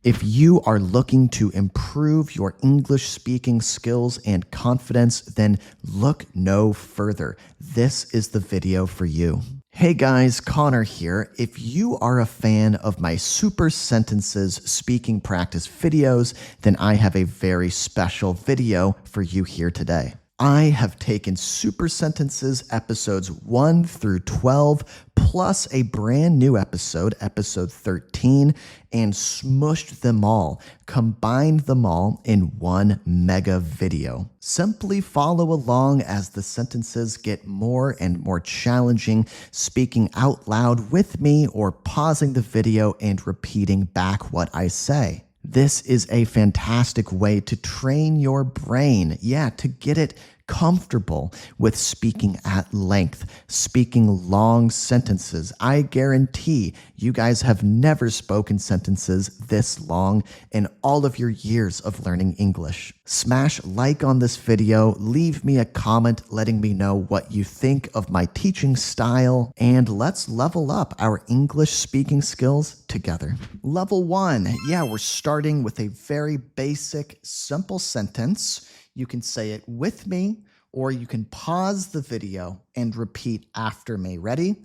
If you are looking to improve your English speaking skills and confidence, then look no further. This is the video for you. Hey guys, Connor here. If you are a fan of my Super Sentences speaking practice videos, then I have a very special video for you here today. I have taken Super Sentences episodes 1 through 12 plus a brand new episode, episode 13, and smushed them all, combined them all in one mega video. Simply follow along as the sentences get more and more challenging, speaking out loud with me or pausing the video and repeating back what I say. This is a fantastic way to train your brain, to get it comfortable with speaking at length, speaking long sentences. I guarantee you guys have never spoken sentences this long in all of your years of learning English. Smash like on this video, leave me a comment letting me know what you think of my teaching style, and let's level up our English speaking skills together. Level 1, we're starting with a very basic, simple sentence. You can say it with me, or you can pause the video and repeat after me. Ready?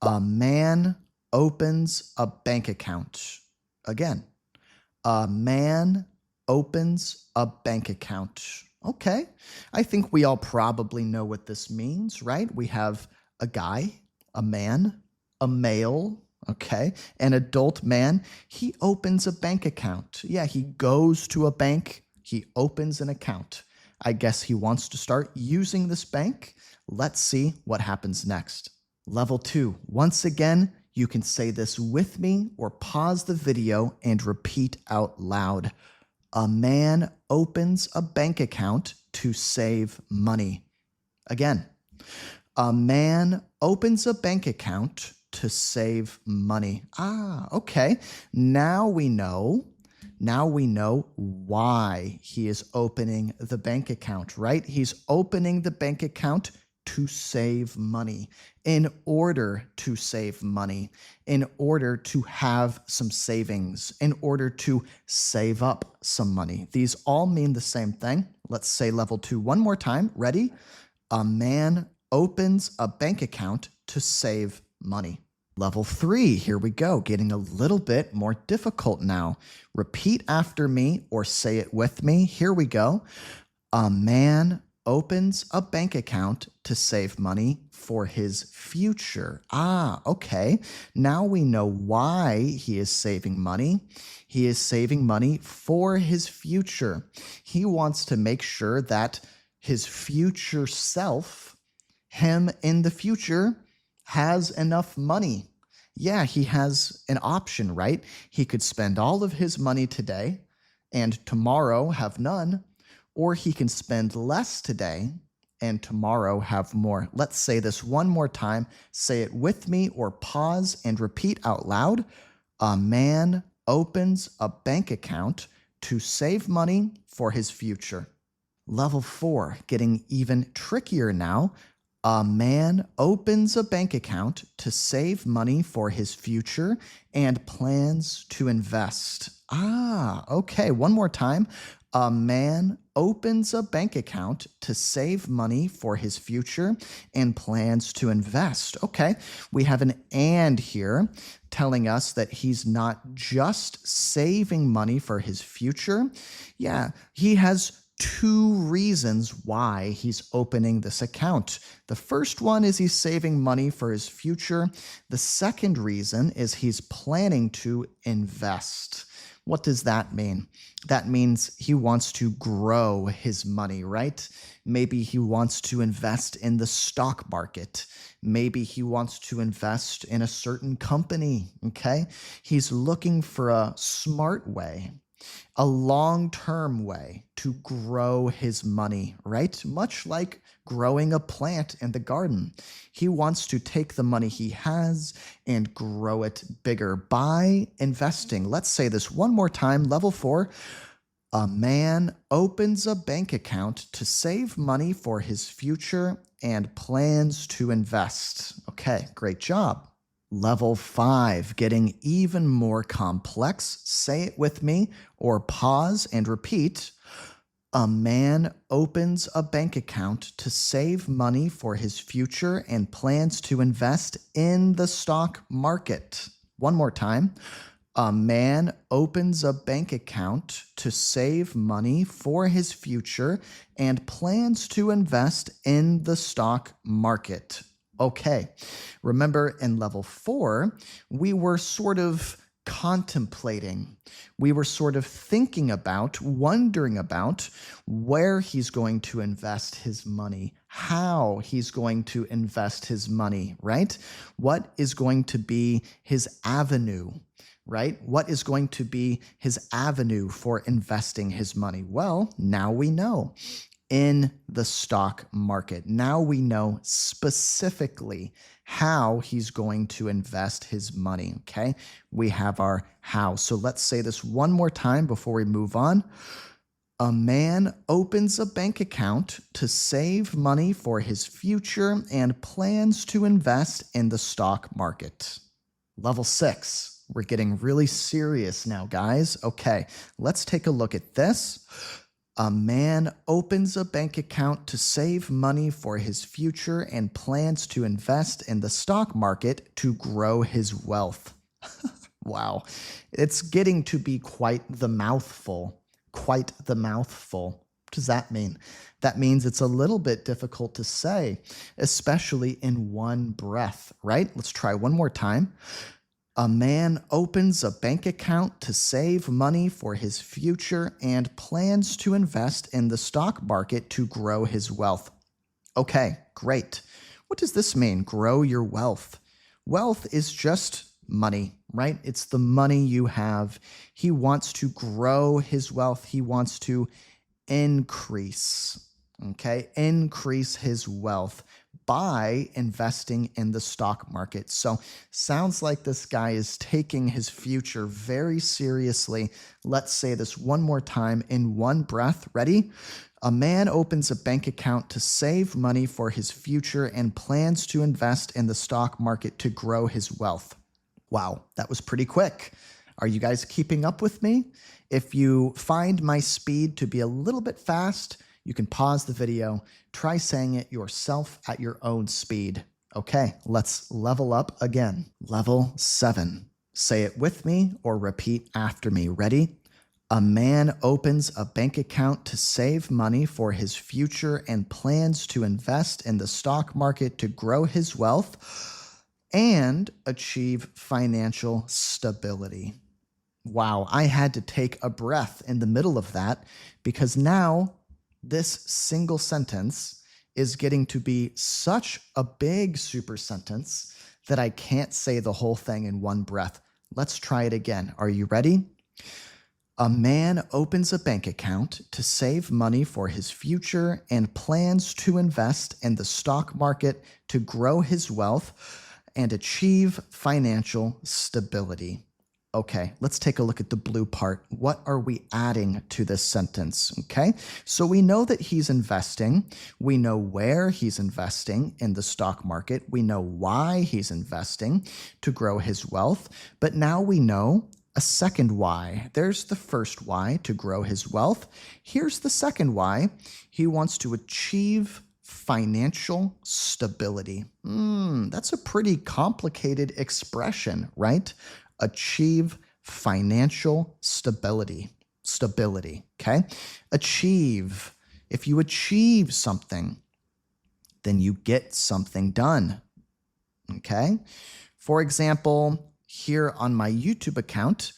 A man opens a bank account. Again, a man opens a bank account. Okay, I think we all probably know what this means, right? We have a guy, a man, a male, okay, an adult man. He opens a bank account. He goes to a bank. He opens an account. I guess he wants to start using this bank. Let's see what happens next. Level 2. Once again, you can say this with me or pause the video and repeat out loud. A man opens a bank account to save money. Again, a man opens a bank account to save money. Okay. Now we know why he is opening the bank account, right? He's opening the bank account to save money, in order to save money, in order to have some savings, in order to save up some money. These all mean the same thing. Let's say level 2 one more time. Ready? A man opens a bank account to save money. Level 3, here we go, getting a little bit more difficult now. Repeat after me or say it with me. Here we go. A man opens a bank account to save money for his future. Okay. Now we know why he is saving money. He is saving money for his future. He wants to make sure that his future self, him in the future, has enough money. He has an option, right? He could spend all of his money today and tomorrow have none, or he can spend less today and tomorrow have more. Let's say this one more time. Say it with me or pause and repeat out loud. A man opens a bank account to save money for his future. Level 4, getting even trickier now. A man opens a bank account to save money for his future and plans to invest. Okay. One more time. A man opens a bank account to save money for his future and plans to invest. Okay. We have an and here telling us that he's not just saving money for his future. He has 2 reasons why he's opening this account. The first one is he's saving money for his future. The second reason is he's planning to invest. What does that mean? That means he wants to grow his money, right? Maybe he wants to invest in the stock market. Maybe he wants to invest in a certain company, okay? He's looking for a smart way, a long-term way to grow his money, right? Much like growing a plant in the garden. He wants to take the money he has and grow it bigger by investing. Let's say this one more time. Level 4, a man opens a bank account to save money for his future and plans to invest. Okay, great job. Level 5, getting even more complex. Say it with me or pause and repeat. A man opens a bank account to save money for his future and plans to invest in the stock market. One more time. A man opens a bank account to save money for his future and plans to invest in the stock market. Okay, remember in level 4, we were sort of contemplating. We were sort of thinking about, wondering about where he's going to invest his money, how he's going to invest his money, right? What is going to be his avenue, right? What is going to be his avenue for investing his money? Well, now we know. In the stock market. Now we know specifically how he's going to invest his money, okay? We have our how. So let's say this one more time before we move on. A man opens a bank account to save money for his future and plans to invest in the stock market. Level 6. We're getting really serious now, guys. Okay, let's take a look at this. A man opens a bank account to save money for his future and plans to invest in the stock market to grow his wealth. Wow, it's getting to be quite the mouthful. Quite the mouthful. What does that mean? That means it's a little bit difficult to say, especially in one breath, right? Let's try one more time. A man opens a bank account to save money for his future and plans to invest in the stock market to grow his wealth. Okay, great. What does this mean? Grow your wealth. Wealth is just money, right? It's the money you have. He wants to grow his wealth. He wants to increase, okay? Increase his wealth by investing in the stock market. So sounds like this guy is taking his future very seriously. Let's say this one more time in one breath. Ready? A man opens a bank account to save money for his future and plans to invest in the stock market to grow his wealth. Wow, that was pretty quick. Are you guys keeping up with me? If you find my speed to be a little bit fast, you can pause the video, try saying it yourself at your own speed. Okay, let's level up again. Level 7. Say it with me or repeat after me. Ready? A man opens a bank account to save money for his future and plans to invest in the stock market to grow his wealth and achieve financial stability. Wow, I had to take a breath in the middle of that because now this single sentence is getting to be such a big super sentence that I can't say the whole thing in one breath. Let's try it again. Are you ready? A man opens a bank account to save money for his future and plans to invest in the stock market to grow his wealth and achieve financial stability. Okay, let's take a look at the blue part. What are we adding to this sentence? Okay, so we know that he's investing. We know where he's investing in the stock market. We know why he's investing to grow his wealth. But now we know a second why. There's the first why, to grow his wealth. Here's the second why. He wants to achieve financial stability. That's a pretty complicated expression, right? Achieve financial stability. Stability, okay? Achieve. If you achieve something, then you get something done, okay? For example, here on my YouTube account,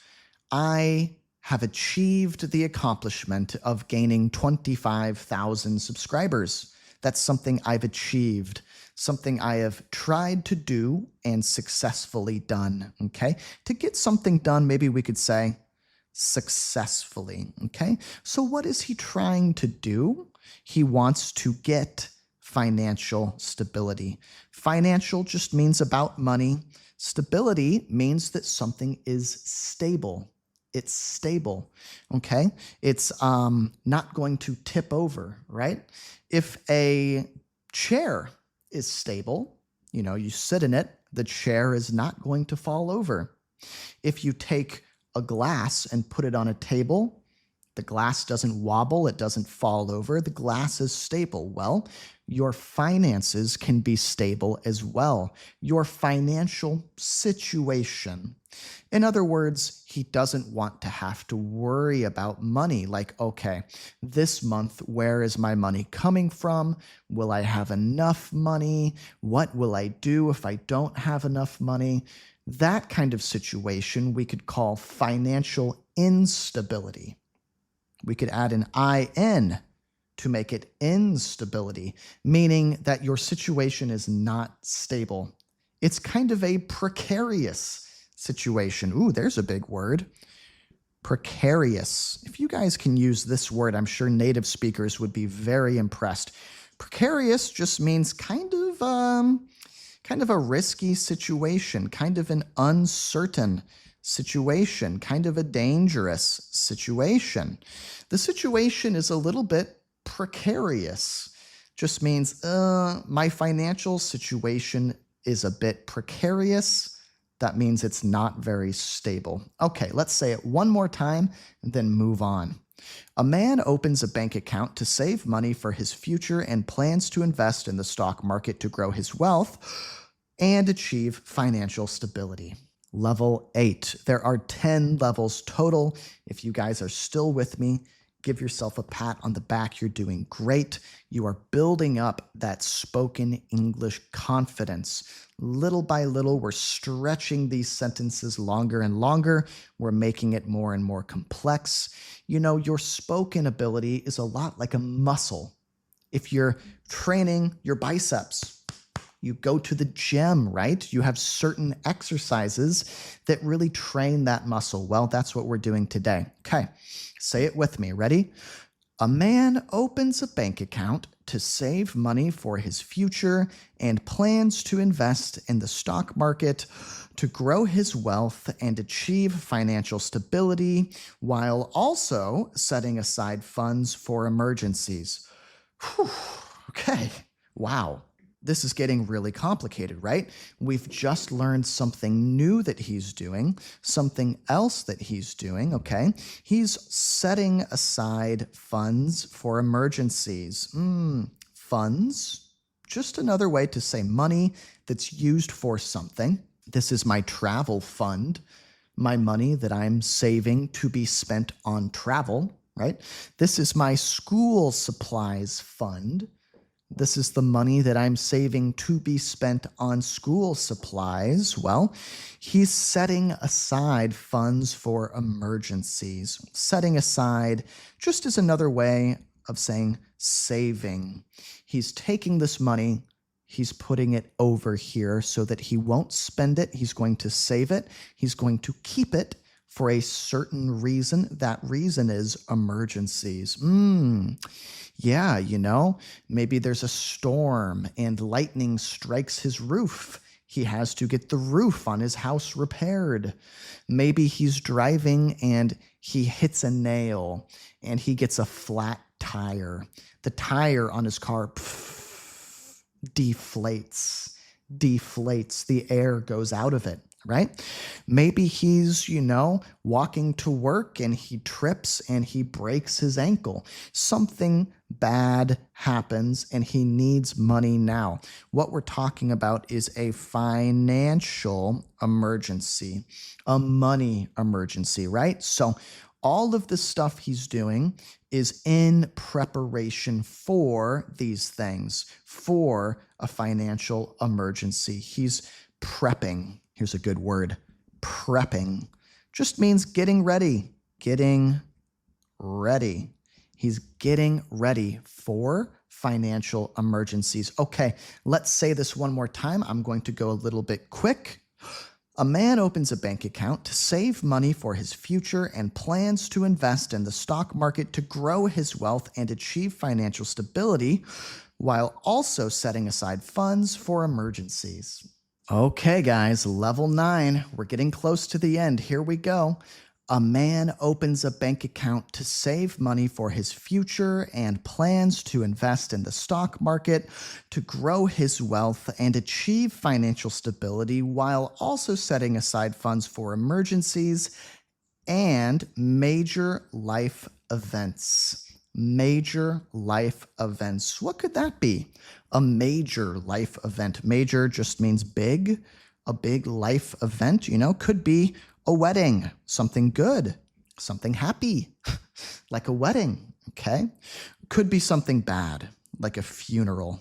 I have achieved the accomplishment of gaining 25,000 subscribers. That's something I've achieved, something I have tried to do and successfully done, okay? To get something done, maybe we could say successfully, okay? So what is he trying to do? He wants to get financial stability. Financial just means about money. Stability means that something is stable. It's stable, okay? It's not going to tip over, right? If a chair is stable, you sit in it The chair is not going to fall over. If you take a glass and put it on a table, the glass doesn't wobble, it doesn't fall over, the glass is stable. Well, your finances can be stable as well. Your financial situation. In other words, he doesn't want to have to worry about money. Like, okay, this month, where is my money coming from? Will I have enough money? What will I do if I don't have enough money? That kind of situation we could call financial instability. We could add an IN to make it instability, meaning that your situation is not stable. It's kind of a precarious situation. Ooh, there's a big word. Precarious. If you guys can use this word, I'm sure native speakers would be very impressed. Precarious just means kind of a risky situation, kind of an uncertain situation, kind of a dangerous situation. The situation is a little bit precarious. Just means my financial situation is a bit precarious. That means it's not very stable. Okay, let's say it one more time and then move on. A man opens a bank account to save money for his future and plans to invest in the stock market to grow his wealth and achieve financial stability. Level 8. There are 10 levels total. If you guys are still with me, give yourself a pat on the back. You're doing great. You are building up that spoken English confidence. Little by little, we're stretching these sentences longer and longer. We're making it more and more complex. You know, your spoken ability is a lot like a muscle. If you're training your biceps, you go to the gym, right? You have certain exercises that really train that muscle. Well, that's what we're doing today. Okay, say it with me. Ready? A man opens a bank account to save money for his future and plans to invest in the stock market to grow his wealth and achieve financial stability while also setting aside funds for emergencies. Whew. Okay, wow. This is getting really complicated, right? We've just learned something new that he's doing, something else that he's doing, okay? He's setting aside funds for emergencies. Funds? Just another way to say money that's used for something. This is my travel fund, my money that I'm saving to be spent on travel, right? This is my school supplies fund. This is the money that I'm saving to be spent on school supplies. Well, he's setting aside funds for emergencies. Setting aside just as another way of saying saving. He's taking this money, he's putting it over here so that he won't spend it. He's going to save it. He's going to keep it for a certain reason. That reason is emergencies. Yeah, you know, maybe there's a storm and lightning strikes his roof. He has to get the roof on his house repaired. Maybe he's driving and he hits a nail and he gets a flat tire. The tire on his car deflates. The air goes out of it. Right? Maybe he's, walking to work and he trips and he breaks his ankle. Something bad happens and he needs money now. What we're talking about is a financial emergency, a money emergency, right? So all of the stuff he's doing is in preparation for these things, for a financial emergency. He's prepping. Here's a good word. Prepping just means getting ready. Getting ready. He's getting ready for financial emergencies. Okay, let's say this one more time. I'm going to go a little bit quick. A man opens a bank account to save money for his future and plans to invest in the stock market to grow his wealth and achieve financial stability while also setting aside funds for emergencies. Okay, guys, level 9. We're getting close to the end. Here we go. A man opens a bank account to save money for his future and plans to invest in the stock market to grow his wealth and achieve financial stability while also setting aside funds for emergencies and major life events. Major life events. What could that be? A major life event. Major just means big. A big life event, could be a wedding, something good, something happy, like a wedding, okay? Could be something bad, like a funeral.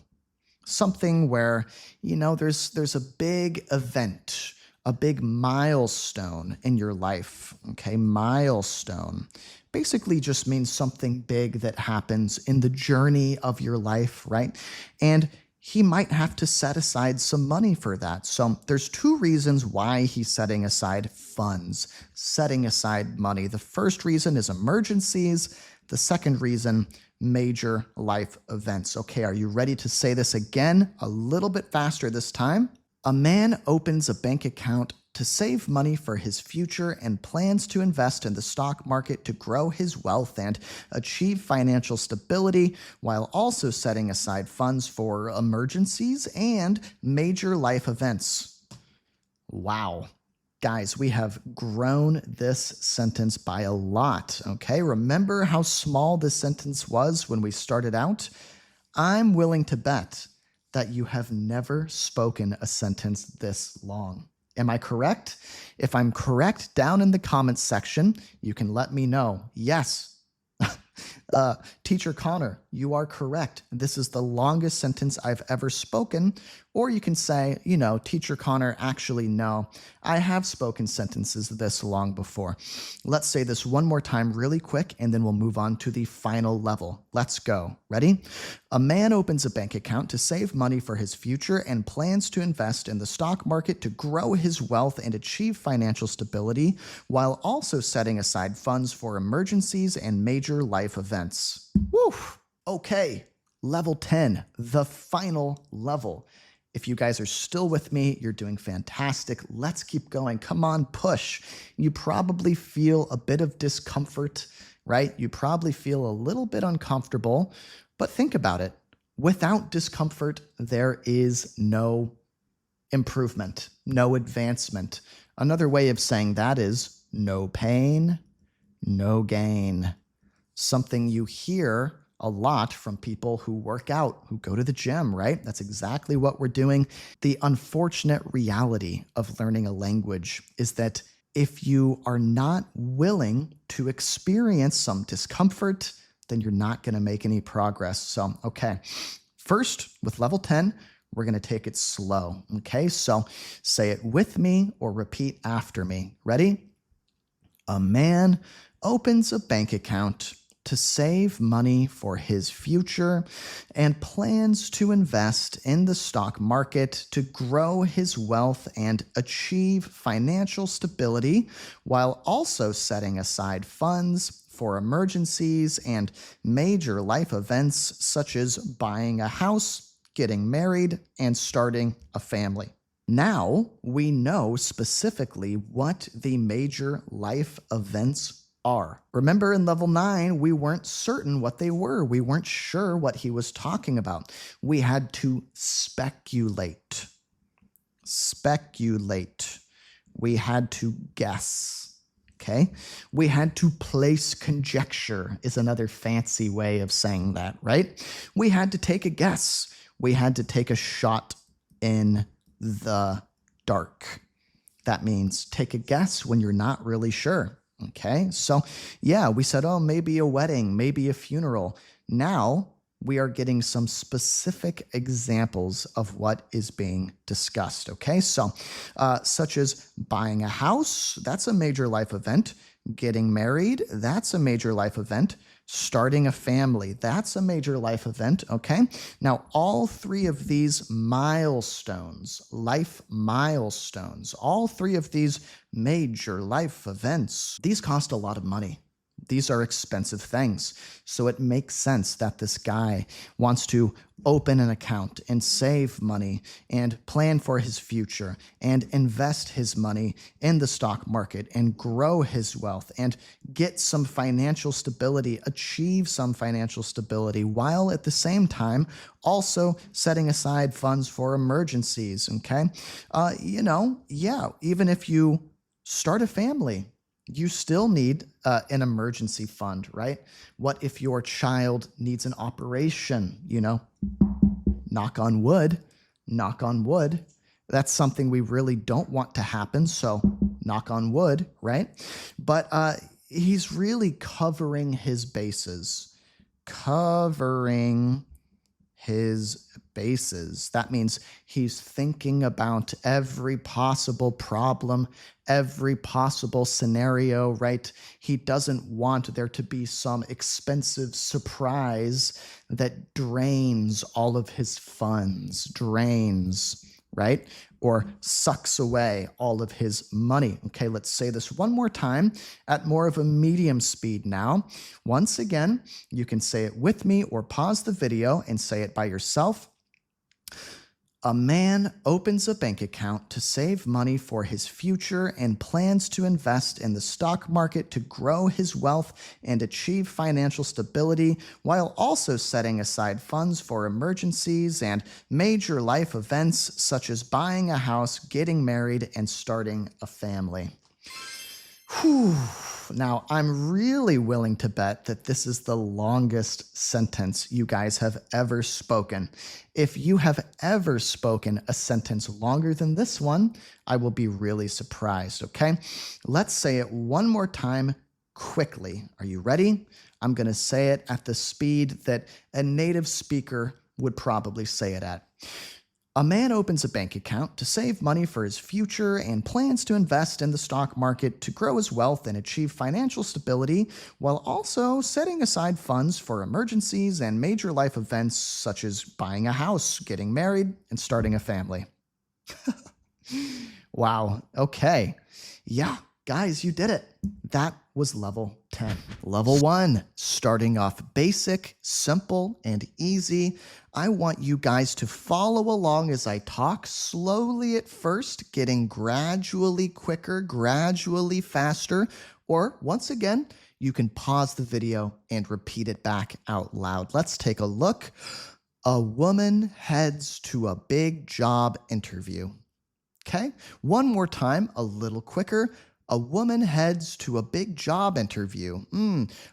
Something where, there's a big event, a big milestone in your life, okay? Milestone basically just means something big that happens in the journey of your life, right? And he might have to set aside some money for that. So there's two reasons why he's setting aside funds, setting aside money. The first reason is emergencies. The second reason, major life events. Okay, are you ready to say this again a little bit faster this time? A man opens a bank account to save money for his future and plans to invest in the stock market to grow his wealth and achieve financial stability while also setting aside funds for emergencies and major life events. Wow. Guys, we have grown this sentence by a lot, okay? Remember how small this sentence was when we started out? I'm willing to bet that you have never spoken a sentence this long. Am I correct? If I'm correct, down in the comments section, you can let me know. Yes. Teacher Connor, you are correct. This is the longest sentence I've ever spoken. Or you can say, Teacher Connor, actually, no, I have spoken sentences this long before. Let's say this one more time really quick, and then we'll move on to the final level. Let's go. Ready? A man opens a bank account to save money for his future and plans to invest in the stock market to grow his wealth and achieve financial stability while also setting aside funds for emergencies and major life events. Woo! Okay, level 10, the final level. If you guys are still with me, you're doing fantastic. Let's keep going. Come on, push. You probably feel a bit of discomfort, right? You probably feel a little bit uncomfortable, but think about it. Without discomfort, there is no improvement, no advancement. Another way of saying that is no pain, no gain. Something you hear a lot from people who work out, who go to the gym, right? That's exactly what we're doing. The unfortunate reality of learning a language is that if you are not willing to experience some discomfort, then you're not going to make any progress. So, okay, first with level 10, we're going to take it slow. Okay, so say it with me or repeat after me. Ready? A man opens a bank account to save money for his future and plans to invest in the stock market to grow his wealth and achieve financial stability while also setting aside funds for emergencies and major life events such as buying a house, getting married, and starting a family. Now we know specifically what the major life events are. Remember in level 9, we weren't certain what they were. We weren't sure what he was talking about. We had to speculate. Speculate. We had to guess. Okay? We had to place conjecture is another fancy way of saying that, right? We had to take a guess. We had to take a shot in the dark. That means take a guess when you're not really sure. Okay, so yeah, we said, oh, maybe a wedding, maybe a funeral. Now we are getting some specific examples of what is being discussed. Okay, so such as buying a house, that's a major life event. Getting married, that's a major life event. Starting a family, that's a major life event, okay? Now, all three of these milestones, life milestones, all three of these major life events, these cost a lot of money. These are expensive things. So it makes sense that this guy wants to open an account and save money and plan for his future and invest his money in the stock market and grow his wealth and get some financial stability, achieve some financial stability, while at the same time also setting aside funds for emergencies. Okay. Even if you start a family, you still need an emergency fund, right? What if your child needs an operation? Knock on wood, knock on wood. That's something we really don't want to happen. So knock on wood, right? But he's really covering his bases, covering his bases. That means he's thinking about every possible problem, every possible scenario, right? He doesn't want there to be some expensive surprise that drains all of his funds, right? Or sucks away all of his money. Okay, let's say this one more time at more of a medium speed now. Once again, you can say it with me or pause the video and say it by yourself. A man opens a bank account to save money for his future and plans to invest in the stock market to grow his wealth and achieve financial stability, while also setting aside funds for emergencies and major life events such as buying a house, getting married, and starting a family. Whew. Now, I'm really willing to bet that this is the longest sentence you guys have ever spoken. If you have ever spoken a sentence longer than this one, I will be really surprised, okay? Let's say it one more time quickly. Are you ready? I'm going to say it at the speed that a native speaker would probably say it at. A man opens a bank account to save money for his future and plans to invest in the stock market to grow his wealth and achieve financial stability, while also setting aside funds for emergencies and major life events such as buying a house, getting married, and starting a family. Wow. Okay. Yeah, guys, you did it. That was level 10. Level 1, starting off basic, simple, and easy. I want you guys to follow along as I talk slowly at first, getting gradually quicker, gradually faster, or once again, you can pause the video and repeat it back out loud. Let's take a look. A woman heads to a big job interview. Okay, one more time, a little quicker. A woman heads to a big job interview.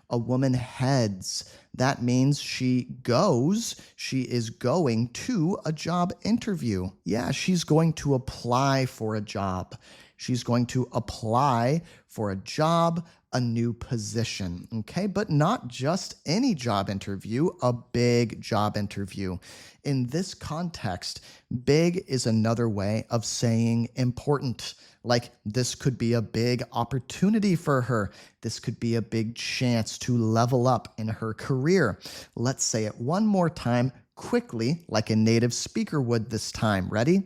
A woman heads. That means she goes. She is going to a job interview. Yeah, she's going to apply for a job. She's going to apply for a job, a new position. Okay, but not just any job interview, a big job interview. In this context, big is another way of saying important. Like, this could be a big opportunity for her. This could be a big chance to level up in her career. Let's say it one more time quickly, like a native speaker would this time. Ready?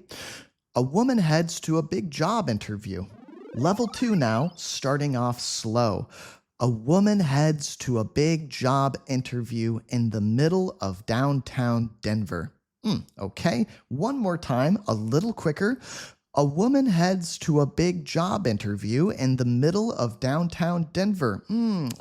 A woman heads to a big job interview. Level 2 now, starting off slow. A woman heads to a big job interview in the middle of downtown Denver. Okay, one more time, a little quicker. A woman heads to a big job interview in the middle of downtown Denver.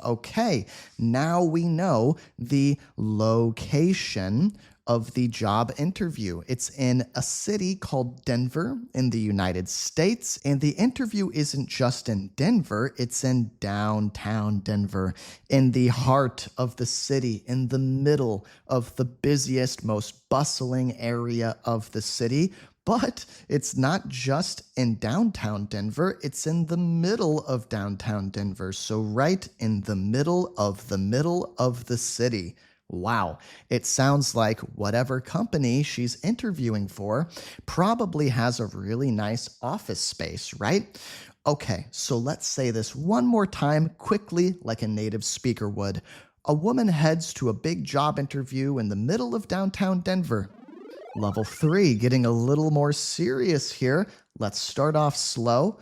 Okay, now we know the location of the job interview. It's in a city called Denver in the United States, and the interview isn't just in Denver, it's in downtown Denver, in the heart of the city, in the middle of the busiest, most bustling area of the city. But it's not just in downtown Denver, it's in the middle of downtown Denver. So right in the middle of the city. Wow, it sounds like whatever company she's interviewing for probably has a really nice office space, right? Okay, so let's say this one more time quickly like a native speaker would. A woman heads to a big job interview in the middle of downtown Denver. Level 3, getting a little more serious here. Let's start off slow.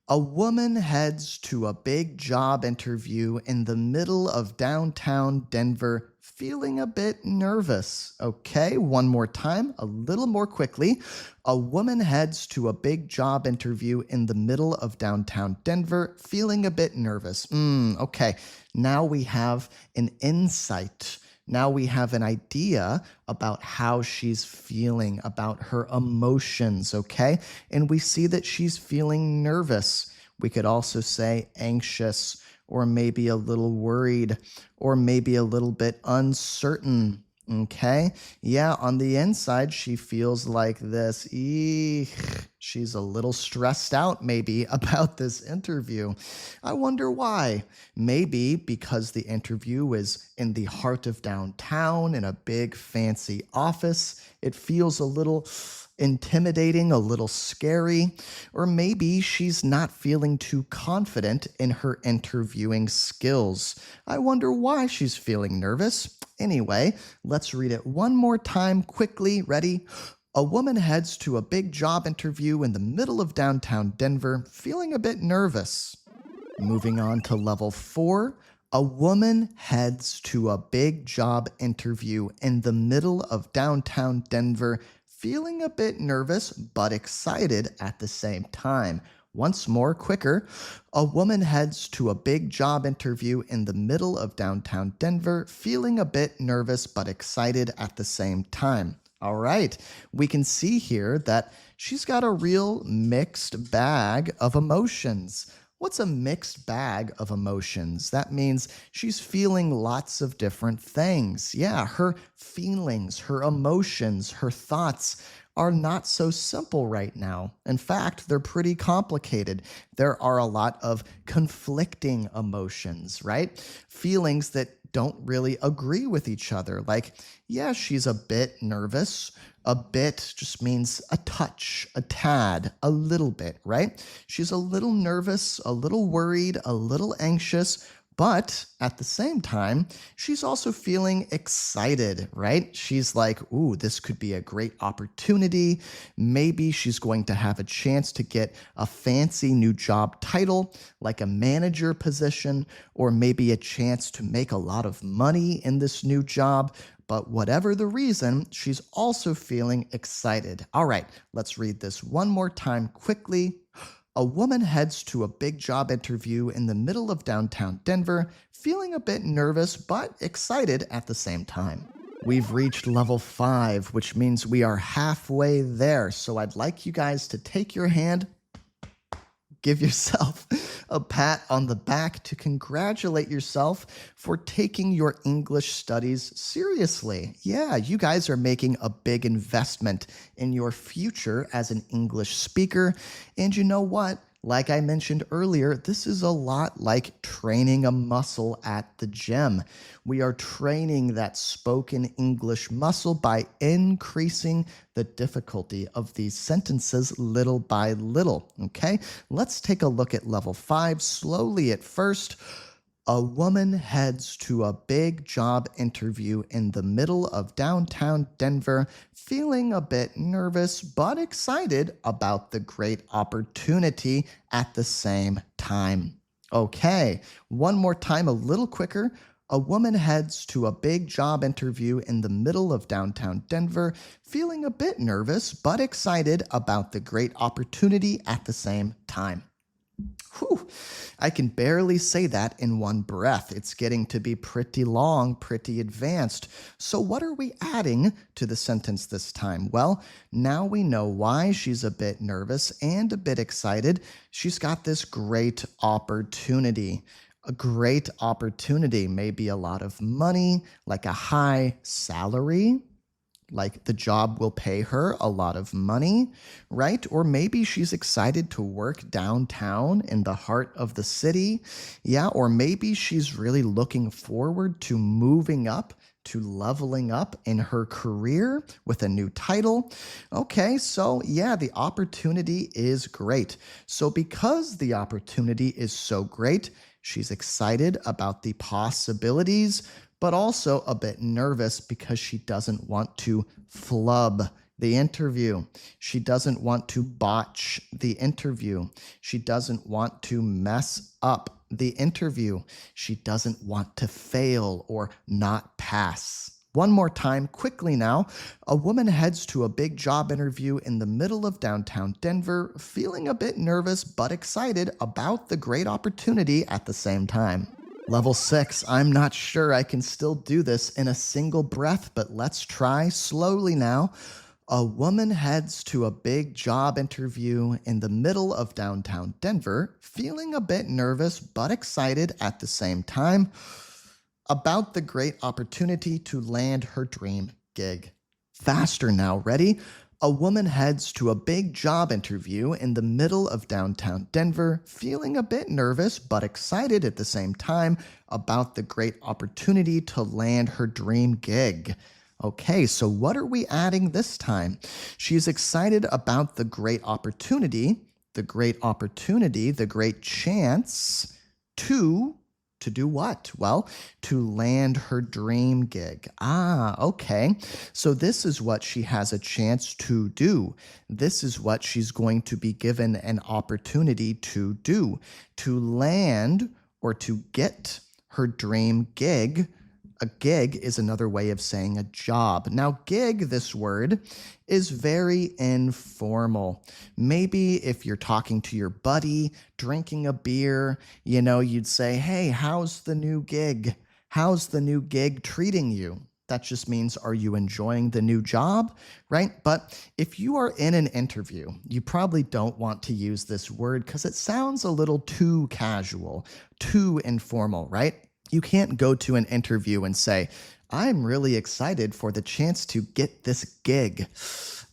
A woman heads to a big job interview in the middle of downtown Denver, feeling a bit nervous. Okay, one more time, a little more quickly. A woman heads to a big job interview in the middle of downtown Denver, feeling a bit nervous. Okay, now we have an insight. Now we have an idea about how she's feeling, about her emotions, okay? And we see that she's feeling nervous. We could also say anxious, or maybe a little worried, or maybe a little bit uncertain. Okay. Yeah, on the inside, she feels like this. Eek. She's a little stressed out, maybe, about this interview. I wonder why. Maybe because the interview is in the heart of downtown in a big fancy office. It feels a little intimidating, a little scary, or maybe she's not feeling too confident in her interviewing skills. I wonder why she's feeling nervous. Anyway, let's read it one more time quickly. Ready? A woman heads to a big job interview in the middle of downtown Denver, feeling a bit nervous. Moving on to level 4. A woman heads to a big job interview in the middle of downtown Denver, feeling a bit nervous but excited at the same time. Once more, quicker. A woman heads to a big job interview in the middle of downtown Denver, feeling a bit nervous but excited at the same time. All right, we can see here that she's got a real mixed bag of emotions. What's a mixed bag of emotions? That means she's feeling lots of different things. Yeah, her feelings, her emotions, her thoughts are not so simple right now. In fact, they're pretty complicated. There are a lot of conflicting emotions, right? Feelings that don't really agree with each other. Like, yeah, she's a bit nervous. A bit just means a touch, a tad, a little bit, right? She's a little nervous, a little worried, a little anxious, but at the same time, she's also feeling excited, right? She's like, ooh, this could be a great opportunity. Maybe she's going to have a chance to get a fancy new job title, like a manager position, or maybe a chance to make a lot of money in this new job. But whatever the reason, she's also feeling excited. All right, let's read this one more time quickly. A woman heads to a big job interview in the middle of downtown Denver, feeling a bit nervous but excited at the same time. We've reached level 5, which means we are halfway there. So I'd like you guys to take your hand, give yourself a pat on the back to congratulate yourself for taking your English studies seriously. Yeah, you guys are making a big investment in your future as an English speaker. And you know what? Like I mentioned earlier, this is a lot like training a muscle at the gym. We are training that spoken English muscle by increasing the difficulty of these sentences little by little. Okay, let's take a look at level 5 slowly at first. A woman heads to a big job interview in the middle of downtown Denver, feeling a bit nervous but excited about the great opportunity at the same time. Okay, one more time, a little quicker. A woman heads to a big job interview in the middle of downtown Denver, feeling a bit nervous but excited about the great opportunity at the same time. Whew, I can barely say that in one breath. It's getting to be pretty long, pretty advanced. So what are we adding to the sentence this time? Well, now we know why she's a bit nervous and a bit excited. She's got this great opportunity. A great opportunity, maybe a lot of money, like a high salary. Like the job will pay her a lot of money, right? Or maybe she's excited to work downtown in the heart of the city. Yeah, or maybe she's really looking forward to moving up, to leveling up in her career with a new title. Okay, so yeah, the opportunity is great. So because the opportunity is so great, she's excited about the possibilities, but also a bit nervous because she doesn't want to flub. the interview. She doesn't want to botch the interview. She doesn't want to mess up the interview. She doesn't want to fail or not pass. One more time, quickly now. A woman heads to a big job interview in the middle of downtown Denver, feeling a bit nervous but excited about the great opportunity at the same time. Level 6, I'm not sure I can still do this in a single breath, but let's try slowly now. A woman heads to a big job interview in the middle of downtown Denver, feeling a bit nervous but excited at the same time about the great opportunity to land her dream gig. Faster now, ready? A woman heads to a big job interview in the middle of downtown Denver, feeling a bit nervous but excited at the same time about the great opportunity to land her dream gig. Okay, so what are we adding this time? She's excited about the great opportunity, the great chance to do what? Well, to land her dream gig. Okay. So this is what she has a chance to do. This is what she's going to be given an opportunity to do. To land or to get her dream gig. A gig is another way of saying a job. Now, gig, this word, is very informal. Maybe if you're talking to your buddy, drinking a beer, you'd say, hey, how's the new gig? How's the new gig treating you? That just means, are you enjoying the new job, right? But if you are in an interview, you probably don't want to use this word because it sounds a little too casual, too informal, right? You can't go to an interview and say, I'm really excited for the chance to get this gig.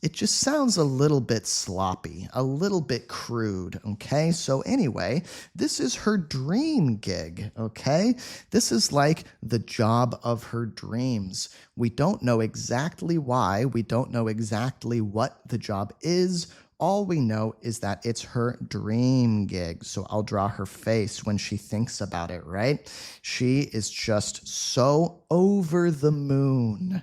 It just sounds a little bit sloppy, a little bit crude, okay? So anyway, this is her dream gig, okay? This is like the job of her dreams. We don't know exactly why. We don't know exactly what the job is. All we know is that it's her dream gig. So I'll draw her face when she thinks about it, right? She is just so over the moon.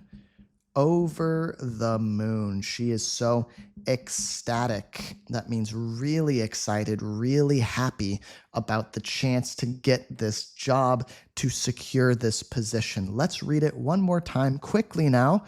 Over the moon. She is so ecstatic. That means really excited, really happy about the chance to get this job, to secure this position. Let's read it one more time quickly now.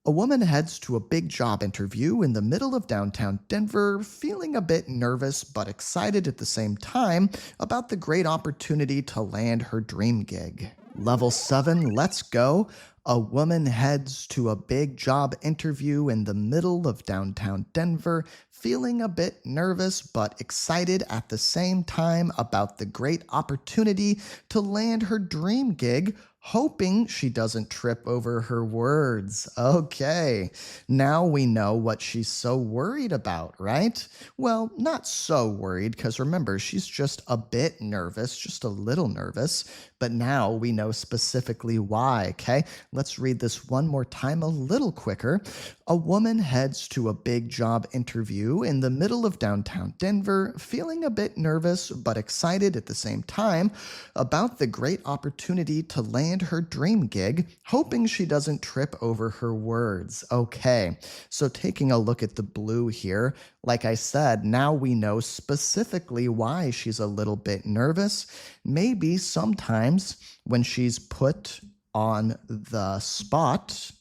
A woman heads to a big job interview in the middle of downtown Denver, feeling a bit nervous but excited at the same time about the great opportunity to land her dream gig. Level 7, let's go. A woman heads to a big job interview in the middle of downtown Denver, feeling a bit nervous but excited at the same time about the great opportunity to land her dream gig, hoping she doesn't trip over her words. Okay, now we know what she's so worried about, right? Well, not so worried, because remember, she's just a bit nervous, just a little nervous, but now we know specifically why, okay? Let's read this one more time a little quicker. A woman heads to a big job interview in the middle of downtown Denver, feeling a bit nervous but excited at the same time about the great opportunity to land her dream gig, hoping she doesn't trip over her words. Okay, so taking a look at the blue here, like I said, now we know specifically why she's a little bit nervous. Maybe sometimes when she's put on the spot,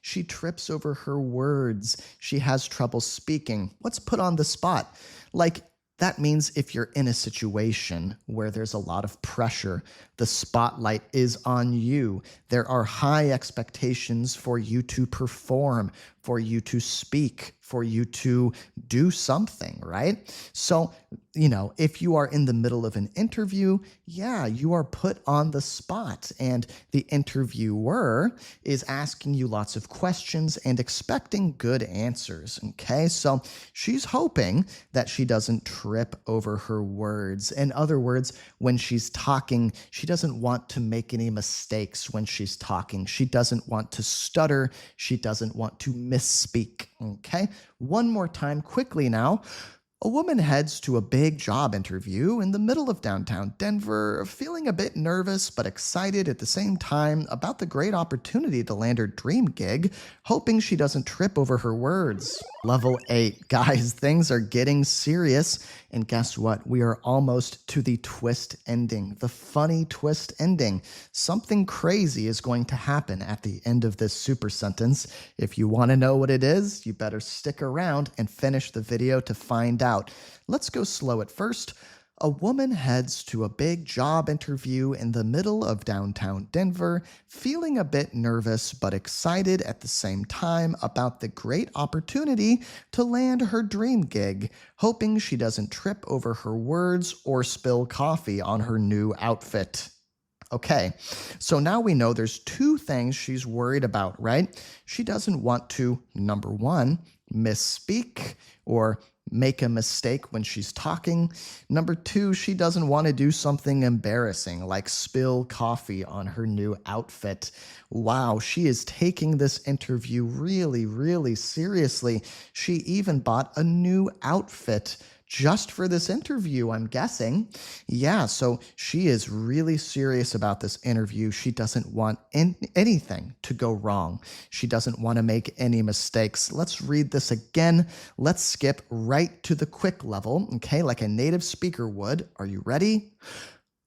she trips over her words. She has trouble speaking. What's put on the spot? Like, that means if you're in a situation where there's a lot of pressure, the spotlight is on you. There are high expectations for you to perform, for you to speak, for you to do something, right? So, if you are in the middle of an interview, you are put on the spot, and the interviewer is asking you lots of questions and expecting good answers, okay? So she's hoping that she doesn't trip over her words. In other words, when she's talking, she doesn't want to make any mistakes when she's talking. She doesn't want to stutter. She doesn't want to misspeak, okay? One more time quickly now. A woman heads to a big job interview in the middle of downtown Denver, feeling a bit nervous but excited at the same time about the great opportunity to land her dream gig, hoping she doesn't trip over her words. Level 8. Guys, things are getting serious. And guess what? We are almost to the twist ending, the funny twist ending. Something crazy is going to happen at the end of this super sentence. If you want to know what it is, you better stick around and finish the video to find out. Let's go slow at first. A woman heads to a big job interview in the middle of downtown Denver, feeling a bit nervous but excited at the same time about the great opportunity to land her dream gig, hoping she doesn't trip over her words or spill coffee on her new outfit. Okay, so now we know there's two things she's worried about, right? She doesn't want to, number one, misspeak or make a mistake when she's talking. Number two, she doesn't want to do something embarrassing like spill coffee on her new outfit. Wow, she is taking this interview really, really seriously. She even bought a new outfit just for this interview, I'm guessing. Yeah, so she is really serious about this interview. She doesn't want anything to go wrong. She doesn't want to make any mistakes. Let's read this again. Let's skip right to the quick level, okay, like a native speaker would. Are you ready?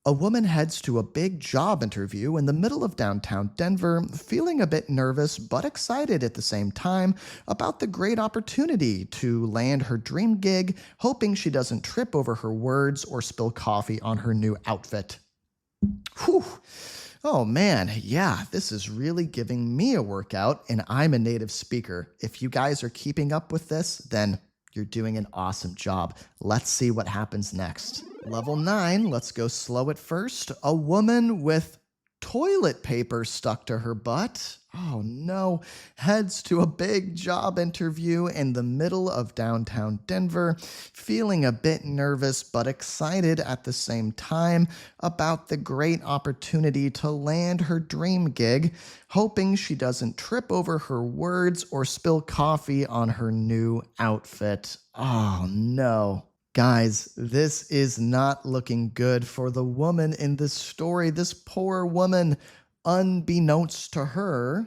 A woman heads to a big job interview in the middle of downtown Denver, feeling a bit nervous but excited at the same time about the great opportunity to land her dream gig, hoping she doesn't trip over her words or spill coffee on her new outfit. Whew. Oh man, yeah, this is really giving me a workout, and I'm a native speaker. If you guys are keeping up with this, then you're doing an awesome job. Let's see what happens next. Level 9, let's go slow at first. A woman with toilet paper stuck to her butt, oh no, heads to a big job interview in the middle of downtown Denver, feeling a bit nervous but excited at the same time about the great opportunity to land her dream gig, hoping she doesn't trip over her words or spill coffee on her new outfit. Oh no. Guys, this is not looking good for the woman in this story. This poor woman, unbeknownst to her,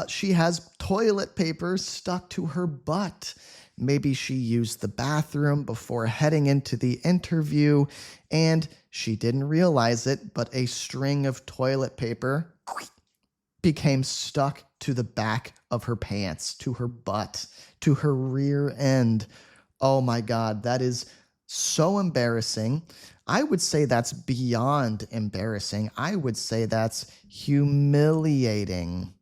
she has toilet paper stuck to her butt. Maybe she used the bathroom before heading into the interview and she didn't realize it, but a string of toilet paper became stuck to the back of her pants, to her butt, to her rear end. Oh my God, that is so embarrassing. I would say that's beyond embarrassing. I would say that's humiliating.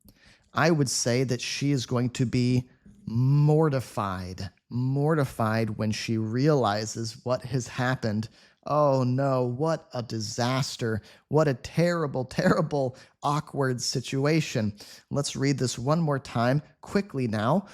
I would say that she is going to be mortified when she realizes what has happened. Oh no, what a disaster. What a terrible, terrible, awkward situation. Let's read this one more time, quickly now.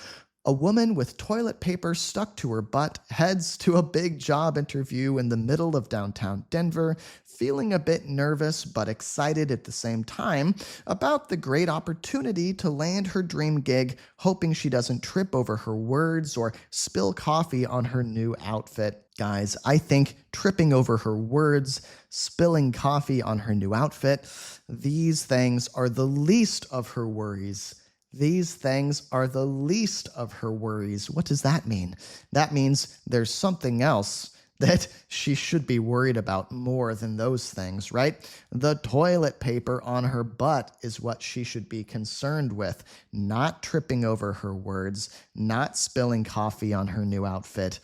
A woman with toilet paper stuck to her butt heads to a big job interview in the middle of downtown Denver, feeling a bit nervous but excited at the same time about the great opportunity to land her dream gig, hoping she doesn't trip over her words or spill coffee on her new outfit. Guys, I think tripping over her words, spilling coffee on her new outfit, these things are the least of her worries. These things are the least of her worries. What does that mean? That means there's something else that she should be worried about more than those things, right? The toilet paper on her butt is what she should be concerned with, not tripping over her words, not spilling coffee on her new outfit.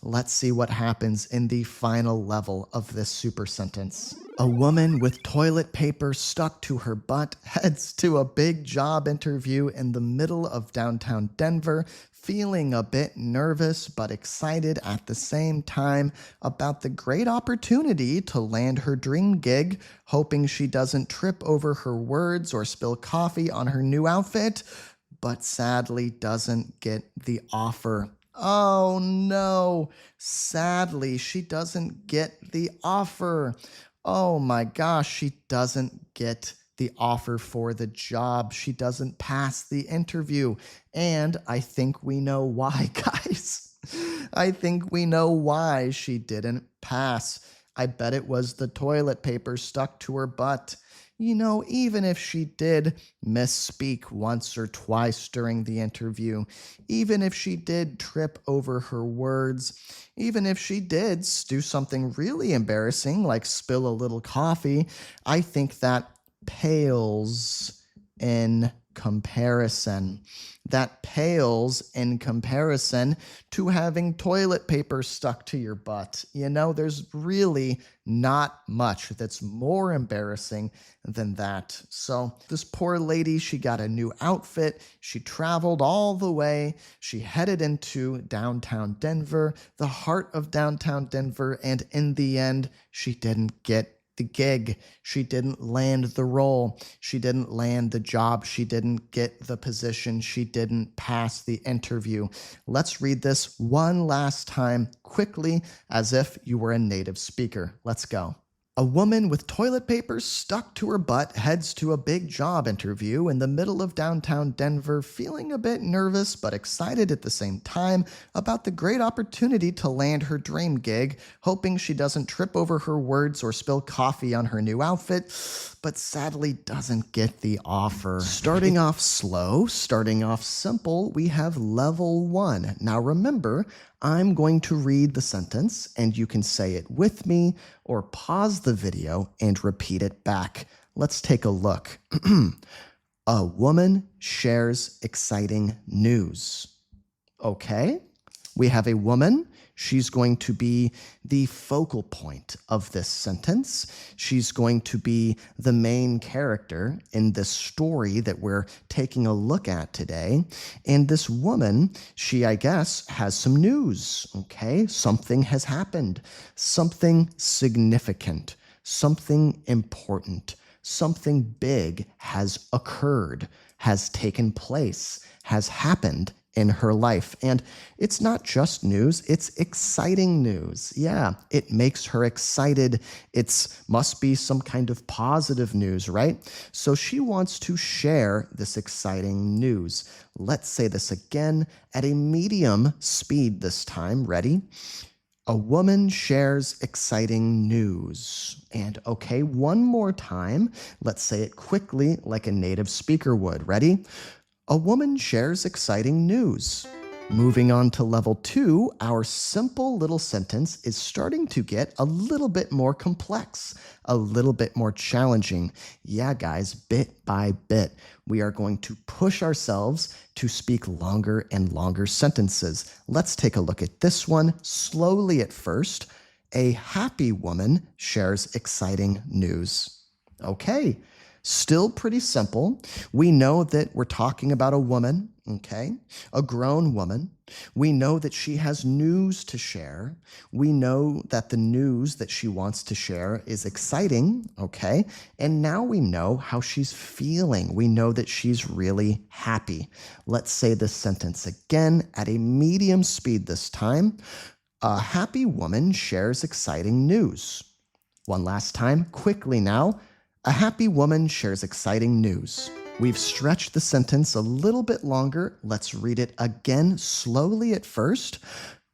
Let's see what happens in the final level of this super sentence. A woman with toilet paper stuck to her butt heads to a big job interview in the middle of downtown Denver, feeling a bit nervous but excited at the same time about the great opportunity to land her dream gig, hoping she doesn't trip over her words or spill coffee on her new outfit, but sadly doesn't get the offer. Oh no, sadly she doesn't get the offer. Oh my gosh, she doesn't get the offer for the job. She doesn't pass the interview. And I think we know why, guys. I think we know why she didn't pass. I bet it was the toilet paper stuck to her butt. Even if she did misspeak once or twice during the interview, even if she did trip over her words, even if she did do something really embarrassing like spill a little coffee, I think that pales in comparison. That pales in comparison to having toilet paper stuck to your butt. There's really not much that's more embarrassing than that. So this poor lady, she got a new outfit. She traveled all the way. She headed into downtown Denver, the heart of downtown Denver. And in the end, she didn't get the gig. She didn't land the role. She didn't land the job. She didn't get the position. She didn't pass the interview. Let's read this one last time quickly as if you were a native speaker. Let's go. A woman with toilet paper stuck to her butt heads to a big job interview in the middle of downtown Denver, feeling a bit nervous but excited at the same time about the great opportunity to land her dream gig, hoping she doesn't trip over her words or spill coffee on her new outfit, but sadly doesn't get the offer. Starting off slow, starting off simple, we have level 1. Now remember, I'm going to read the sentence and you can say it with me or pause the video and repeat it back. Let's take a look. A woman shares exciting news. Okay, we have a woman. She's going to be the focal point of this sentence. She's going to be the main character in this story that we're taking a look at today. And this woman, she, I guess, has some news, okay? Something has happened, something significant, something important, something big has occurred, has taken place, has happened in her life. And it's not just news, it's exciting news. Yeah, it makes her excited. It's must be some kind of positive news, right? So she wants to share this exciting news. Let's say this again at a medium speed this time. Ready? A woman shares exciting news. And okay, one more time. Let's say it quickly like a native speaker would. Ready? A woman shares exciting news. Moving on to level 2, our simple little sentence is starting to get a little bit more complex, a little bit more challenging. Yeah, guys, bit by bit, we are going to push ourselves to speak longer and longer sentences. Let's take a look at this one slowly at first. A happy woman shares exciting news. Okay. Still pretty simple. We know that we're talking about a woman, okay? A grown woman. We know that she has news to share. We know that the news that she wants to share is exciting, okay? And now we know how she's feeling. We know that she's really happy. Let's say this sentence again at a medium speed this time. A happy woman shares exciting news. One last time, quickly now. A happy woman shares exciting news. We've stretched the sentence a little bit longer. Let's read it again slowly at first.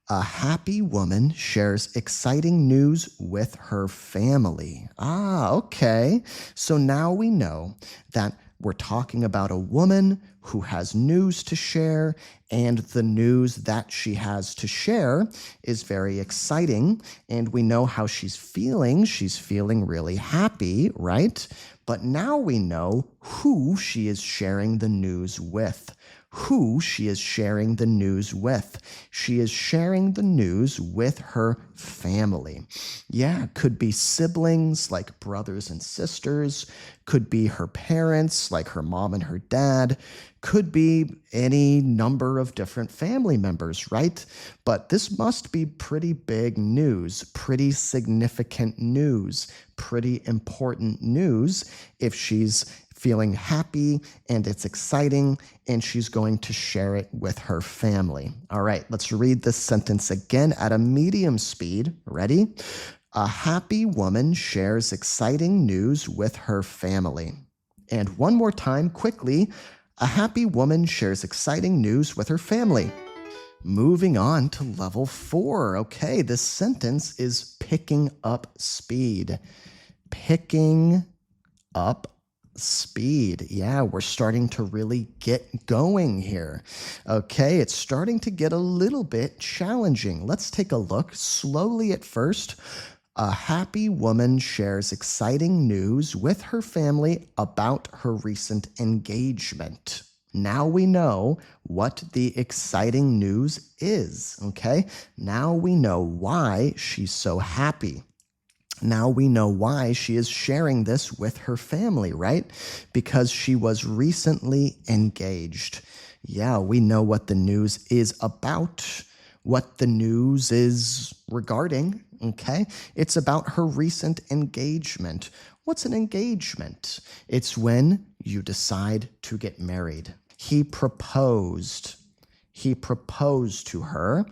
A happy woman shares exciting news with her family. Okay. So now we know that we're talking about a woman who has news to share, and the news that she has to share is very exciting, and we know how she's feeling. She's feeling really happy, right? But now we know who she is sharing the news with. Who she is sharing the news with. She is sharing the news with her family. Yeah, could be siblings like brothers and sisters, could be her parents like her mom and her dad, could be any number of different family members, right? But this must be pretty big news, pretty significant news, pretty important news if she's feeling happy and it's exciting and she's going to share it with her family. All right, let's read this sentence again at a medium speed. Ready? A happy woman shares exciting news with her family. And one more time, quickly, a happy woman shares exciting news with her family. Moving on to level 4. Okay, this sentence is picking up speed. Picking up speed. Yeah, we're starting to really get going here. Okay, it's starting to get a little bit challenging. Let's take a look slowly at first. A happy woman shares exciting news with her family about her recent engagement. Now we know what the exciting news is, okay? Now we know why she's so happy. Now we know why she is sharing this with her family, right? Because she was recently engaged. Yeah, we know what the news is about, what the news is regarding, okay? It's about her recent engagement. What's an engagement? It's when you decide to get married. He proposed. He proposed to her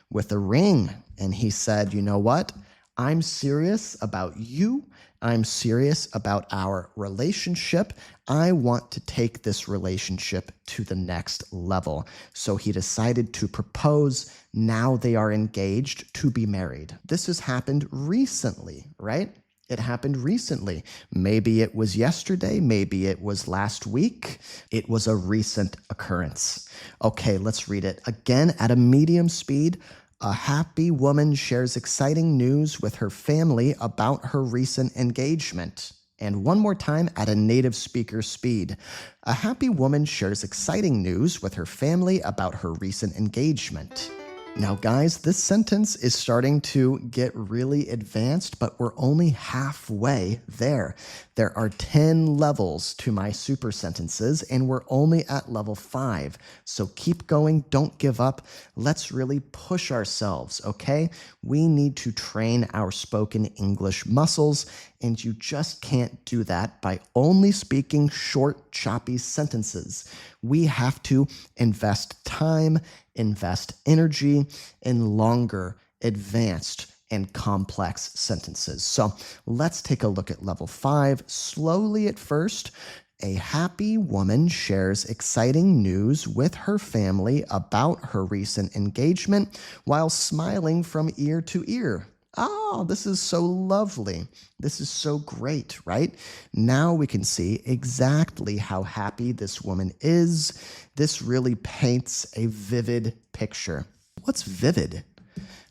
with a ring, and he said, you know what? I'm serious about you. I'm serious about our relationship. I want to take this relationship to the next level. So he decided to propose. Now they are engaged to be married. This has happened recently, right? It happened recently. Maybe it was yesterday. Maybe it was last week. It was a recent occurrence. Okay, let's read it again at a medium speed. A happy woman shares exciting news with her family about her recent engagement. And one more time at a native speaker speed. A happy woman shares exciting news with her family about her recent engagement. Now, guys, this sentence is starting to get really advanced, but we're only halfway there. There are 10 levels to my super sentences, and we're only at level 5. So keep going. Don't give up. Let's really push ourselves, okay? We need to train our spoken English muscles, and you just can't do that by only speaking short, choppy sentences. We have to invest time, invest energy in longer, advanced, and complex sentences. So let's take a look at level 5 slowly at first. A happy woman shares exciting news with her family about her recent engagement while smiling from ear to ear. Oh, this is so lovely. This is so great, right? Now we can see exactly how happy this woman is. This really paints a vivid picture. What's vivid?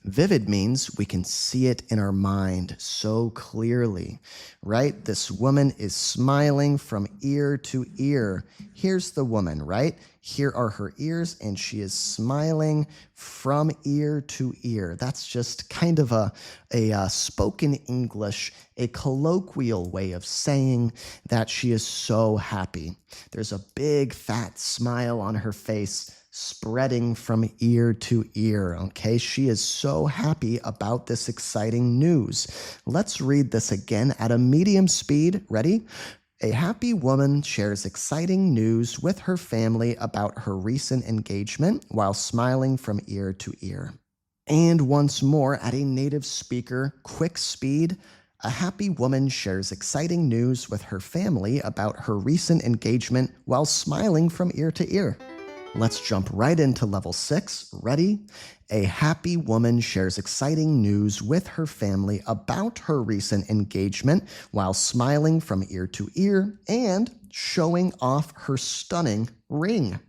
Vivid means we can see it in our mind so clearly, right? This woman is smiling from ear to ear. Here's the woman, right? Here are her ears, and she is smiling from ear to ear. That's just kind of a spoken English, a colloquial way of saying that she is so happy. There's a big fat smile on her face, spreading from ear to ear, okay? She is so happy about this exciting news. Let's read this again at a medium speed. Ready? A happy woman shares exciting news with her family about her recent engagement while smiling from ear to ear. And once more at a native speaker, quick speed. A happy woman shares exciting news with her family about her recent engagement while smiling from ear to ear. Let's jump right into level 6. Ready? A happy woman shares exciting news with her family about her recent engagement while smiling from ear to ear and showing off her stunning ring.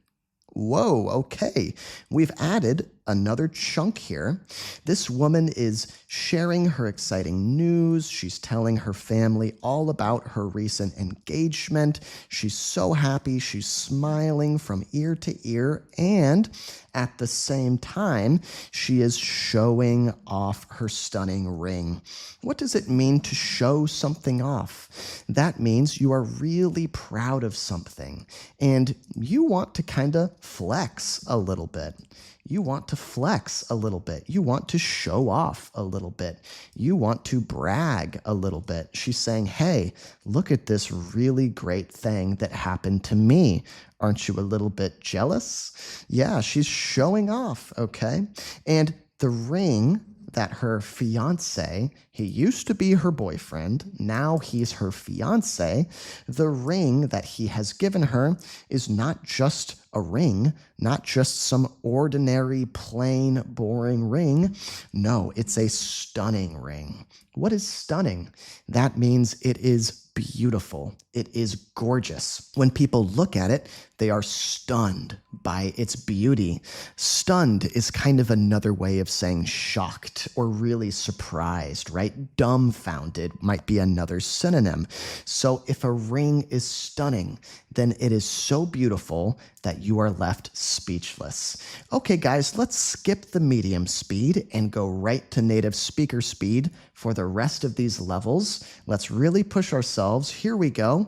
Whoa, okay. We've added another chunk here. This woman is sharing her exciting news. She's telling her family all about her recent engagement. She's so happy. She's smiling from ear to ear. And at the same time, she is showing off her stunning ring. What does it mean to show something off? That means you are really proud of something and you want to kind of flex a little bit. You want to flex a little bit. You want to show off a little bit. You want to brag a little bit. She's saying, hey, look at this really great thing that happened to me. Aren't you a little bit jealous? Yeah, she's showing off, okay? And the ring that her fiance, he used to be her boyfriend, now he's her fiance, the ring that he has given her is not just a ring, not just some ordinary, plain, boring ring. No, it's a stunning ring. What is stunning? That means it is beautiful. It is gorgeous. When people look at it, they are stunned by its beauty. Stunned is kind of another way of saying shocked or really surprised, right? Dumbfounded might be another synonym. So if a ring is stunning, then it is so beautiful that you are left speechless. Okay, guys, let's skip the medium speed and go right to native speaker speed for the rest of these levels. Let's really push ourselves. Here we go.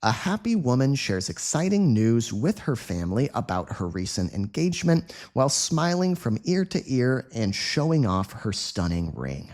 A happy woman shares exciting news with her family about her recent engagement while smiling from ear to ear and showing off her stunning ring.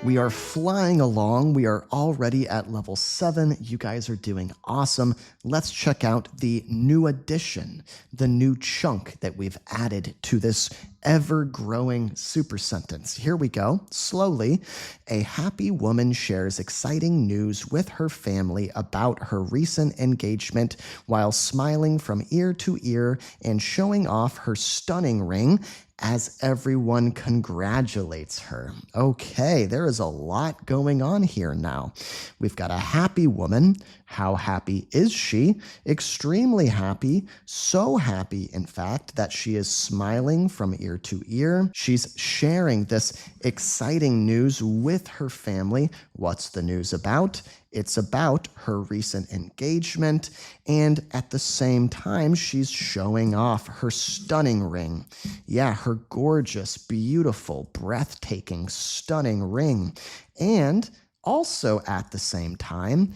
We are flying along. We are already at level 7. You guys are doing awesome. Let's check out the new addition, the new chunk that we've added to this ever-growing super sentence. Here we go. Slowly, a happy woman shares exciting news with her family about her recent engagement while smiling from ear to ear and showing off her stunning ring as everyone congratulates her. Okay, there is a lot going on here now. We've got a happy woman. How happy is she? Extremely happy. So happy, in fact, that she is smiling from ear to ear. She's sharing this exciting news with her family. What's the news about? It's about her recent engagement, and at the same time, she's showing off her stunning ring. Yeah, her gorgeous, beautiful, breathtaking, stunning ring. And also at the same time,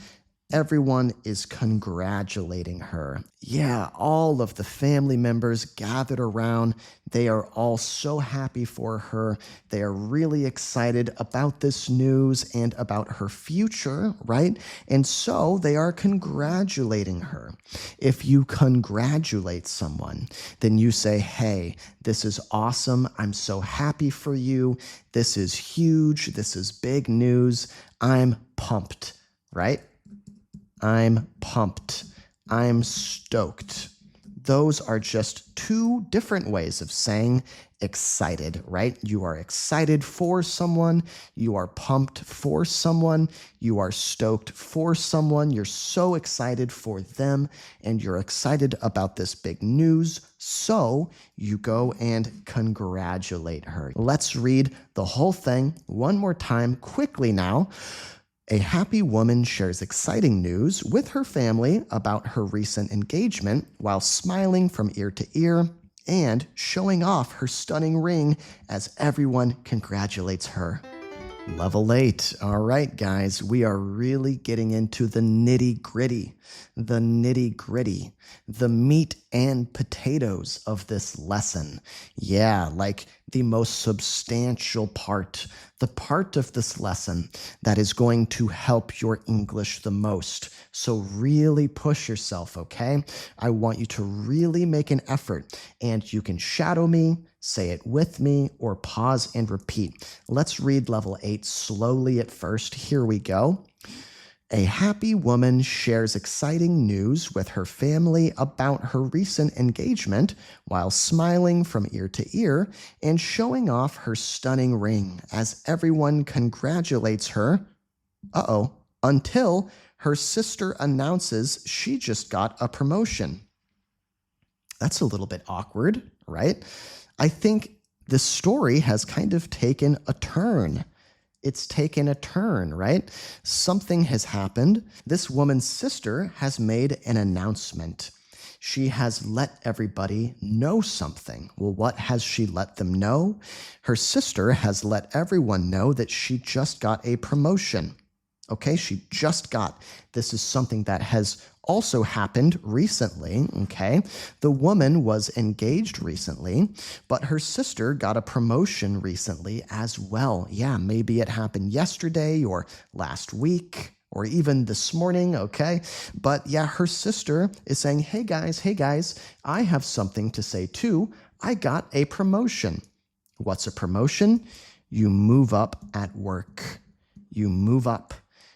everyone is congratulating her. Yeah, all of the family members gathered around. They are all so happy for her. They are really excited about this news and about her future, right? And so they are congratulating her. If you congratulate someone, then you say, hey, this is awesome. I'm so happy for you. This is huge. This is big news. I'm pumped, right? I'm pumped. I'm stoked. Those are just two different ways of saying excited, right? You are excited for someone. You are pumped for someone. You are stoked for someone. You're so excited for them, and you're excited about this big news. So you go and congratulate her. Let's read the whole thing one more time quickly now. A happy woman shares exciting news with her family about her recent engagement while smiling from ear to ear and showing off her stunning ring as everyone congratulates her. Level 8. All right, guys, we are really getting into the nitty-gritty, the meat and potatoes of this lesson. Yeah, like the most substantial part, the part of this lesson that is going to help your English the most. So really push yourself, okay? I want you to really make an effort, and you can shadow me, say it with me, or pause and repeat. Let's read level 8 slowly at first. Here we go. A happy woman shares exciting news with her family about her recent engagement while smiling from ear to ear and showing off her stunning ring as everyone congratulates her. Until her sister announces she just got a promotion. That's a little bit awkward, right? I think the story has kind of taken a turn. It's taken a turn, right? Something has happened. This woman's sister has made an announcement. She has let everybody know something. Well, what has she let them know? Her sister has let everyone know that she just got a promotion. Okay, she just got. This is something that has also happened recently, okay? The woman was engaged recently, but her sister got a promotion recently as well. Yeah, maybe it happened yesterday or last week or even this morning, okay? But yeah, her sister is saying, hey guys, I have something to say too. I got a promotion. What's a promotion? You move up at work. You move up.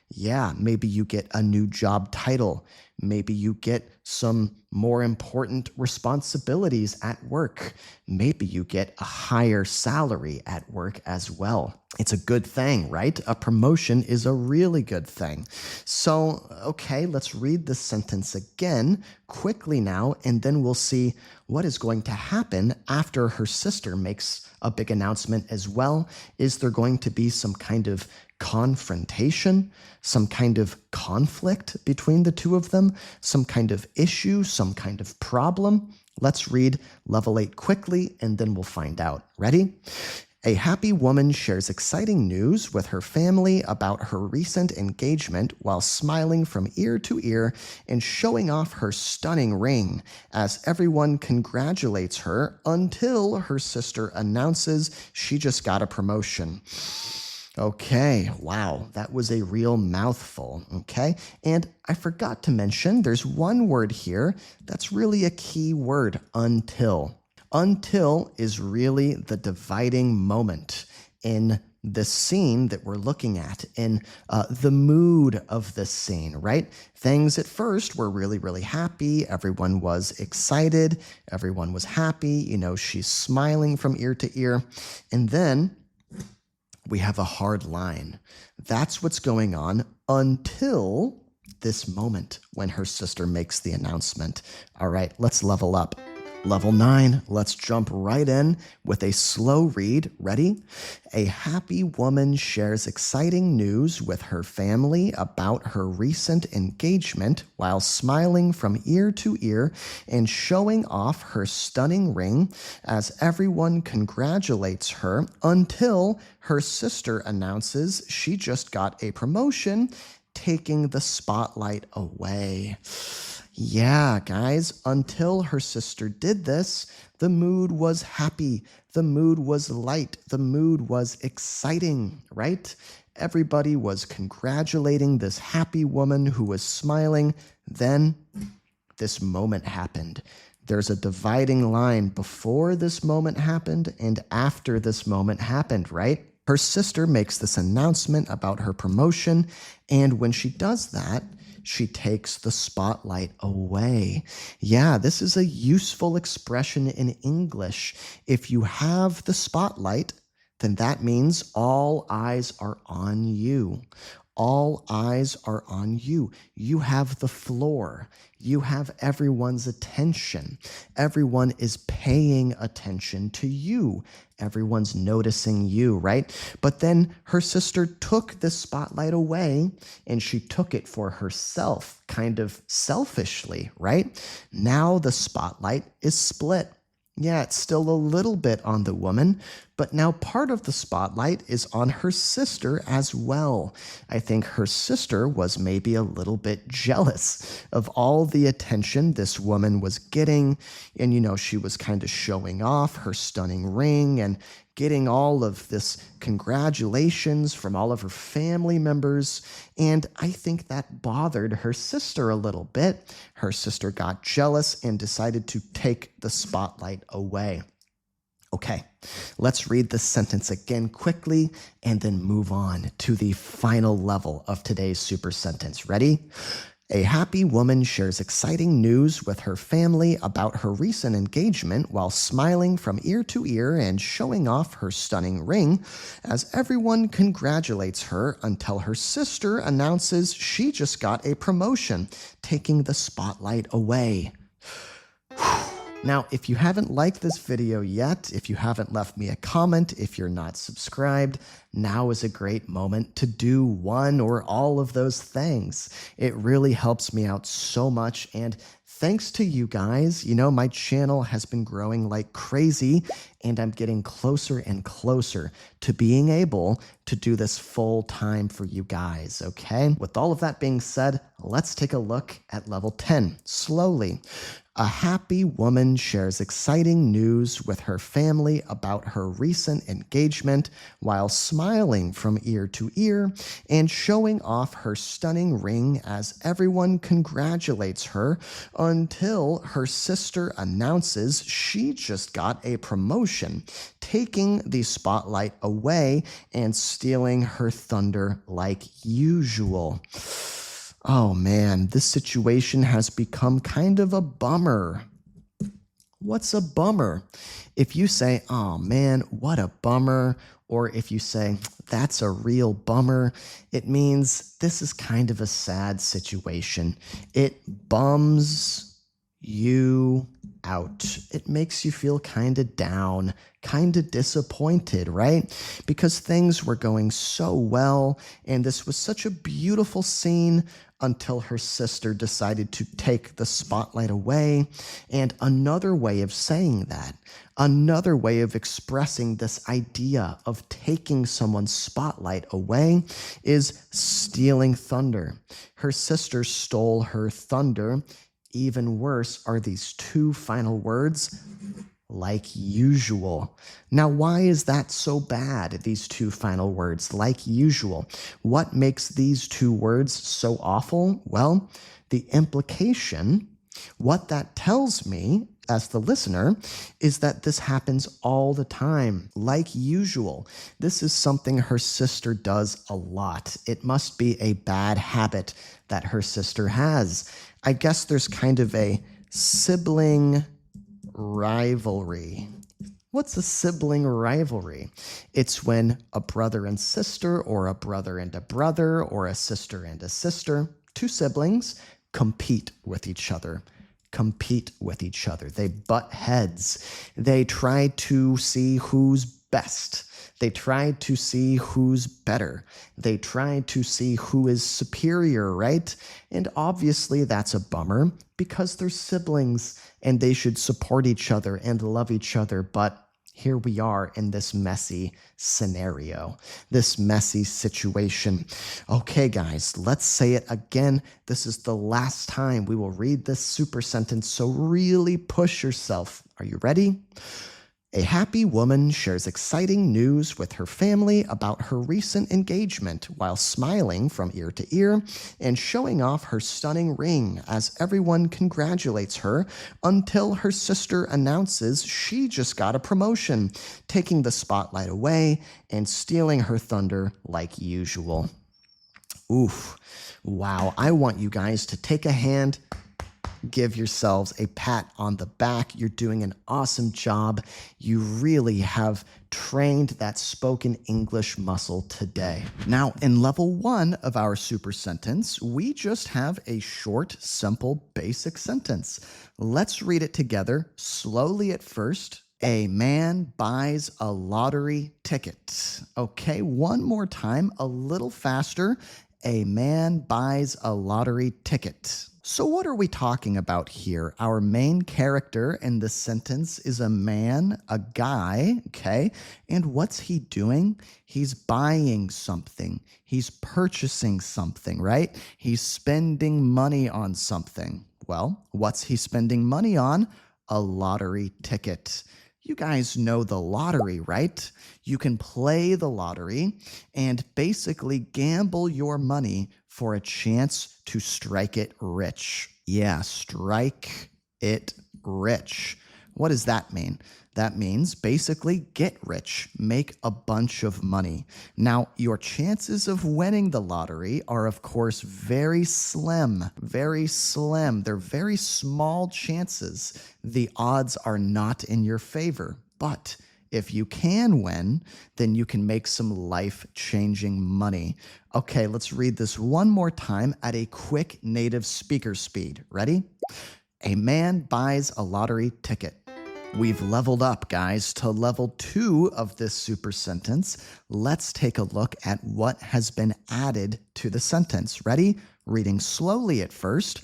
Yeah, maybe you get a new job title. Maybe you get some more important responsibilities at work. Maybe you get a higher salary at work as well. It's a good thing, right? A promotion is a really good thing. So, okay, let's read this sentence again quickly now, and then we'll see what is going to happen after her sister makes a big announcement as well. Is there going to be some kind of confrontation, some kind of conflict between the two of them, some kind of issue, some kind of problem? Let's read level 8 quickly, and then we'll find out. Ready? A happy woman shares exciting news with her family about her recent engagement while smiling from ear to ear and showing off her stunning ring as everyone congratulates her until her sister announces she just got a promotion. Okay, wow, that was a real mouthful, okay? And I forgot to mention there's one word here that's really a key word, until. Until is really the dividing moment in the scene that we're looking at, in the mood of the scene, right? Things at first were really, really happy. Everyone was excited. Everyone was happy. You know, she's smiling from ear to ear. And then we have a hard line. That's what's going on until this moment when her sister makes the announcement. All right, let's level up. Level 9, let's jump right in with a slow read. Ready? A happy woman shares exciting news with her family about her recent engagement while smiling from ear to ear and showing off her stunning ring as everyone congratulates her until her sister announces she just got a promotion, taking the spotlight away. Yeah, guys, until her sister did this, the mood was happy, the mood was light, the mood was exciting, right? Everybody was congratulating this happy woman who was smiling. Then this moment happened. There's a dividing line before this moment happened and after this moment happened, right? Her sister makes this announcement about her promotion, and when she does that, she takes the spotlight away. Yeah, this is a useful expression in English. If you have the spotlight, then that means all eyes are on you. All eyes are on you. You have the floor. You have everyone's attention. Everyone is paying attention to you. Everyone's noticing you, right? But then her sister took the spotlight away and she took it for herself, kind of selfishly, right? Now the spotlight is split. Yeah, it's still a little bit on the woman, but now part of the spotlight is on her sister as well. I think her sister was maybe a little bit jealous of all the attention this woman was getting. And, you know, she was kind of showing off her stunning ring and getting all of this congratulations from all of her family members. And I think that bothered her sister a little bit. Her sister got jealous and decided to take the spotlight away. Okay, let's read this sentence again quickly and then move on to the final level of today's super sentence. Ready? A happy woman shares exciting news with her family about her recent engagement while smiling from ear to ear and showing off her stunning ring as everyone congratulates her until her sister announces she just got a promotion, taking the spotlight away. Now, if you haven't liked this video yet, if you haven't left me a comment, if you're not subscribed, now is a great moment to do one or all of those things. It really helps me out so much, and thanks to you guys, you know, my channel has been growing like crazy, and I'm getting closer and closer to being able to do this full time for you guys, okay? With all of that being said, let's take a look at level 10 slowly. A happy woman shares exciting news with her family about her recent engagement while smiling from ear to ear and showing off her stunning ring as everyone congratulates her until her sister announces she just got a promotion, taking the spotlight away and stealing her thunder like usual. Oh man, this situation has become kind of a bummer. What's a bummer? If you say, oh man, what a bummer, or if you say, that's a real bummer, it means this is kind of a sad situation. It bums you out. It makes you feel kind of down, kind of disappointed, right? Because things were going so well, and this was such a beautiful scene until her sister decided to take the spotlight away. And another way of saying that, another way of expressing this idea of taking someone's spotlight away is stealing thunder. Her sister stole her thunder. Even worse are these two final words, like usual. Now, why is that so bad, these two final words, like usual? What makes these two words so awful? Well, the implication, what that tells me as the listener, is that this happens all the time, like usual. This is something her sister does a lot. It must be a bad habit that her sister has. I guess there's kind of a sibling rivalry. What's a sibling rivalry? It's when a brother and sister, or a brother and a brother, or a sister, two siblings, compete with each other. They butt heads. They try to see who's best. They try to see who's better. They try to see who is superior, right? And obviously that's a bummer because they're siblings and they should support each other and love each other. But here we are in this messy scenario, this messy situation. Okay, guys, let's say it again. This is the last time we will read this super sentence, so really push yourself. Are you ready? A happy woman shares exciting news with her family about her recent engagement while smiling from ear to ear and showing off her stunning ring as everyone congratulates her until her sister announces she just got a promotion, taking the spotlight away and stealing her thunder like usual. Oof. Wow. I want you guys to take a hand, give yourselves a pat on the back. You're doing an awesome job. You really have trained that spoken English muscle today. Now, in level 1 of our super sentence, we just have a short, simple, basic sentence. Let's read it together slowly at first. A man buys a lottery ticket. Okay, one more time, a little faster. A man buys a lottery ticket. So what are we talking about here? Our main character in this sentence is a man, a guy, okay? And what's he doing? He's buying something. He's purchasing something, right? He's spending money on something. Well, what's he spending money on? A lottery ticket. You guys know the lottery, right? You can play the lottery and basically gamble your money for a chance to strike it rich. Yeah, strike it rich. What does that mean? That means basically get rich, make a bunch of money. Now, your chances of winning the lottery are, of course, very slim, very slim. They're very small chances. The odds are not in your favor. But if you can win, then you can make some life-changing money. Okay, let's read this one more time at a quick native speaker speed. Ready? A man buys a lottery ticket. We've leveled up, guys, to level 2 of this super sentence. Let's take a look at what has been added to the sentence. Ready? Reading slowly at first.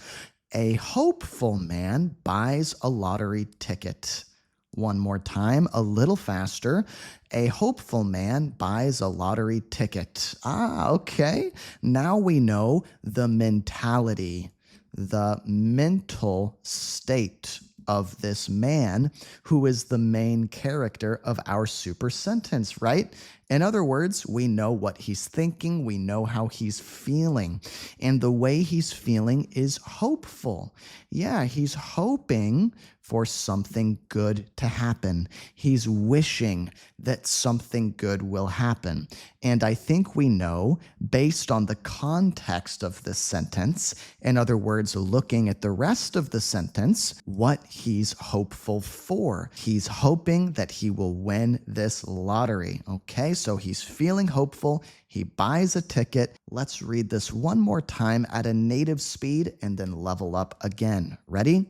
A hopeful man buys a lottery ticket. One more time, a little faster. A hopeful man buys a lottery ticket. Okay. Now we know the mentality, the mental state of this man who is the main character of our super sentence, right? In other words, we know what he's thinking, we know how he's feeling, and the way he's feeling is hopeful. Yeah, he's hoping for something good to happen. He's wishing that something good will happen. And I think we know, based on the context of this sentence, in other words, looking at the rest of the sentence, what he's hopeful for. He's hoping that he will win this lottery. Okay, so he's feeling hopeful. He buys a ticket. Let's read this one more time at a native speed and then level up again. Ready?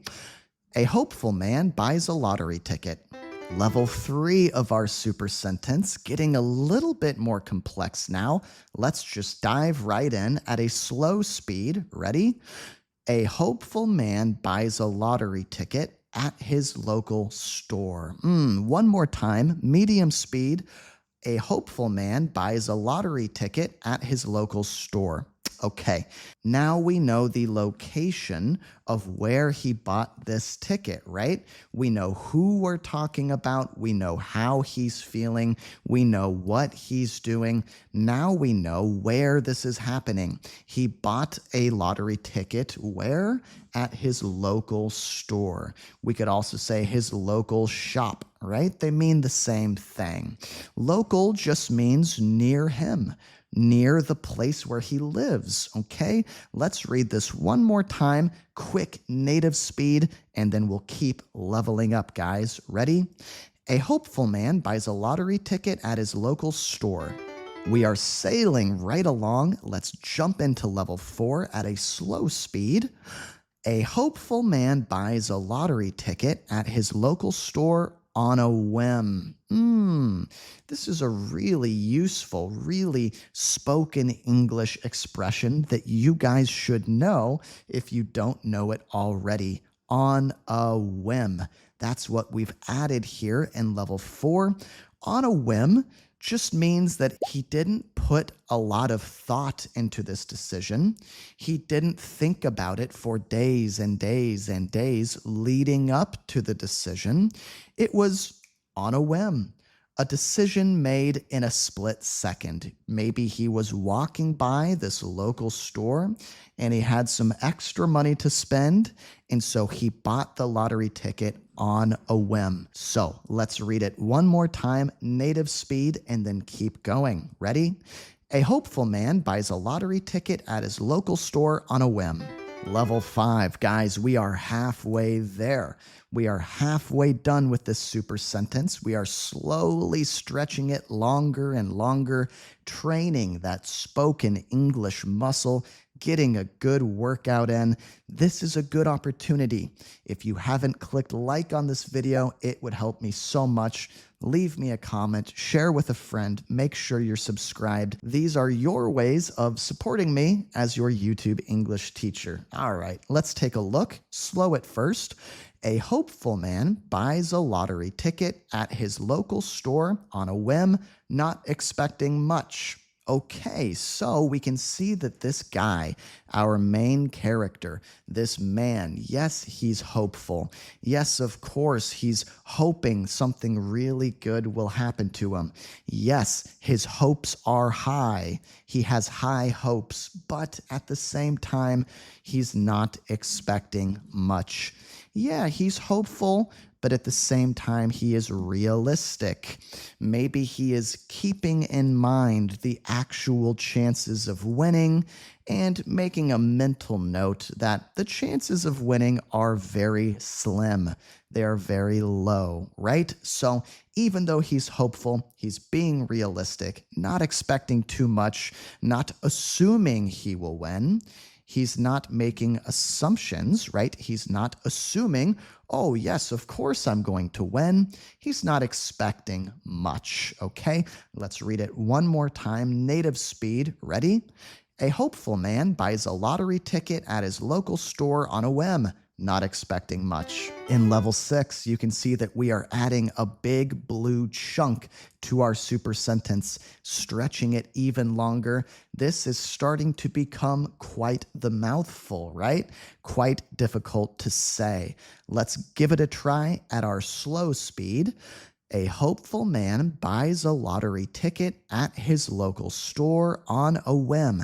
A hopeful man buys a lottery ticket. Level 3 of our super sentence, getting a little bit more complex now. Let's just dive right in at a slow speed. Ready? A hopeful man buys a lottery ticket at his local store. One more time, medium speed. A hopeful man buys a lottery ticket at his local store. Okay, now we know the location of where he bought this ticket, right? We know who we're talking about. We know how he's feeling. We know what he's doing. Now we know where this is happening. He bought a lottery ticket where? At his local store. We could also say his local shop, right? They mean the same thing. Local just means near him, near the place where he lives, okay? Let's read this one more time, quick native speed, and then we'll keep leveling up, guys. Ready? A hopeful man buys a lottery ticket at his local store. We are sailing right along. Let's jump into level 4 at a slow speed. A hopeful man buys a lottery ticket at his local store on a whim. This is a really useful, really spoken English expression that you guys should know if you don't know it already. On a whim. That's what we've added here in level 4. On a whim just means that he didn't put a lot of thought into this decision. He didn't think about it for days and days and days leading up to the decision. It was on a whim, a decision made in a split second. Maybe he was walking by this local store and he had some extra money to spend, and so he bought the lottery ticket on a whim. So let's read it one more time, native speed, and then keep going. Ready? A hopeful man buys a lottery ticket at his local store on a whim. Level 5, guys, we are halfway there. We are halfway done with this super sentence. We are slowly stretching it longer and longer, training that spoken English muscle, getting a good workout in. This is a good opportunity. If you haven't clicked like on this video, it would help me so much. Leave me a comment, share with a friend, make sure you're subscribed. These are your ways of supporting me as your YouTube English teacher. All right, let's take a look. Slow it first. A hopeful man buys a lottery ticket at his local store on a whim, not expecting much. Okay, so we can see that this guy, our main character, this man, yes, he's hopeful. Yes, of course, he's hoping something really good will happen to him. Yes, his hopes are high. He has high hopes, but at the same time, he's not expecting much. Yeah, he's hopeful, but at the same time, he is realistic. Maybe he is keeping in mind the actual chances of winning and making a mental note that the chances of winning are very slim. They are very low, right? So even though he's hopeful, he's being realistic, not expecting too much, not assuming he will win. He's not making assumptions, right? He's not assuming, oh, yes, of course I'm going to win. He's not expecting much, okay? Let's read it one more time, native speed. Ready? A hopeful man buys a lottery ticket at his local store on a whim, not expecting much. In level 6, you can see that we are adding a big blue chunk to our super sentence, stretching it even longer. This is starting to become quite the mouthful, right? Quite difficult to say. Let's give it a try at our slow speed. A hopeful man buys a lottery ticket at his local store on a whim,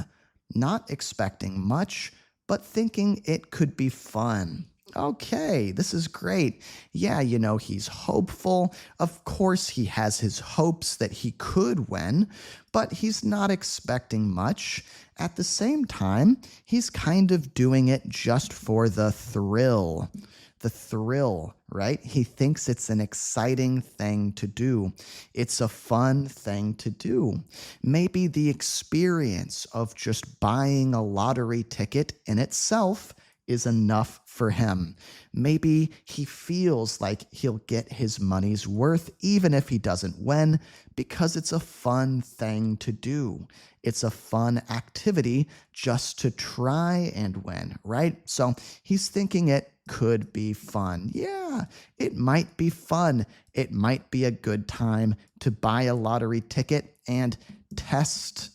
not expecting much, but thinking it could be fun. Okay, this is great. Yeah, he's hopeful. Of course, he has his hopes that he could win, but he's not expecting much. At the same time, he's kind of doing it just for the thrill. The thrill, right? He thinks it's an exciting thing to do. It's a fun thing to do. Maybe the experience of just buying a lottery ticket in itself is enough for him. Maybe he feels like he'll get his money's worth even if he doesn't win because it's a fun thing to do. It's a fun activity just to try and win, right? So he's thinking it could be fun. Yeah, it might be fun. It might be a good time to buy a lottery ticket and test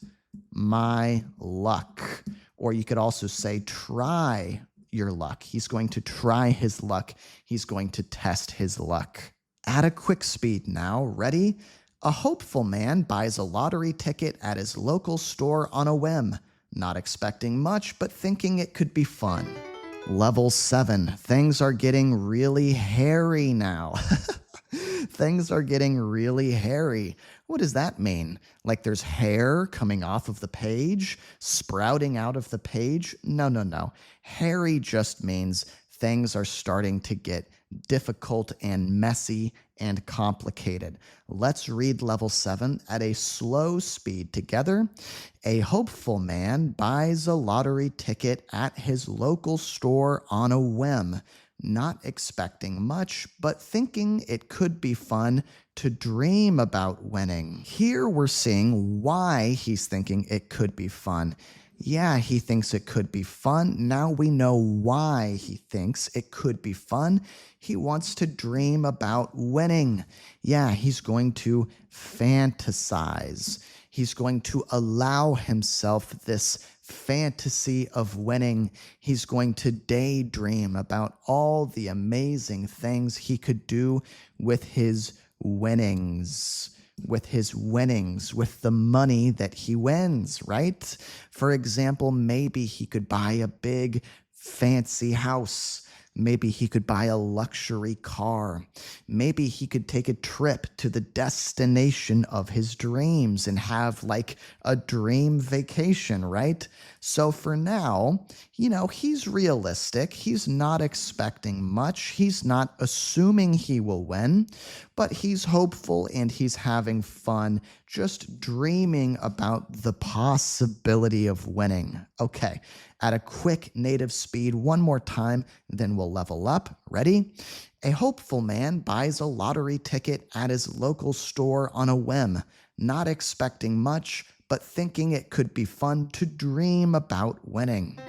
my luck. Or you could also say try your luck. He's going to try his luck. He's going to test his luck. At a quick speed now. Ready? A hopeful man buys a lottery ticket at his local store on a whim, not expecting much, but thinking it could be fun. Level 7. Things are getting really hairy now. Things are getting really hairy. What does that mean? Like there's hair coming off of the page, sprouting out of the page? No. Hairy just means things are starting to get difficult and messy and complicated. Let's read level 7 at a slow speed together. A hopeful man buys a lottery ticket at his local store on a whim, not expecting much, but thinking it could be fun to dream about winning. Here we're seeing why he's thinking it could be fun. Yeah, he thinks it could be fun. Now we know why he thinks it could be fun. He wants to dream about winning. Yeah, he's going to fantasize. He's going to allow himself this fantasy of winning. He's going to daydream about all the amazing things he could do with his winnings. With the money that he wins, right? For example, maybe he could buy a big fancy house. Maybe he could buy a luxury car. Maybe he could take a trip to the destination of his dreams and have like a dream vacation, right? So for now, he's realistic. He's not expecting much. He's not assuming he will win, but he's hopeful and he's having fun, just dreaming about the possibility of winning. Okay, at a quick native speed, one more time, then we'll level up. Ready? A hopeful man buys a lottery ticket at his local store on a whim, not expecting much, but thinking it could be fun to dream about winning.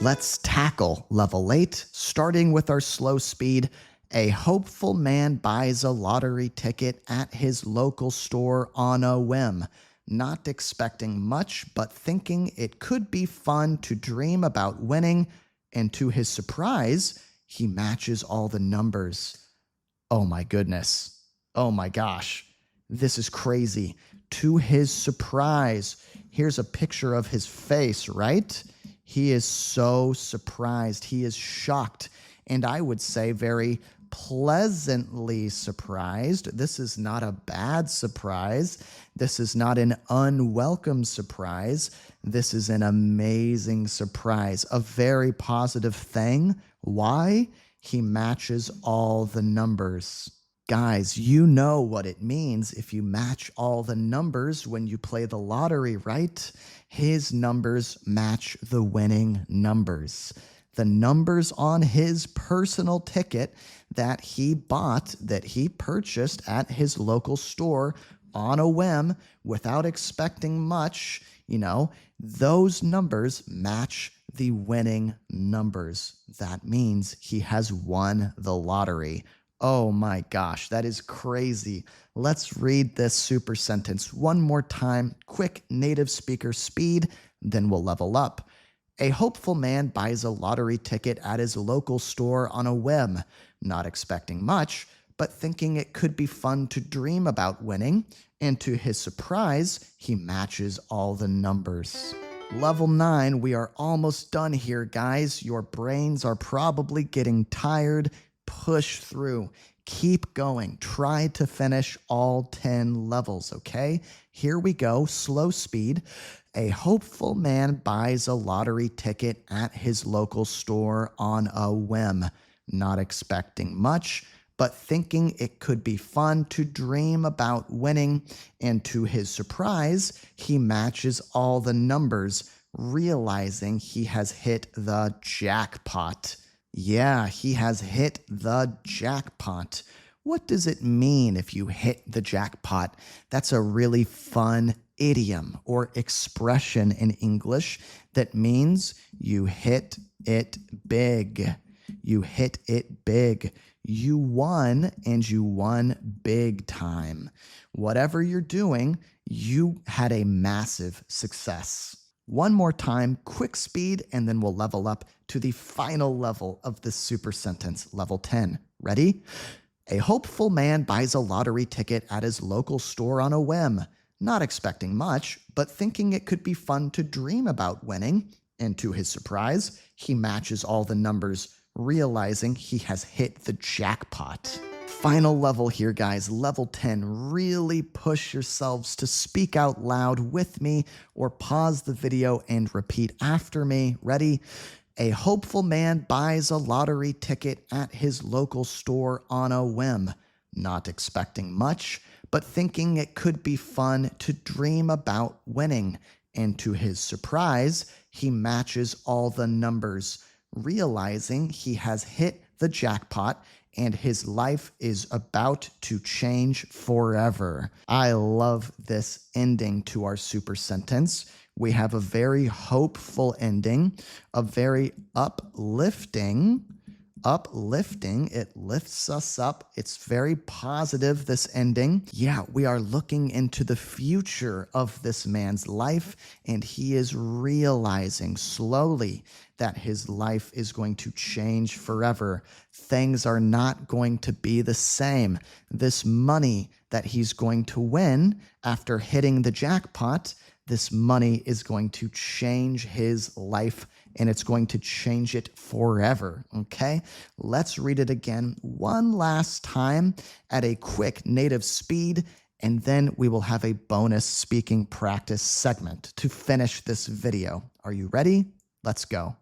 Let's tackle level 8, starting with our slow speed. A hopeful man buys a lottery ticket at his local store on a whim, not expecting much, but thinking it could be fun to dream about winning, and to his surprise, he matches all the numbers. Oh my goodness. Oh my gosh. This is crazy. To his surprise, here's a picture of his face, right? He is so surprised. He is shocked, and I would say very pleasantly surprised. This is not a bad surprise. This is not an unwelcome surprise. This is an amazing surprise, a very positive thing. Why? He matches all the numbers. Guys, you know what it means if you match all the numbers when you play the lottery, right? His numbers match the winning numbers. The numbers on his personal ticket that he bought, that he purchased at his local store on a whim without expecting much, those numbers match the winning numbers. That means he has won the lottery. Oh my gosh, that is crazy. Let's read this super sentence one more time. Quick native speaker speed, then we'll level up. A hopeful man buys a lottery ticket at his local store on a whim, not expecting much, but thinking it could be fun to dream about winning, and to his surprise, he matches all the numbers. Level 9, we are almost done here, guys. Your brains are probably getting tired. Push through. Keep going. Try to finish all 10 levels, okay? Here we go. Slow speed. A hopeful man buys a lottery ticket at his local store on a whim, not expecting much, but thinking it could be fun to dream about winning, and to his surprise, he matches all the numbers, realizing he has hit the jackpot. Yeah, he has hit the jackpot. What does it mean if you hit the jackpot? That's a really fun idiom or expression in English that means you hit it big. You hit it big. You won, and you won big time. Whatever you're doing, you had a massive success. One more time, quick speed, and then we'll level up to the final level of this super sentence, level 10. Ready? A hopeful man buys a lottery ticket at his local store on a whim, not expecting much, but thinking it could be fun to dream about winning. And to his surprise, he matches all the numbers, realizing he has hit the jackpot. Final level here, guys, level 10. Really push yourselves to speak out loud with me or pause the video and repeat after me. Ready? A hopeful man buys a lottery ticket at his local store on a whim, not expecting much, but thinking it could be fun to dream about winning. And to his surprise, he matches all the numbers, realizing he has hit the jackpot and his life is about to change forever. I love this ending to our super sentence. We have a very hopeful ending, a very uplifting. It lifts us up. It's very positive, this ending. Yeah, we are looking into the future of this man's life, and he is realizing slowly that his life is going to change forever. Things are not going to be the same. This money that he's going to win after hitting the jackpot, this money is going to change his life, and it's going to change it forever, okay? Let's read it again one last time at a quick native speed, and then we will have a bonus speaking practice segment to finish this video. Are you ready? Let's go.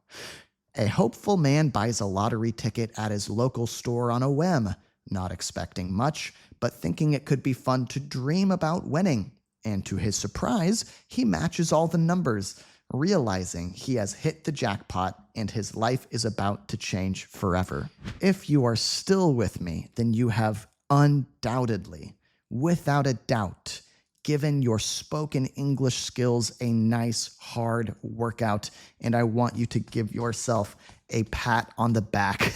A hopeful man buys a lottery ticket at his local store on a whim, not expecting much, but thinking it could be fun to dream about winning. And to his surprise, he matches all the numbers, realizing he has hit the jackpot and his life is about to change forever. If you are still with me, then you have undoubtedly, without a doubt, given your spoken English skills a nice hard workout, and I want you to give yourself a pat on the back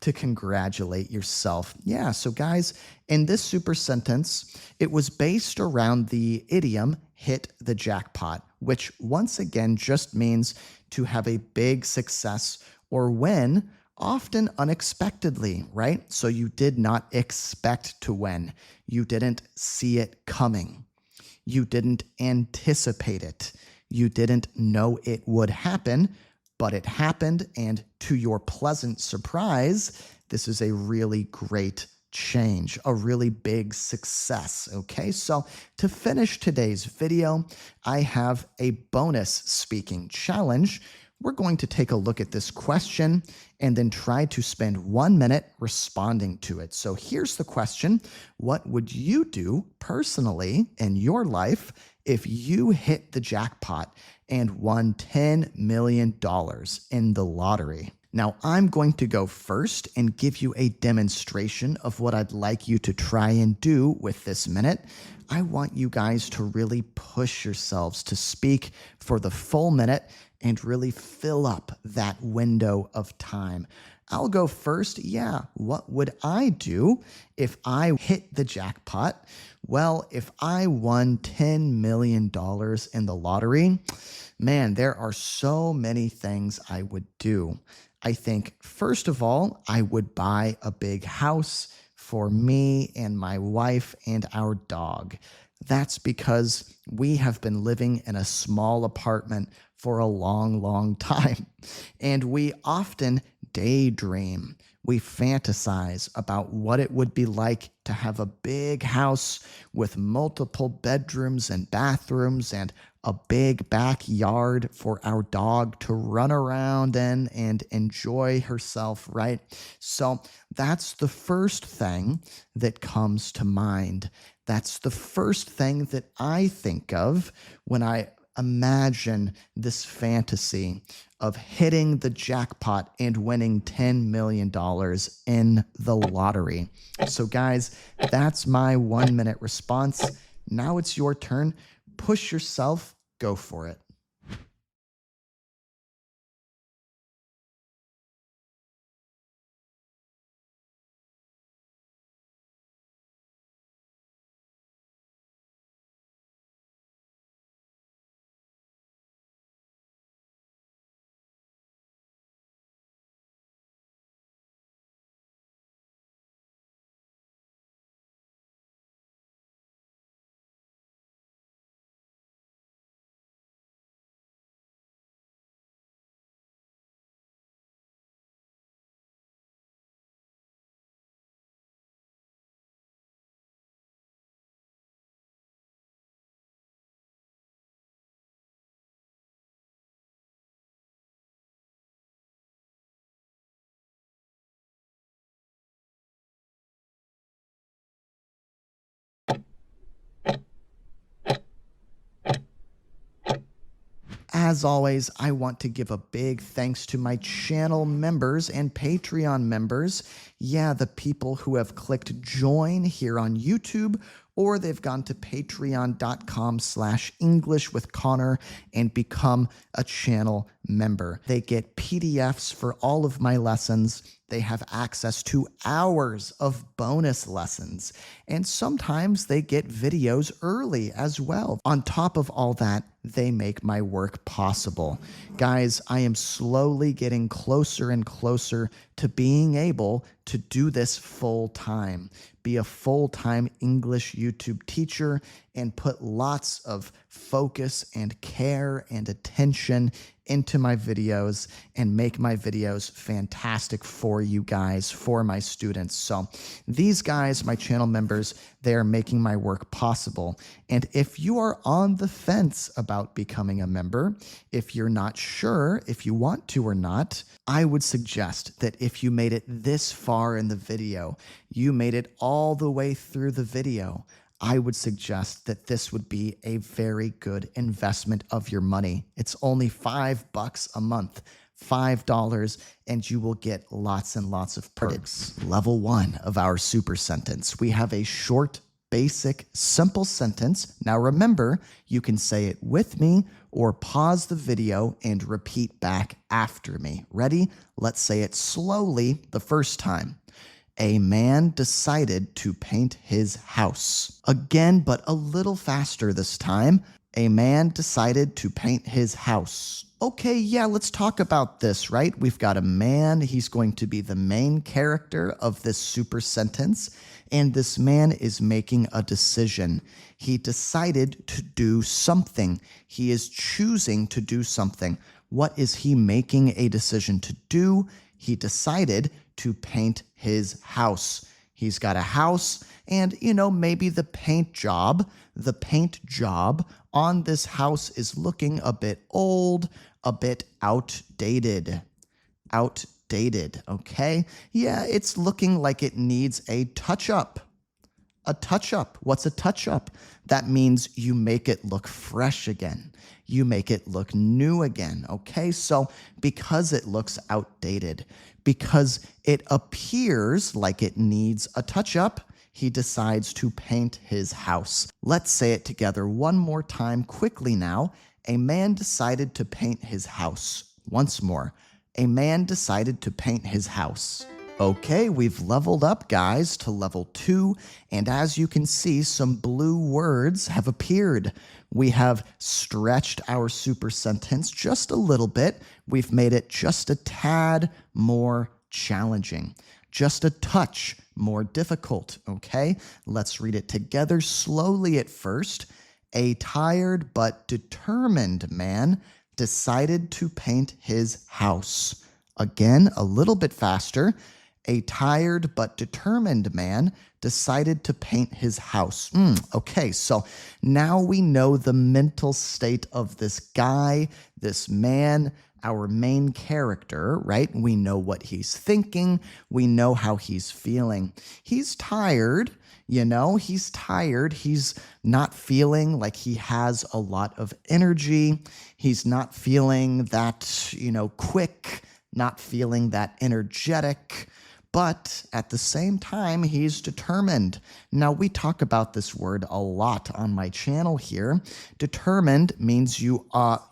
to congratulate yourself. Yeah, so guys, in this super sentence, it was based around the idiom hit the jackpot, which once again just means to have a big success or win, often unexpectedly, right? So you did not expect to win. You didn't see it coming. You didn't anticipate it. You didn't know it would happen, but it happened, and to your pleasant surprise, this is a really great change, a really big success, okay? So to finish today's video, I have a bonus speaking challenge. We're going to take a look at this question and then try to spend 1 minute responding to it. So here's the question. What would you do personally in your life if you hit the jackpot and won $10 million in the lottery. Now, I'm going to go first and give you a demonstration of what I'd like you to try and do with this minute. I want you guys to really push yourselves to speak for the full minute and really fill up that window of time. I'll go first. Yeah, what would I do if I hit the jackpot? Well, if I won $10 million in the lottery, man, there are so many things I would do. I think, first of all, I would buy a big house for me and my wife and our dog. That's because we have been living in a small apartment for a long, long time. And we often daydream. We fantasize about what it would be like to have a big house with multiple bedrooms and bathrooms and a big backyard for our dog to run around in and enjoy herself, right? So that's the first thing that comes to mind. That's the first thing that I think of when I imagine this fantasy of hitting the jackpot and winning $10 million in the lottery. So guys, that's my 1 minute response. Now it's your turn. Push yourself, go for it. As always, I want to give a big thanks to my channel members and Patreon members. Yeah, the people who have clicked join here on YouTube, or they've gone to patreon.com/English with Connor and become a channel member. They get PDFs for all of my lessons. They have access to hours of bonus lessons, and sometimes they get videos early as well. On top of all that, they make my work possible. Guys, I am slowly getting closer and closer to being able to do this full time, be a full-time English YouTube teacher, and put lots of focus and care and attention into my videos and make my videos fantastic for you guys, for my students. So these guys, my channel members, they are making my work possible. And if you are on the fence about becoming a member, if you're not sure if you want to or not, I would suggest that if you made it this far in the video, you made it all the way through the video, I would suggest that this would be a very good investment of your money. It's only $5 a month, $5, and you will get lots and lots of perks. Level 1 of our super sentence. We have a short, basic, simple sentence. Now remember, you can say it with me or pause the video and repeat back after me. Ready? Let's say it slowly the first time. A man decided to paint his house. Again, but a little faster this time. A man decided to paint his house. Okay, yeah, let's talk about this, right? We've got a man. He's going to be the main character of this super sentence. And this man is making a decision. He decided to do something. He is choosing to do something. What is he making a decision to do? He decided to paint his house. He's got a house, and maybe the paint job on this house is looking a bit old, a bit outdated. Okay? Yeah, it's looking like it needs a touch-up. A touch-up. What's a touch-up? That means you make it look fresh again. you make it look new again. Okay, so because it looks outdated, because it appears like it needs a touch-up, he decides to paint his house. Let's say it together one more time quickly now. A man decided to paint his house. Once more. A man decided to paint his house. Okay, we've leveled up, guys, to level 2, and as you can see, some blue words have appeared. We have stretched our super sentence just a little bit. We've made it just a tad more challenging, just a touch more difficult, okay? Let's read it together slowly at first. A tired but determined man decided to paint his house. Again, a little bit faster. A tired but determined man decided to paint his house. Okay, so now we know the mental state of this guy, this man, our main character, right? We know what he's thinking. We know how he's feeling. He's tired, he's tired. He's not feeling like he has a lot of energy. He's not feeling that, quick, not feeling that energetic. But at the same time, he's determined. Now, we talk about this word a lot on my channel here. Determined means you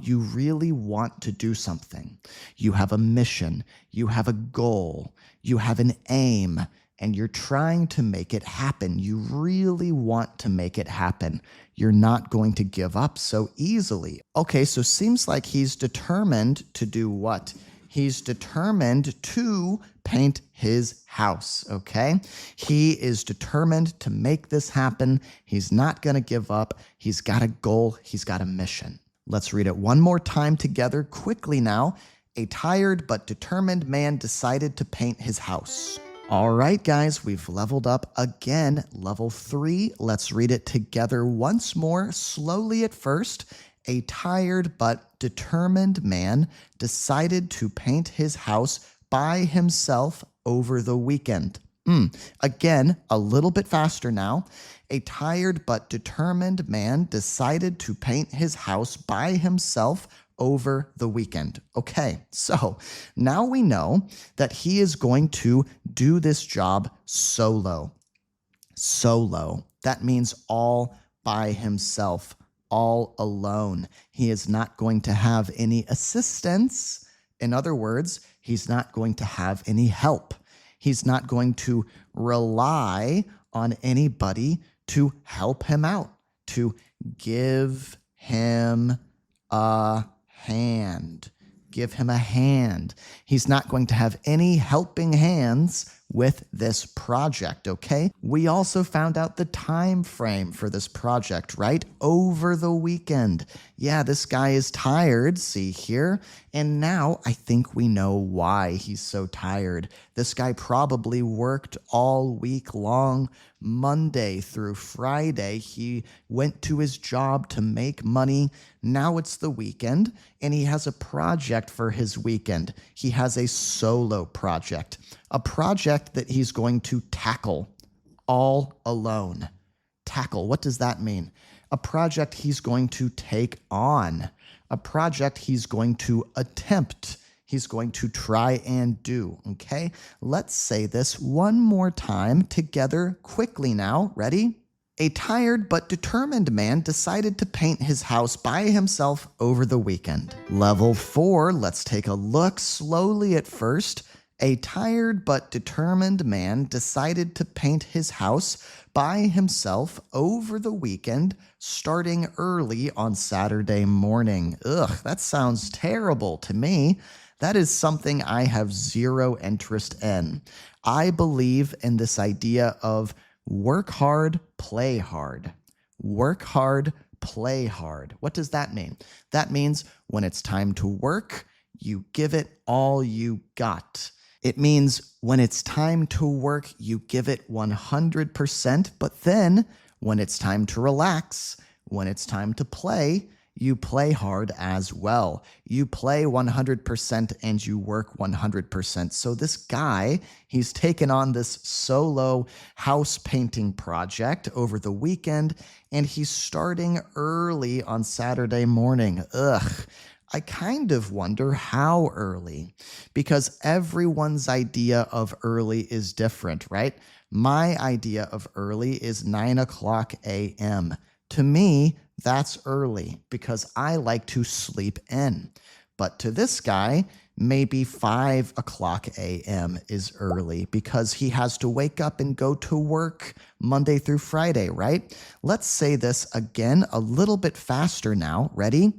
really want to do something. You have a mission, you have a goal, you have an aim, and you're trying to make it happen. You really want to make it happen. You're not going to give up so easily. Okay, so seems like he's determined to do what? He's determined to paint his house, okay? He is determined to make this happen. He's not going to give up. He's got a goal. He's got a mission. Let's read it one more time together quickly now. A tired but determined man decided to paint his house. All right, guys, we've leveled up again, level 3. Let's read it together once more, slowly at first. A tired but determined man decided to paint his house by himself over the weekend. Again, a little bit faster now. A tired but determined man decided to paint his house by himself over the weekend. Okay, so now we know that he is going to do this job solo. Solo. That means all by himself. All alone. He is not going to have any assistance. In other words, he's not going to have any help. He's not going to rely on anybody to help him out, to give him a hand. Give him a hand. He's not going to have any helping hands with this project, okay? We also found out the time frame for this project, right? Over the weekend. Yeah, this guy is tired, see here. And now I think we know why he's so tired. This guy probably worked all week long, Monday through Friday. He went to his job to make money. Now it's the weekend, and he has a project for his weekend. He has a solo project, a project that he's going to tackle all alone. Tackle, what does that mean? A project he's going to take on, a project he's going to attempt. He's going to try and do, okay? Let's say this one more time together quickly now. Ready? A tired but determined man decided to paint his house by himself over the weekend. Level 4, let's take a look slowly at first. A tired but determined man decided to paint his house by himself over the weekend, starting early on Saturday morning. Ugh, that sounds terrible to me. That is something I have zero interest in. I believe in this idea of work hard, play hard. Work hard, play hard. What does that mean? That means when it's time to work, you give it all you got. It means when it's time to work, you give it 100%, but then when it's time to relax, when it's time to play, You play hard as well. You play 100% and you work 100%. So this guy, he's taken on this solo house painting project over the weekend, and he's starting early on Saturday morning. Ugh. I kind of wonder how early, because everyone's idea of early is different, right? My idea of early is 9 o'clock a.m. To me, that's early because I like to sleep in. But to this guy, maybe 5 o'clock a.m. is early because he has to wake up and go to work Monday through Friday, right? Let's say this again a little bit faster now. Ready?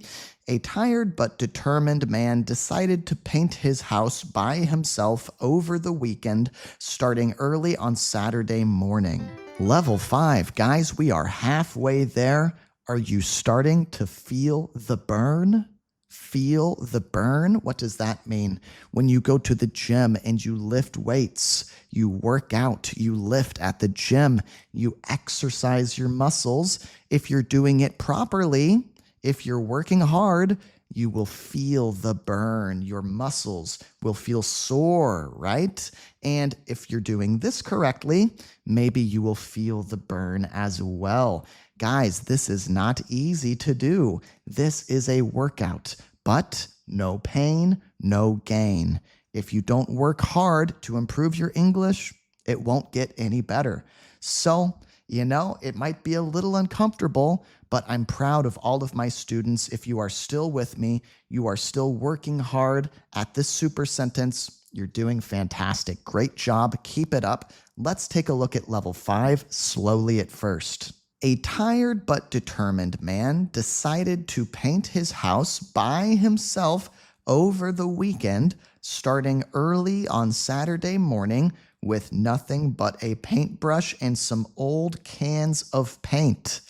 A tired but determined man decided to paint his house by himself over the weekend, starting early on Saturday morning. Level 5, guys, we are halfway there. Are you starting to feel the burn? Feel the burn? What does that mean? When you go to the gym and you lift weights, you work out, you lift at the gym, you exercise your muscles. If you're doing it properly, if you're working hard, you will feel the burn. Your muscles will feel sore, right? And if you're doing this correctly, maybe you will feel the burn as well. Guys, this is not easy to do. This is a workout, but no pain, no gain. If you don't work hard to improve your English, it won't get any better. So, it might be a little uncomfortable, but I'm proud of all of my students. If you are still with me, you are still working hard at this super sentence. You're doing fantastic. Great job. Keep it up. Let's take a look at level 5 slowly at first. A tired but determined man decided to paint his house by himself over the weekend, starting early on Saturday morning with nothing but a paintbrush and some old cans of paint.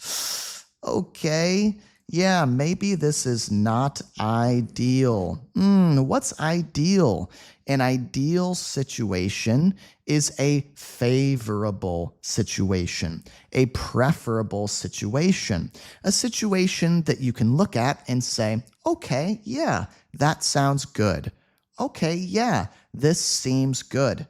Okay, yeah, maybe this is not ideal. What's ideal? An ideal situation is a favorable situation, a preferable situation, a situation that you can look at and say, okay, yeah, that sounds good. Okay, yeah, this seems good.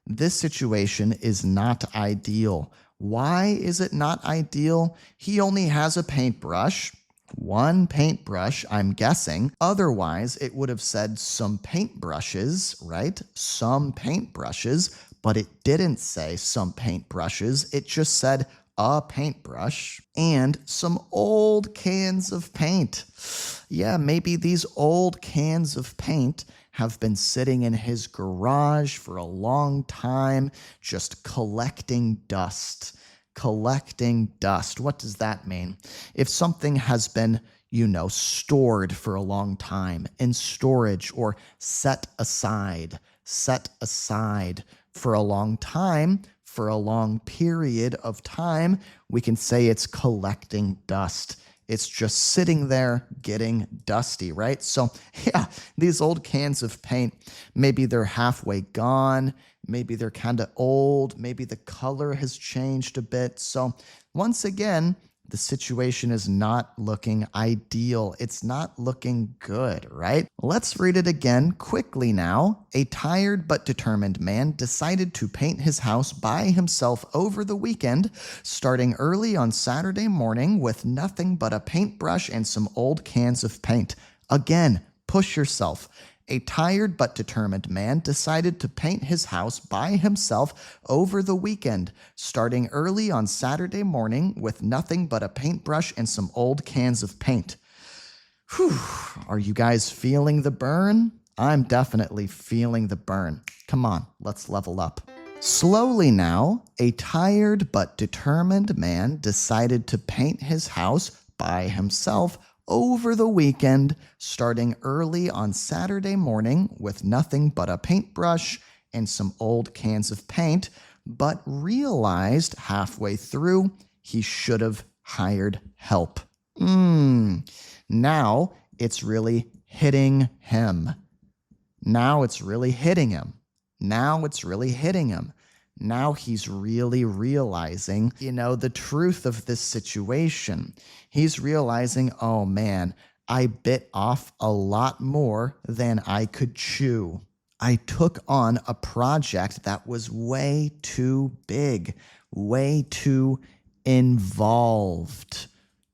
This situation is not ideal. Why is it not ideal? He only has a paintbrush. One paintbrush, I'm guessing. Otherwise, it would have said some paintbrushes, right? Some paintbrushes, but it didn't say some paintbrushes. It just said a paintbrush and some old cans of paint. Yeah, maybe these old cans of paint have been sitting in his garage for a long time, just collecting dust. Collecting dust. What does that mean? If something has been, stored for a long time in storage or set aside for a long time, for a long period of time, we can say it's collecting dust. It's just sitting there getting dusty, right? So yeah, these old cans of paint, maybe they're halfway gone. Maybe they're kind of old. Maybe the color has changed a bit. So once again, the situation is not looking ideal. It's not looking good, right? Let's read it again quickly now. A tired but determined man decided to paint his house by himself over the weekend, starting early on Saturday morning with nothing but a paintbrush and some old cans of paint. Again, push yourself. A tired but determined man decided to paint his house by himself over the weekend, starting early on Saturday morning with nothing but a paintbrush and some old cans of paint. Whew, are you guys feeling the burn? I'm definitely feeling the burn. Come on, let's level up. Slowly now, a tired but determined man decided to paint his house by himself over the weekend, starting early on Saturday morning with nothing but a paintbrush and some old cans of paint, but realized halfway through he should have hired help. Now it's really hitting him. Now it's really hitting him. Now he's really realizing, the truth of this situation. He's realizing, oh man, I bit off a lot more than I could chew. I took on a project that was way too big, way too involved.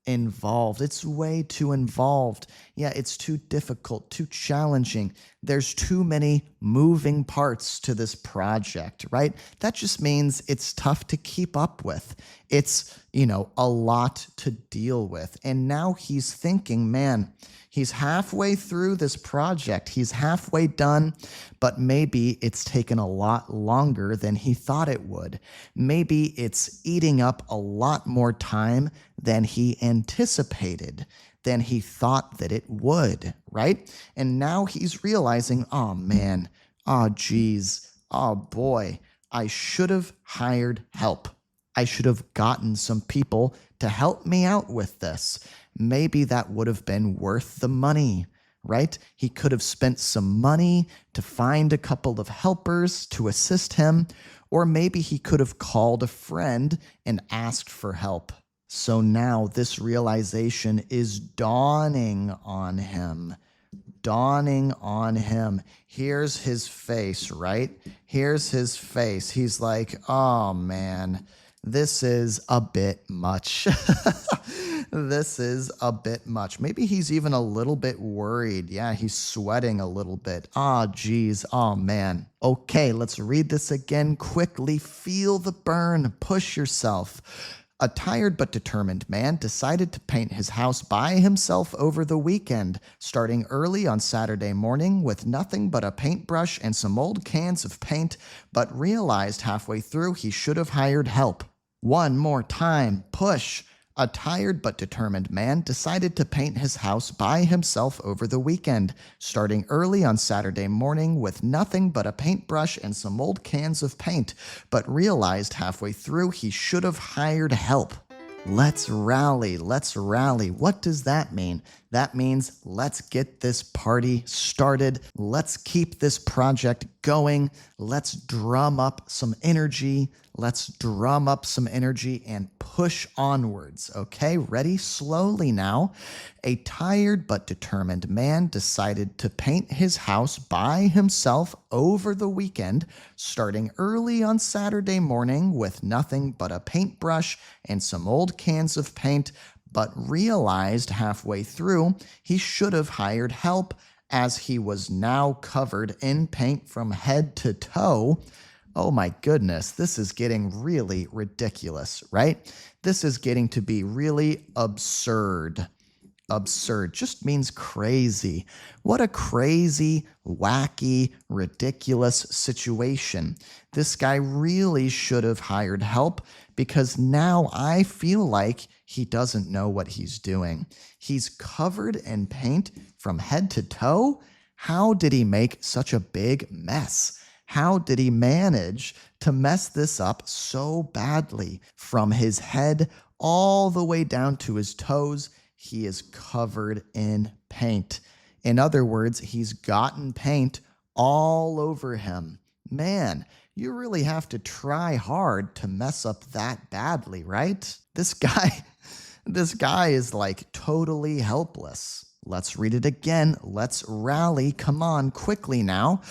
It's way too involved. Yeah, it's too difficult, too challenging. There's too many moving parts to this project, right? That just means it's tough to keep up with. It's, a lot to deal with. And now he's thinking, man, he's halfway through this project. He's halfway done, but maybe it's taken a lot longer than he thought it would. Maybe it's eating up a lot more time than he anticipated, than he thought that it would, right? And now he's realizing, oh man, oh geez, oh boy, I should have hired help. I should have gotten some people to help me out with this. Maybe that would have been worth the money, right? He could have spent some money to find a couple of helpers to assist him, or maybe he could have called a friend and asked for help. So now this realization is dawning on him. Here's his face, right? Here's his face. He's like, oh man, this is a bit much. This is a bit much. Maybe he's even a little bit worried. Yeah, he's sweating a little bit. Ah, geez. Oh, man. Okay, let's read this again quickly. Feel the burn. Push yourself. A tired but determined man decided to paint his house by himself over the weekend, starting early on Saturday morning with nothing but a paintbrush and some old cans of paint, but realized halfway through he should have hired help. One more time. Push. A tired but determined man decided to paint his house by himself over the weekend, starting early on Saturday morning with nothing but a paintbrush and some old cans of paint, but realized halfway through he should have hired help. Let's rally. What does that mean? That means let's get this party started. Let's keep this project going. Let's drum up some energy. And push onwards. Okay, ready? Slowly now. A tired but determined man decided to paint his house by himself over the weekend, starting early on Saturday morning with nothing but a paintbrush and some old cans of paint, but realized halfway through he should have hired help as he was now covered in paint from head to toe. Oh my goodness, this is getting really ridiculous, right? This is getting to be really absurd. Absurd just means crazy. What a crazy, wacky, ridiculous situation. This guy really should have hired help because now I feel like he doesn't know what he's doing. He's covered in paint from head to toe. How did he make such a big mess? How did he manage to mess this up so badly? From his head all the way down to his toes, he is covered in paint. In other words, he's gotten paint all over him. Man, you really have to try hard to mess up that badly, right? This guy is like totally helpless. Let's read it again. Let's rally. Come on, quickly now.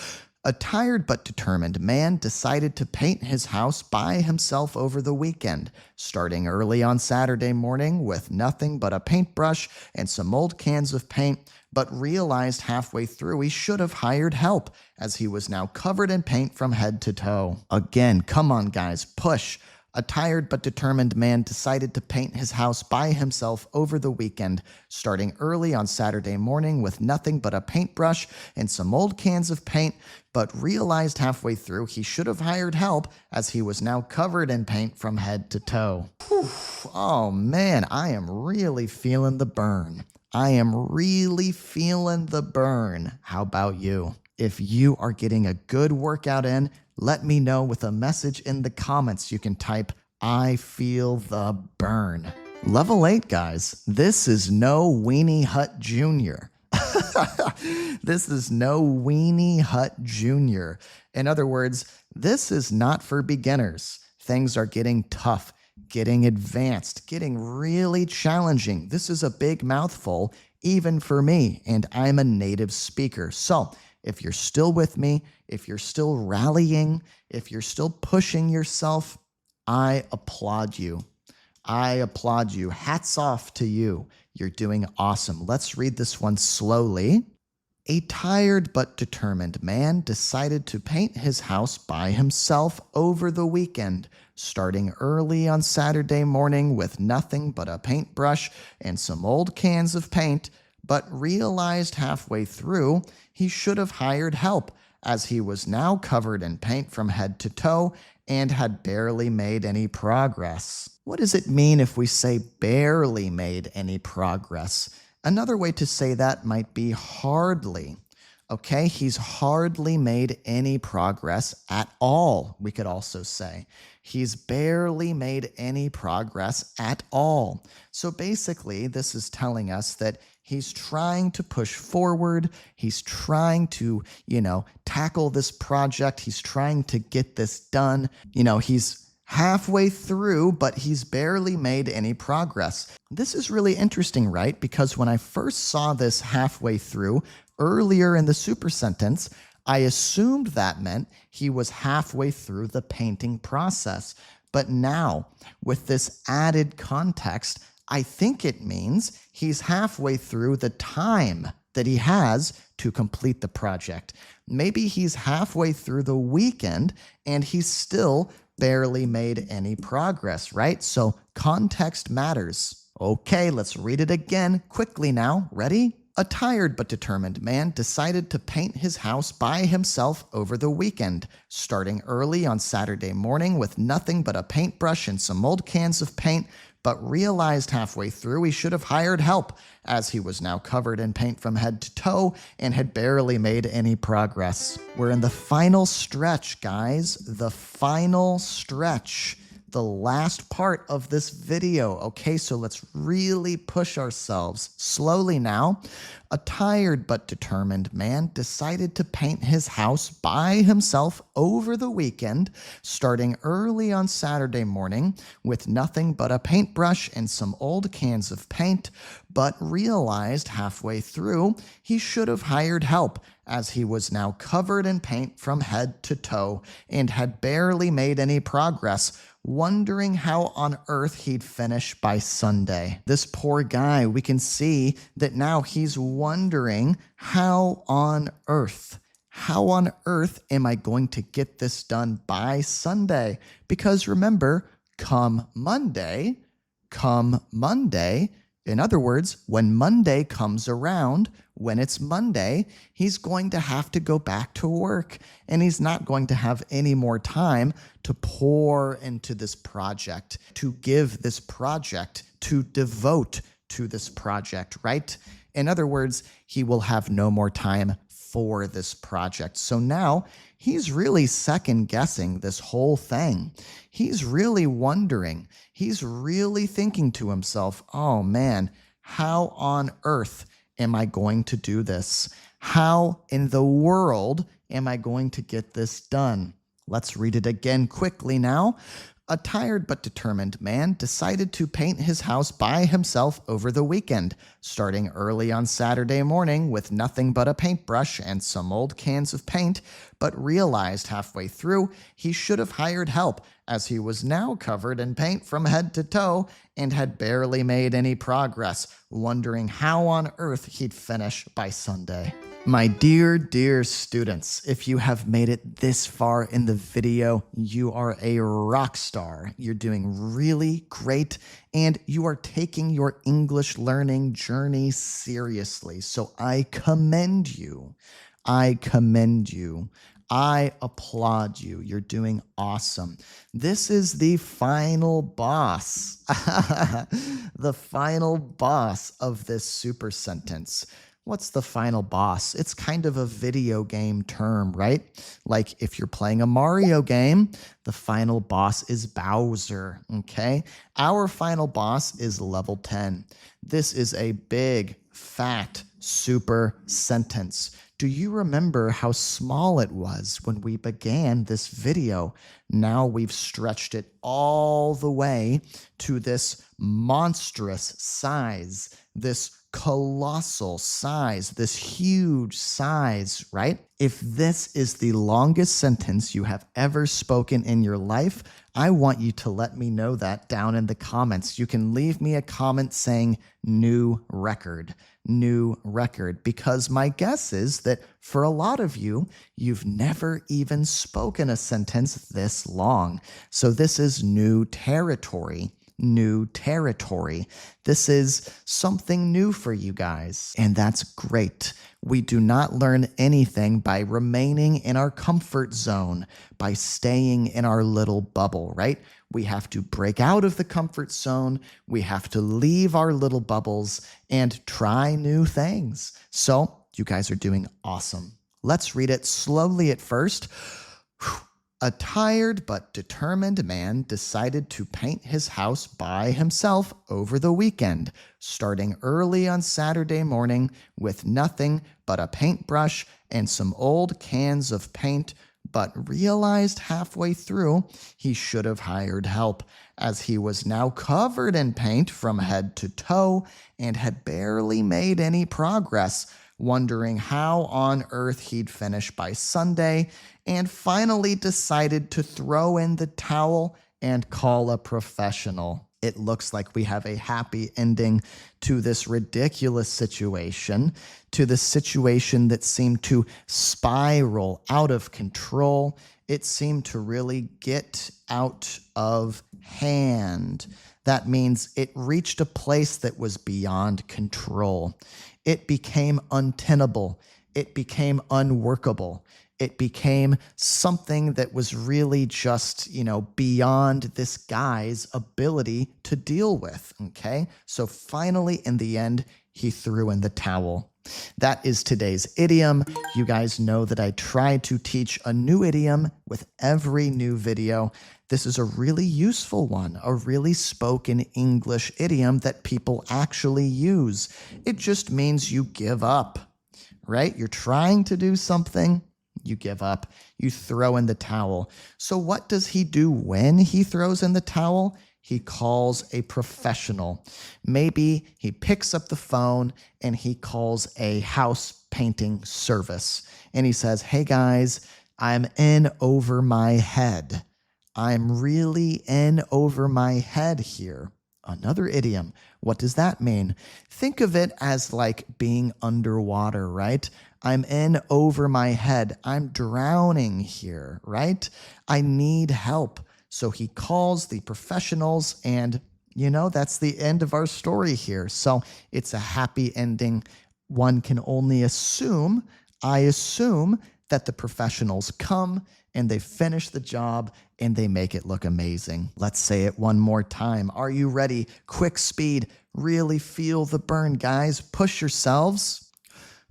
A tired but determined man decided to paint his house by himself over the weekend, starting early on Saturday morning with nothing but a paintbrush and some old cans of paint, but realized halfway through he should have hired help, as he was now covered in paint from head to toe. Again, come on guys, push. A tired but determined man decided to paint his house by himself over the weekend, starting early on Saturday morning with nothing but a paintbrush and some old cans of paint, but realized halfway through he should have hired help as he was now covered in paint from head to toe. Whew. Oh man, I am really feeling the burn. How about you? If you are getting a good workout in, let me know with a message in the comments. You can type, I feel the burn. Level 8, guys. This is no Weenie Hut Jr. This is no Weenie Hut Jr. In other words, this is not for beginners. Things are getting tough, getting advanced, getting really challenging. This is a big mouthful, even for me, and I'm a native speaker. So if you're still with me, if you're still rallying, if you're still pushing yourself, I applaud you. I applaud you. Hats off to you. You're doing awesome. Let's read this one slowly. A tired but determined man decided to paint his house by himself over the weekend, starting early on Saturday morning with nothing but a paintbrush and some old cans of paint, but realized halfway through he should have hired help, as he was now covered in paint from head to toe and had barely made any progress. What does it mean if we say barely made any progress? Another way to say that might be hardly. Okay, he's hardly made any progress at all, we could also say. He's barely made any progress at all. So basically, this is telling us that he's trying to push forward. He's trying to, tackle this project. He's trying to get this done. He's halfway through, but he's barely made any progress. This is really interesting, right? Because when I first saw this halfway through earlier in the super sentence, I assumed that meant he was halfway through the painting process. But now, with this added context, I think it means he's halfway through the time that he has to complete the project. Maybe he's halfway through the weekend and he's still barely made any progress, right? So context matters. Okay, let's read it again quickly now. Ready? A tired but determined man decided to paint his house by himself over the weekend, starting early on Saturday morning with nothing but a paintbrush and some old cans of paint, but realized halfway through he should have hired help, as he was now covered in paint from head to toe and had barely made any progress. We're in the final stretch, guys. The final stretch. The last part of this video. Okay, so let's really push ourselves. Slowly now. A tired but determined man decided to paint his house by himself over the weekend, starting early on Saturday morning with nothing but a paintbrush and some old cans of paint, but realized halfway through he should have hired help, as he was now covered in paint from head to toe and had barely made any progress, wondering how on earth he'd finish by Sunday. This poor guy, we can see that now he's wondering how on earth am I going to get this done by Sunday? Because remember, come Monday, in other words, when Monday comes around, when it's Monday, he's going to have to go back to work, and he's not going to have any more time to pour into this project, to give this project, to devote to this project, right? In other words, he will have no more time for this project. So now he's really second guessing this whole thing. He's really wondering, he's really thinking to himself, oh man, how on earth am I going to do this? How in the world am I going to get this done? Let's read it again quickly now. A tired but determined man decided to paint his house by himself over the weekend, starting early on Saturday morning with nothing but a paintbrush and some old cans of paint, but realized halfway through he should have hired help, as he was now covered in paint from head to toe and had barely made any progress, wondering how on earth he'd finish by Sunday. My dear students, if you have made it this far in the video, you are a rock star. You're doing really great, and you are taking your English learning journey seriously. So I commend you. I commend you. I applaud you. You're doing awesome. This is the final boss. The final boss of this super sentence. What's the final boss? It's kind of a video game term, right? Like if you're playing a Mario game, the final boss is Bowser, okay? Our final boss is level 10. This is a big, fat, super sentence. Do you remember how small it was when we began this video? Now we've stretched it all the way to this monstrous size, this colossal size, this huge size, right? If this is the longest sentence you have ever spoken in your life, I want you to let me know that down in the comments. You can leave me a comment saying new record, because my guess is that for a lot of you, you've never even spoken a sentence this long. So this is new territory. New territory. This is something new for you guys, and that's great. We do not learn anything by remaining in our comfort zone, by staying in our little bubble, right? We have to break out of the comfort zone. We have to leave our little bubbles and try new things. So you guys are doing awesome. Let's read it slowly at first. A tired but determined man decided to paint his house by himself over the weekend, starting early on Saturday morning with nothing but a paintbrush and some old cans of paint, but realized halfway through he should have hired help, as he was now covered in paint from head to toe and had barely made any progress, wondering how on earth he'd finish by Sunday, and finally decided to throw in the towel and call a professional. It looks like we have a happy ending to this ridiculous situation, to the situation that seemed to spiral out of control. It seemed to really get out of hand. That means it reached a place that was beyond control. It became untenable. It became unworkable. It became something that was really just, beyond this guy's ability to deal with, okay? So finally, in the end, he threw in the towel. That is today's idiom. You guys know that I try to teach a new idiom with every new video. This is a really useful one, a really spoken English idiom that people actually use. It just means you give up, right? You're trying to do something, you give up, you throw in the towel. So what does he do when he throws in the towel? He calls a professional. Maybe he picks up the phone and he calls a house painting service. And he says, hey guys, I'm in over my head. I'm really in over my head here. Another idiom. What does that mean? Think of it as like being underwater, right? I'm in over my head. I'm drowning here, right? I need help. So he calls the professionals, and that's the end of our story here. So it's a happy ending. One can only assume, I assume, that the professionals come and they finish the job and they make it look amazing. Let's say it one more time. Are you ready? Quick speed. Really feel the burn, guys. Push yourselves.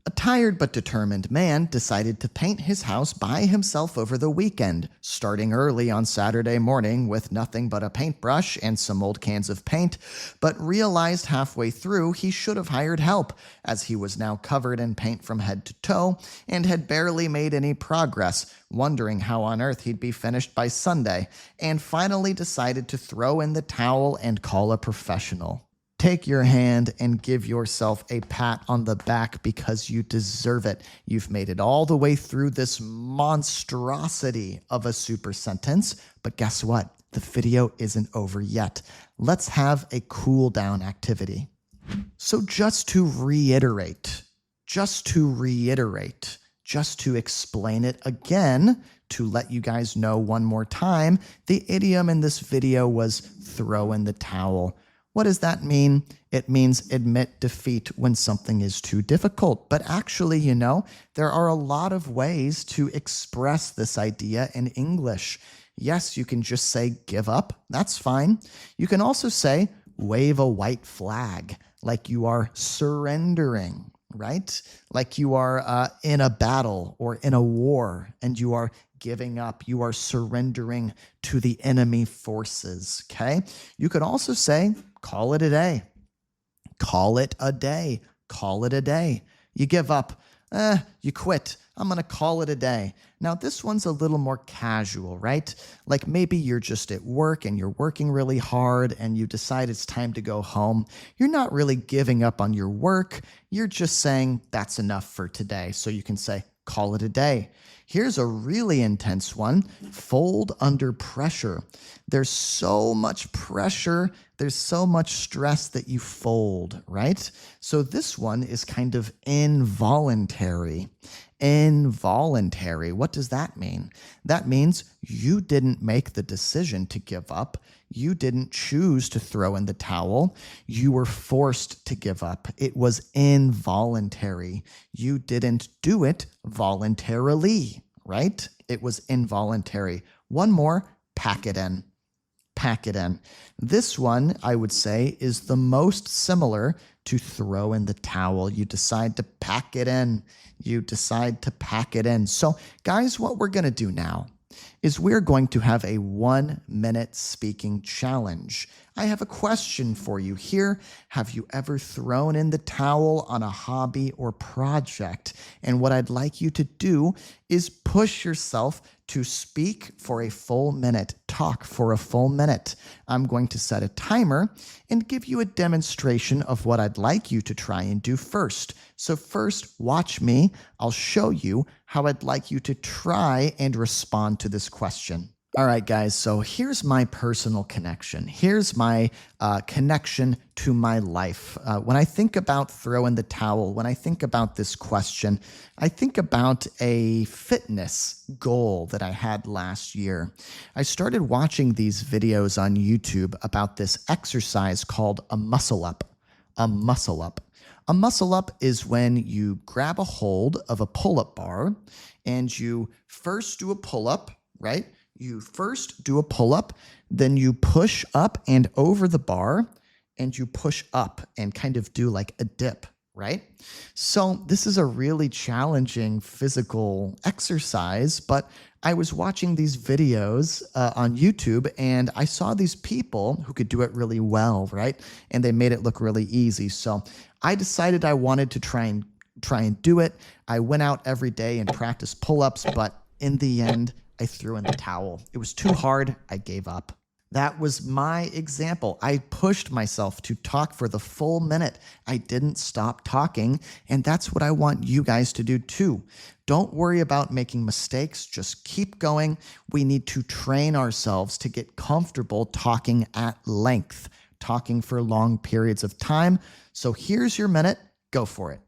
A tired but determined man decided to paint his house by himself over the weekend, starting early on Saturday morning with nothing but a paintbrush and some old cans of paint, but realized halfway through he should have hired help, as he was now covered in paint from head to toe and had barely made any progress, wondering how on earth he'd be finished by Sunday, and finally decided to throw in the towel and call a professional. Take your hand and give yourself a pat on the back because you deserve it. You've made it all the way through this monstrosity of a super sentence. But guess what? The video isn't over yet. Let's have a cool down activity. So just to reiterate, just to explain it again, to let you guys know one more time, the idiom in this video was throw in the towel. What does that mean? It means admit defeat when something is too difficult. But actually, there are a lot of ways to express this idea in English. Yes, you can just say give up. That's fine. You can also say wave a white flag, like you are surrendering, right? Like you are in a battle or in a war and you are giving up. You are surrendering to the enemy forces, okay? You could also say, call it a day. Call it a day. Call it a day. You give up. You quit. I'm going to call it a day. Now, this one's a little more casual, right? Like maybe you're just at work and you're working really hard and you decide it's time to go home. You're not really giving up on your work. You're just saying that's enough for today. So you can say, call it a day. Here's a really intense one. Fold under pressure. There's so much pressure. There's so much stress that you fold, right? So this one is kind of involuntary. Involuntary. What does that mean? That means you didn't make the decision to give up. You didn't choose to throw in the towel. You were forced to give up. It was involuntary. You didn't do it voluntarily, right? It was involuntary. One more, pack it in. Pack it in. This one, I would say, is the most similar to throw in the towel. You decide to pack it in. You decide to pack it in. So, guys, what we're going to do now is we're going to have a 1-minute speaking challenge. I have a question for you here. Have you ever thrown in the towel on a hobby or project? And what I'd like you to do is push yourself to speak for a full minute, talk for a full minute. I'm going to set a timer and give you a demonstration of what I'd like you to try and do first. So first, watch me. I'll show you how I'd like you to try and respond to this question. All right, guys, so here's my personal connection. Here's my connection to my life. When I think about throw in the towel, when I think about this question, I think about a fitness goal that I had last year. I started watching these videos on YouTube about this exercise called a muscle up. A muscle up. A muscle up is when you grab a hold of a pull-up bar and you first do a pull-up, right? You first do a pull-up, then you push up and over the bar, and you push up and kind of do like a dip, right? So this is a really challenging physical exercise, but I was watching these videos on YouTube and I saw these people who could do it really well, right? And they made it look really easy. So I decided I wanted to try and do it. I went out every day and practiced pull-ups, but in the end, I threw in the towel. It was too hard. I gave up. That was my example. I pushed myself to talk for the full minute. I didn't stop talking, and that's what I want you guys to do too. Don't worry about making mistakes. Just keep going. We need to train ourselves to get comfortable talking at length, talking for long periods of time. So here's your minute. Go for it.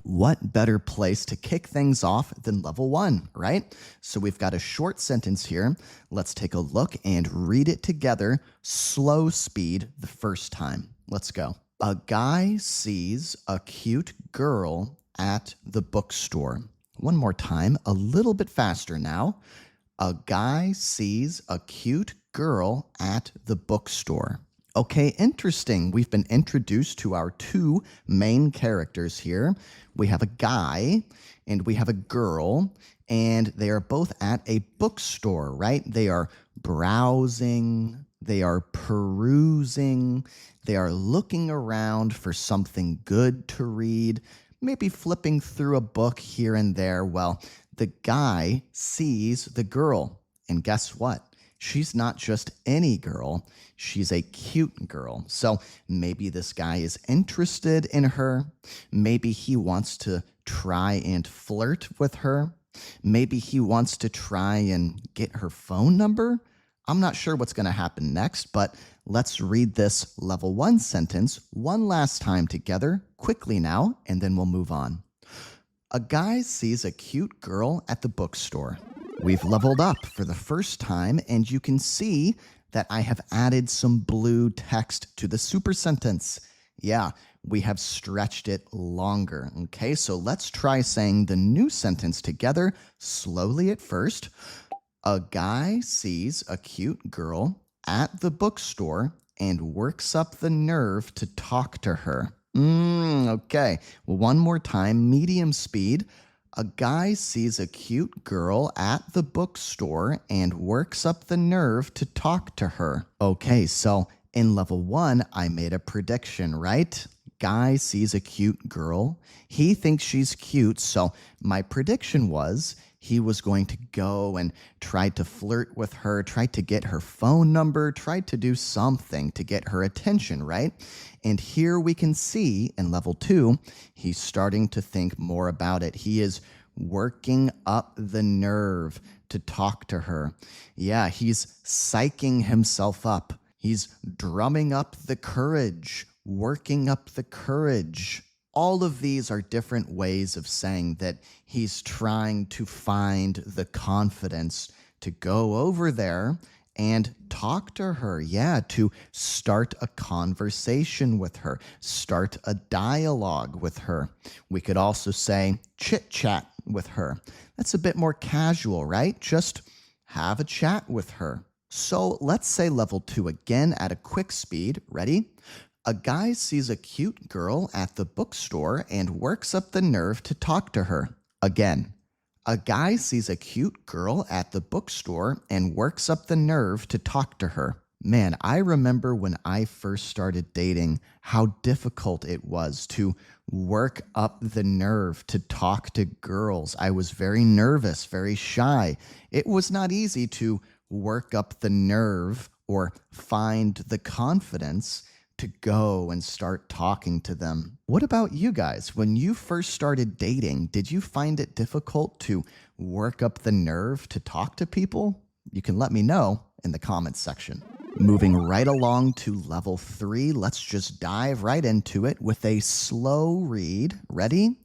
What better place to kick things off than level 1, right? So we've got a short sentence here. Let's take a look and read it together. Slow speed the first time. Let's go. A guy sees a cute girl at the bookstore. One more time, a little bit faster now. A guy sees a cute girl at the bookstore. Okay, interesting. We've been introduced to our two main characters here. We have a guy and we have a girl, and they are both at a bookstore, right? They are browsing, they are perusing, they are looking around for something good to read, maybe flipping through a book here and there. Well, the guy sees the girl, and guess what? she's not just any girl, she's a cute girl. So maybe this guy is interested in her. Maybe he wants to try and flirt with her. Maybe he wants to try and get her phone number. I'm not sure what's going to happen next, but let's read this level 1 sentence one last time together, quickly now, and then we'll move on. A guy sees a cute girl at the bookstore. We've leveled up for the first time, and you can see that I have added some blue text to the super sentence. Yeah, we have stretched it longer. Okay, so let's try saying the new sentence together slowly at first. A guy sees a cute girl at the bookstore and works up the nerve to talk to her. Okay, well, one more time, medium speed. A guy sees a cute girl at the bookstore and works up the nerve to talk to her. Okay, so in level 1, I made a prediction, right? Guy sees a cute girl. He thinks she's cute, so my prediction was he was going to go and try to flirt with her, try to get her phone number, try to do something to get her attention, right? And here we can see in level 2, he's starting to think more about it. He is working up the nerve to talk to her. Yeah, he's psyching himself up. He's drumming up the courage, working up the courage. All of these are different ways of saying that he's trying to find the confidence to go over there and talk to her. Yeah, to start a conversation with her, start a dialogue with her. We could also say chit-chat with her. That's a bit more casual, right? Just have a chat with her. So let's say level 2 again at a quick speed. Ready? A guy sees a cute girl at the bookstore and works up the nerve to talk to her. Again, a guy sees a cute girl at the bookstore and works up the nerve to talk to her. Man, I remember when I first started dating how difficult it was to work up the nerve to talk to girls. I was very nervous, very shy. It was not easy to work up the nerve or find the confidence to go and start talking to them. What about you guys? When you first started dating, did you find it difficult to work up the nerve to talk to people? You can let me know in the comments section. Moving right along to level 3, let's just dive right into it with a slow read. Ready?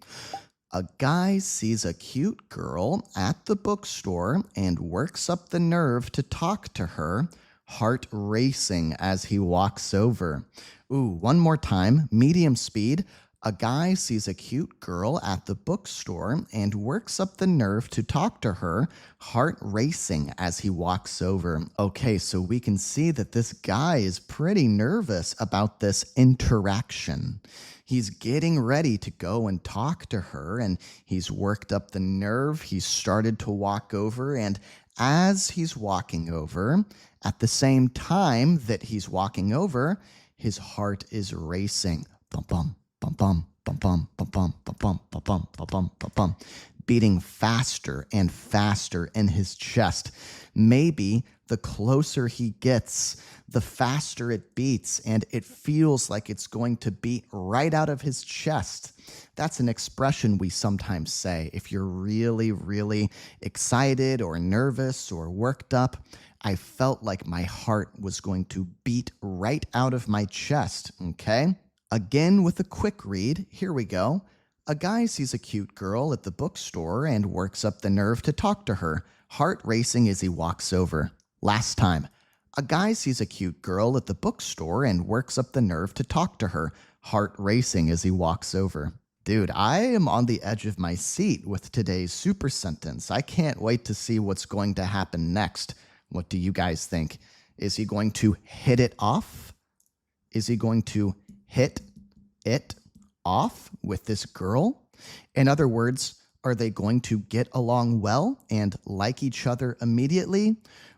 A guy sees a cute girl at the bookstore and works up the nerve to talk to her, heart racing as he walks over. Ooh, one more time, medium speed. A guy sees a cute girl at the bookstore and works up the nerve to talk to her, heart racing as he walks over. Okay, so we can see that this guy is pretty nervous about this interaction. He's getting ready to go and talk to her, and he's worked up the nerve. He's started to walk over, and as he's walking over, at the same time that he's walking over, his heart is racing. Bum, bum, bum, bum, bum, bum, bum, bum, bum, bum, bum, bum, bum, bum, bum, bum, beating faster and faster in his chest. Maybe the closer he gets, the faster it beats, and it feels like it's going to beat right out of his chest. That's an expression we sometimes say if you're really, really excited or nervous or worked up. I felt like my heart was going to beat right out of my chest, okay? Again with a quick read, here we go. A guy sees a cute girl at the bookstore and works up the nerve to talk to her, heart racing as he walks over. Last time. A guy sees a cute girl at the bookstore and works up the nerve to talk to her, heart racing as he walks over. Dude, I am on the edge of my seat with today's super sentence. I can't wait to see what's going to happen next. What do you guys think? Is he going to hit it off? Is he going to hit it off with this girl? In other words, are they going to get along well and like each other immediately?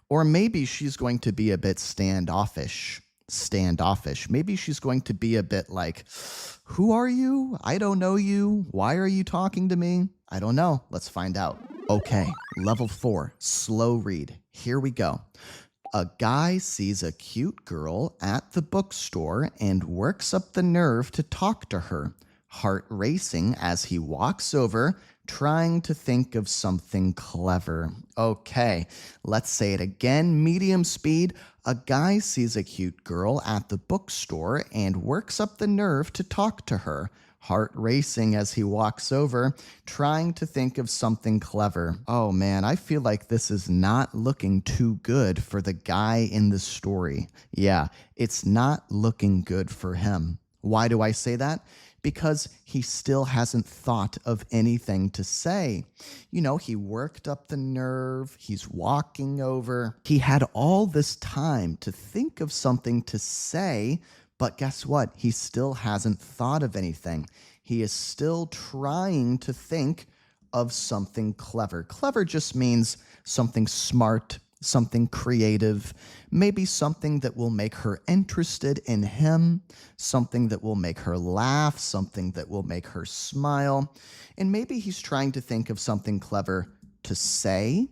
Or maybe she's going to be a bit standoffish. Maybe she's going to be a bit like, who are you? I don't know you. Why are you talking to me? I don't know. Let's find out. Okay, level 4, slow read. Here we go. A guy sees a cute girl at the bookstore and works up the nerve to talk to her, heart racing as he walks over, trying to think of something clever. Okay, let's say it again. Medium speed. A guy sees a cute girl at the bookstore and works up the nerve to talk to her, heart racing as he walks over, trying to think of something clever. Oh man, I feel like this is not looking too good for the guy in the story. Yeah, it's not looking good for him. Why do I say that? Because he still hasn't thought of anything to say. You know, he worked up the nerve, he's walking over. He had all this time to think of something to say, but guess what? He still hasn't thought of anything. He is still trying to think of something clever. Clever just means something smart, something creative, maybe something that will make her interested in him, something that will make her laugh, something that will make her smile. And maybe he's trying to think of something clever to say.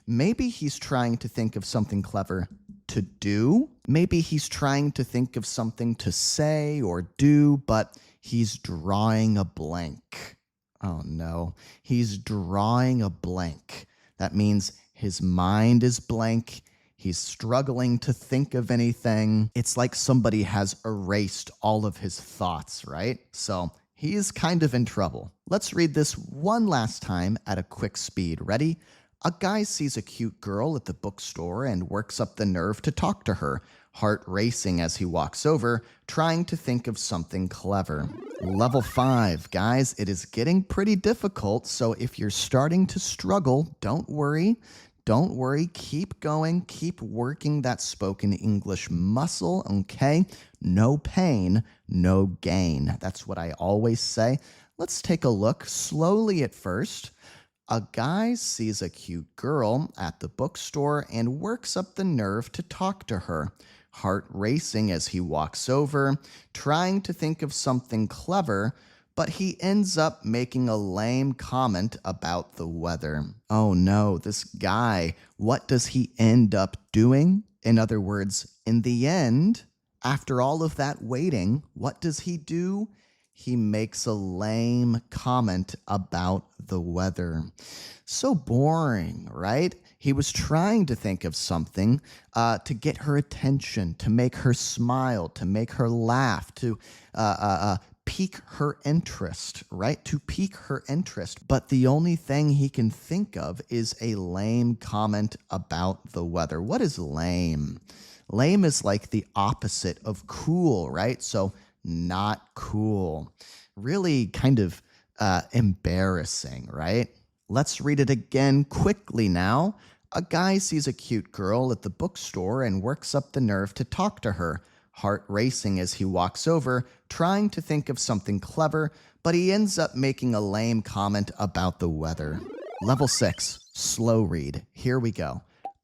Maybe he's trying to think of something clever to do. Maybe he's trying to think of something to say or do, but he's drawing a blank. Oh no, he's drawing a blank. That means his mind is blank. He's struggling to think of anything. It's like somebody has erased all of his thoughts, right? So he's kind of in trouble. Let's read this one last time at a quick speed. Ready? A guy sees a cute girl at the bookstore and works up the nerve to talk to her, heart racing as he walks over, trying to think of something clever. Level 5, guys, it is getting pretty difficult, so if you're starting to struggle, don't worry. Don't worry, keep going, keep working that spoken English muscle, okay? No pain, no gain. That's what I always say. Let's take a look slowly at first. A guy sees a cute girl at the bookstore and works up the nerve to talk to her, heart racing as he walks over, trying to think of something clever, but he ends up making a lame comment about the weather. Oh no, this guy, what does he end up doing? In other words, in the end, after all of that waiting, what does he do? He makes a lame comment about the weather. So boring, right? He was trying to think of something to get her attention, to make her smile, to make her laugh, to pique her interest, right? To pique her interest. But the only thing he can think of is a lame comment about the weather. What is lame? Lame is like the opposite of cool, right? So not cool. Really kind of embarrassing, right? Let's read it again quickly now. A guy sees a cute girl at the bookstore and works up the nerve to talk to her, heart racing as he walks over, trying to think of something clever, but he ends up making a lame comment about the weather. Level 6, slow read. Here we go.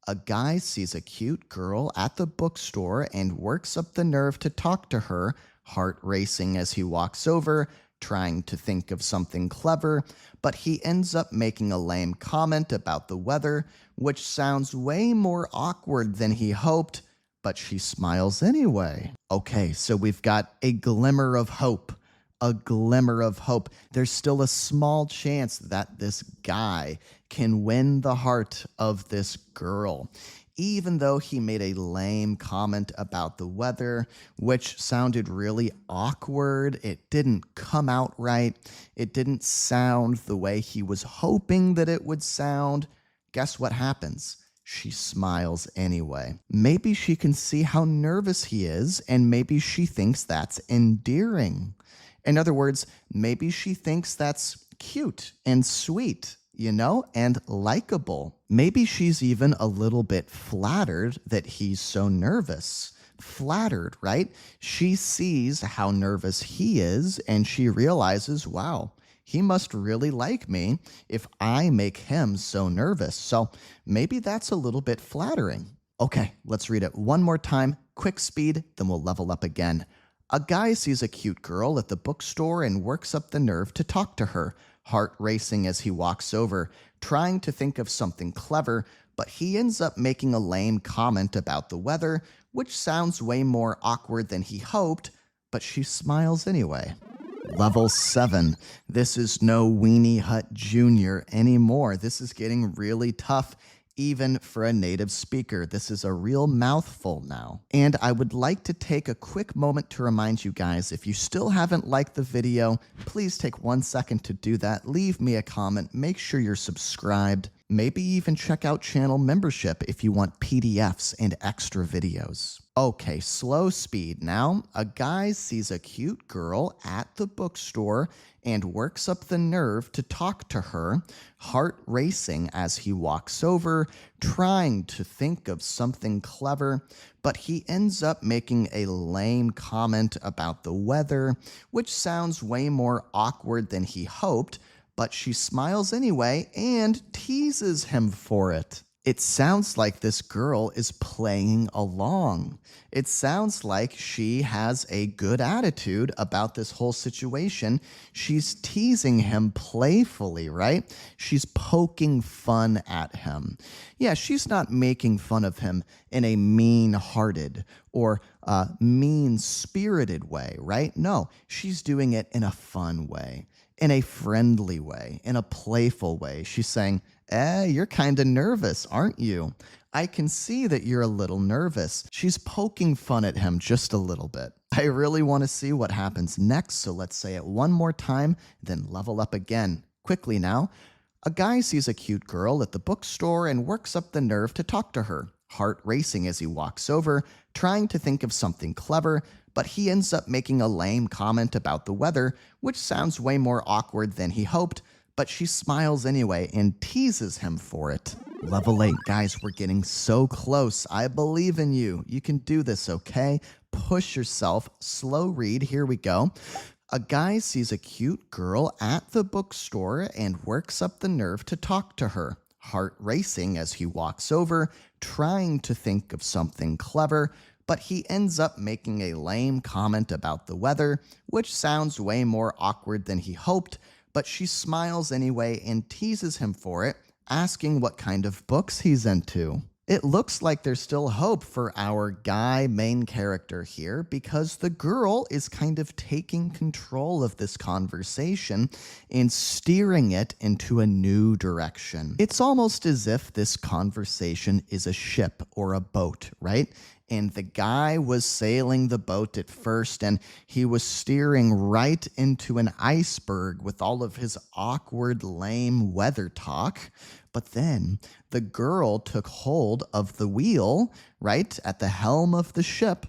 A guy sees a cute girl at the bookstore and works up the nerve to talk to her, heart racing as he walks over, trying to think of something clever, but he ends up making a lame comment about the weather, which sounds way more awkward than he hoped, but she smiles anyway. Okay, so we've got a glimmer of hope. A glimmer of hope. There's still a small chance that this guy can win the heart of this girl. Even though he made a lame comment about the weather, which sounded really awkward, it didn't come out right, it didn't sound the way he was hoping that it would sound, guess what happens? She smiles anyway. Maybe she can see how nervous he is, and maybe she thinks that's endearing. In other words, maybe she thinks that's cute and sweet, you know, and likable. Maybe she's even a little bit flattered that he's so nervous. Flattered, right? She sees how nervous he is and she realizes, wow, he must really like me if I make him so nervous. So maybe that's a little bit flattering. Okay, let's read it one more time. Quick speed, then we'll level up again. A guy sees a cute girl at the bookstore and works up the nerve to talk to her, heart racing as he walks over, trying to think of something clever, but he ends up making a lame comment about the weather, which sounds way more awkward than he hoped, but she smiles anyway. Level 7. This is no Weenie Hut Jr. anymore. This is getting really tough, even for a native speaker. This is a real mouthful now. And I would like to take a quick moment to remind you guys, if you still haven't liked the video, please take 1 second to do that. Leave me a comment. Make sure you're subscribed. Maybe even check out channel membership if you want PDFs and extra videos. Okay, slow speed now. A guy sees a cute girl at the bookstore and works up the nerve to talk to her, heart racing as he walks over, trying to think of something clever, but he ends up making a lame comment about the weather, which sounds way more awkward than he hoped, but she smiles anyway and teases him for it. It sounds like this girl is playing along. It sounds like she has a good attitude about this whole situation. She's teasing him playfully, right? She's poking fun at him. Yeah, she's not making fun of him in a mean-hearted or mean-spirited way, right? No, she's doing it in a fun way, in a friendly way, in a playful way. She's saying, you're kind of nervous, aren't you? I can see that you're a little nervous. She's poking fun at him just a little bit. I really want to see what happens next, so let's say it one more time, then level up again. Quickly now. A guy sees a cute girl at the bookstore and works up the nerve to talk to her, heart racing as he walks over, trying to think of something clever, but he ends up making a lame comment about the weather, which sounds way more awkward than he hoped, but she smiles anyway and teases him for it. Level 8. Guys, we're getting so close. I believe in you. You can do this, okay? Push yourself. Slow read. Here we go. A guy sees a cute girl at the bookstore and works up the nerve to talk to her, heart racing as he walks over, trying to think of something clever, but he ends up making a lame comment about the weather, which sounds way more awkward than he hoped, but she smiles anyway and teases him for it, asking what kind of books he's into. It looks like there's still hope for our guy main character here because the girl is kind of taking control of this conversation and steering it into a new direction. It's almost as if this conversation is a ship or a boat, right? And the guy was sailing the boat at first, and he was steering right into an iceberg with all of his awkward, lame weather talk. But then the girl took hold of the wheel, right, at the helm of the ship,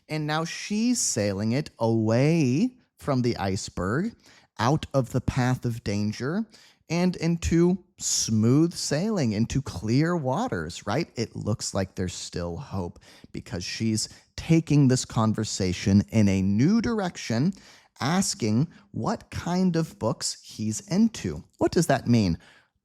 and now she's sailing it away from the iceberg, out of the path of danger, and into smooth sailing, into clear waters, right? It looks like there's still hope because she's taking this conversation in a new direction, asking what kind of books he's into. What does that mean?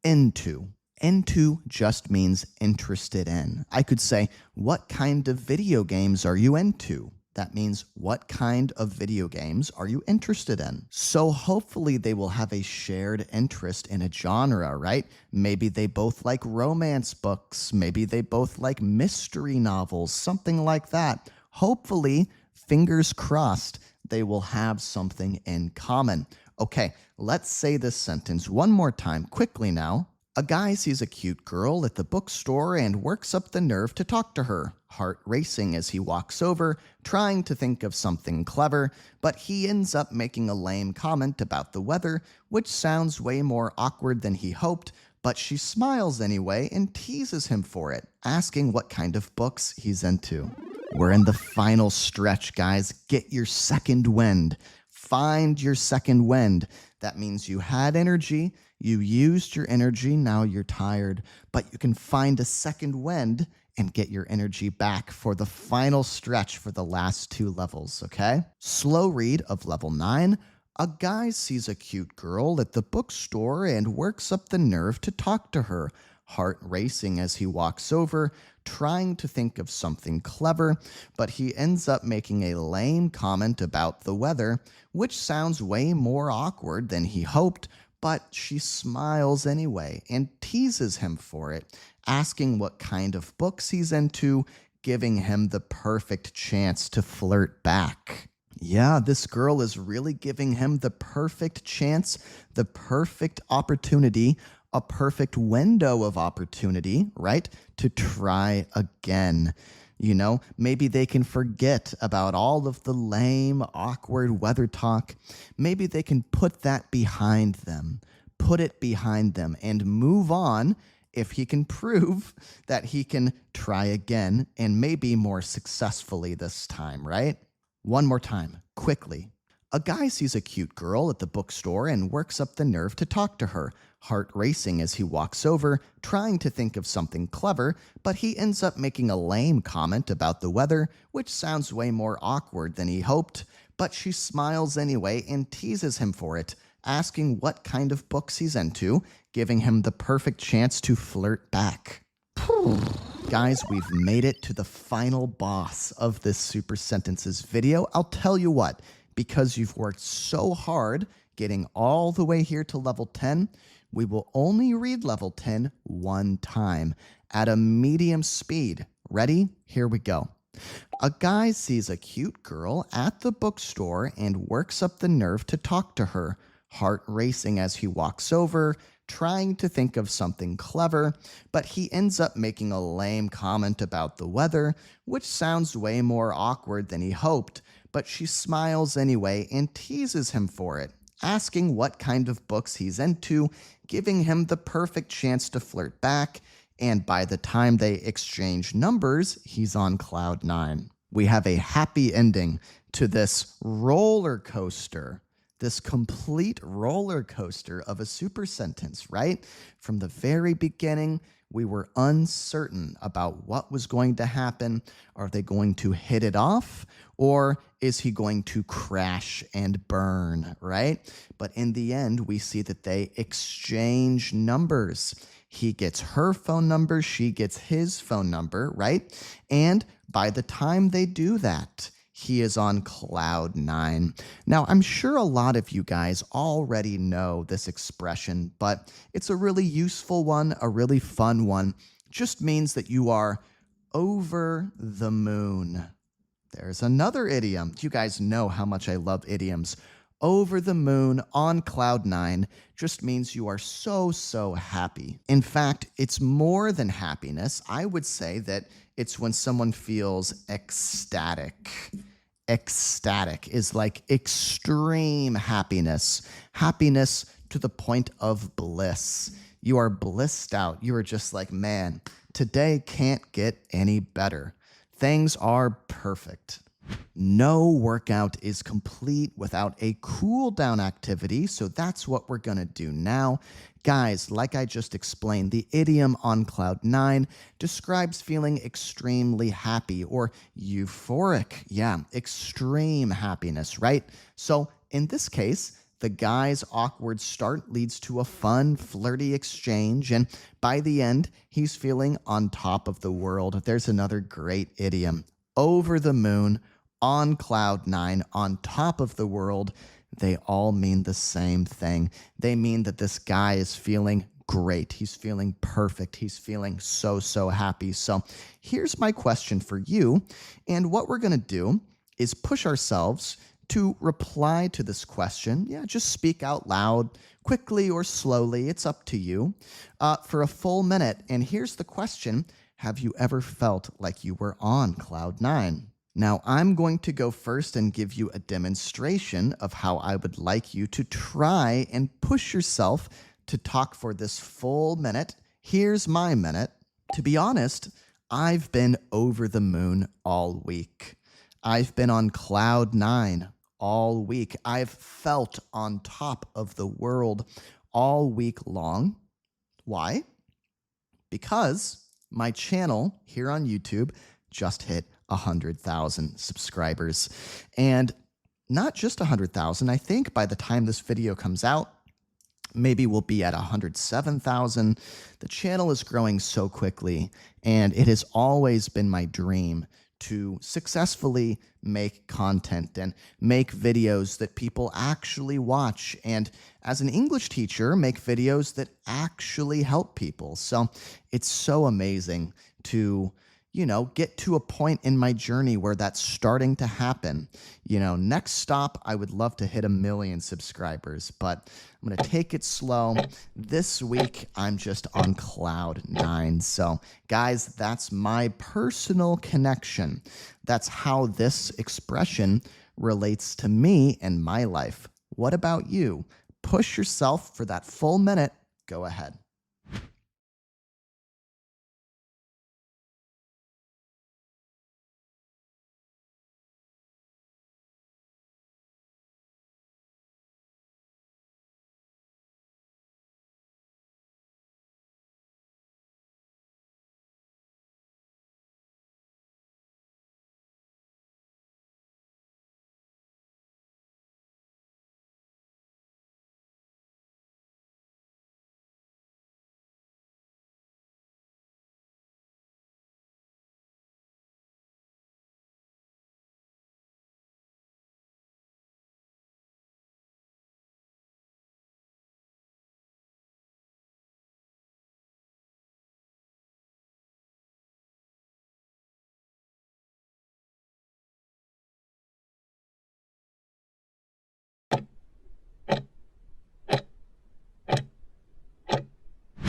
Into. Into just means interested in. I could say, what kind of video games are you into? That means, what kind of video games are you interested in? So hopefully they will have a shared interest in a genre, right? Maybe they both like romance books. Maybe they both like mystery novels, something like that. Hopefully, fingers crossed, they will have something in common. Okay, let's say this sentence one more time quickly now. A guy sees a cute girl at the bookstore and works up the nerve to talk to her, heart racing as he walks over, trying to think of something clever, but he ends up making a lame comment about the weather, which sounds way more awkward than he hoped, but she smiles anyway and teases him for it, asking what kind of books he's into. We're in the final stretch, guys. Get your second wind. Find your second wind. That means you had energy, you used your energy, now you're tired, but you can find a second wind and get your energy back for the final stretch for the last 2 levels, okay? Slow read of level 9. A guy sees a cute girl at the bookstore and works up the nerve to talk to her, heart racing as he walks over, trying to think of something clever, but he ends up making a lame comment about the weather, which sounds way more awkward than he hoped, but she smiles anyway and teases him for it, asking what kind of books he's into, giving him the perfect chance to flirt back. Yeah, this girl is really giving him the perfect chance, the perfect opportunity, a perfect window of opportunity, right? To try again. You know, maybe they can forget about all of the lame, awkward weather talk. Maybe they can put that behind them, put it behind them, and move on if he can prove that he can try again and maybe more successfully this time, right? One more time, quickly. A guy sees a cute girl at the bookstore and works up the nerve to talk to her, heart racing as he walks over, trying to think of something clever, but he ends up making a lame comment about the weather, which sounds way more awkward than he hoped, but she smiles anyway and teases him for it, asking what kind of books he's into, giving him the perfect chance to flirt back. Guys, we've made it to the final boss of this Super Sentences video. I'll tell you what, because you've worked so hard getting all the way here to level 10, we will only read level 10 one time at a medium speed. Ready? Here we go. A guy sees a cute girl at the bookstore and works up the nerve to talk to her, heart racing as he walks over, trying to think of something clever, but he ends up making a lame comment about the weather, which sounds way more awkward than he hoped, but she smiles anyway and teases him for it, asking what kind of books he's into, giving him the perfect chance to flirt back, and by the time they exchange numbers, he's on cloud 9. We have a happy ending to this roller coaster, this complete roller coaster of a super sentence, right? From the very beginning, we were uncertain about what was going to happen. Are they going to hit it off, or is he going to crash and burn, right? But in the end, we see that they exchange numbers. He gets her phone number, she gets his phone number, right? And by the time they do that, he is on cloud 9. Now, I'm sure a lot of you guys already know this expression, but it's a really useful one, a really fun one. Just means that you are over the moon. There's another idiom. You guys know how much I love idioms. Over the moon, on cloud 9, just means you are so happy. In fact, it's more than happiness. I would say that it's when someone feels ecstatic. Ecstatic is like extreme happiness. Happiness to the point of bliss. You are blissed out. You are just like, man, today can't get any better. Things are perfect. No workout is complete without a cool down activity, so that's what we're going to do now. Guys, like I just explained, the idiom on cloud 9 describes feeling extremely happy or euphoric. Yeah, extreme happiness, right? So in this case, the guy's awkward start leads to a fun, flirty exchange, and by the end, he's feeling on top of the world. There's another great idiom. Over the moon, on cloud 9, on top of the world. They all mean the same thing. They mean that this guy is feeling great. He's feeling perfect. He's feeling so happy. So here's my question for you. And what we're going to do is push ourselves to reply to this question. Yeah, just speak out loud, quickly or slowly. It's up to you, for a full minute. And here's the question. Have you ever felt like you were on cloud 9? Now, I'm going to go first and give you a demonstration of how I would like you to try and push yourself to talk for this full minute. Here's my minute. To be honest, I've been over the moon all week. I've been on cloud 9 all week. I've felt on top of the world all week long. Why? Because my channel here on YouTube just hit 100,000 subscribers. And not just 100,000, I think by the time this video comes out, maybe we'll be at 107,000. The channel is growing so quickly, and it has always been my dream to successfully make content and make videos that people actually watch. And as an English teacher, make videos that actually help people. So it's so amazing to get to a point in my journey where that's starting to happen. Next stop, I would love to hit 1 million subscribers, but I'm going to take it slow. This week, I'm just on cloud 9. So guys, that's my personal connection. That's how this expression relates to me and my life. What about you? Push yourself for that full minute. Go ahead.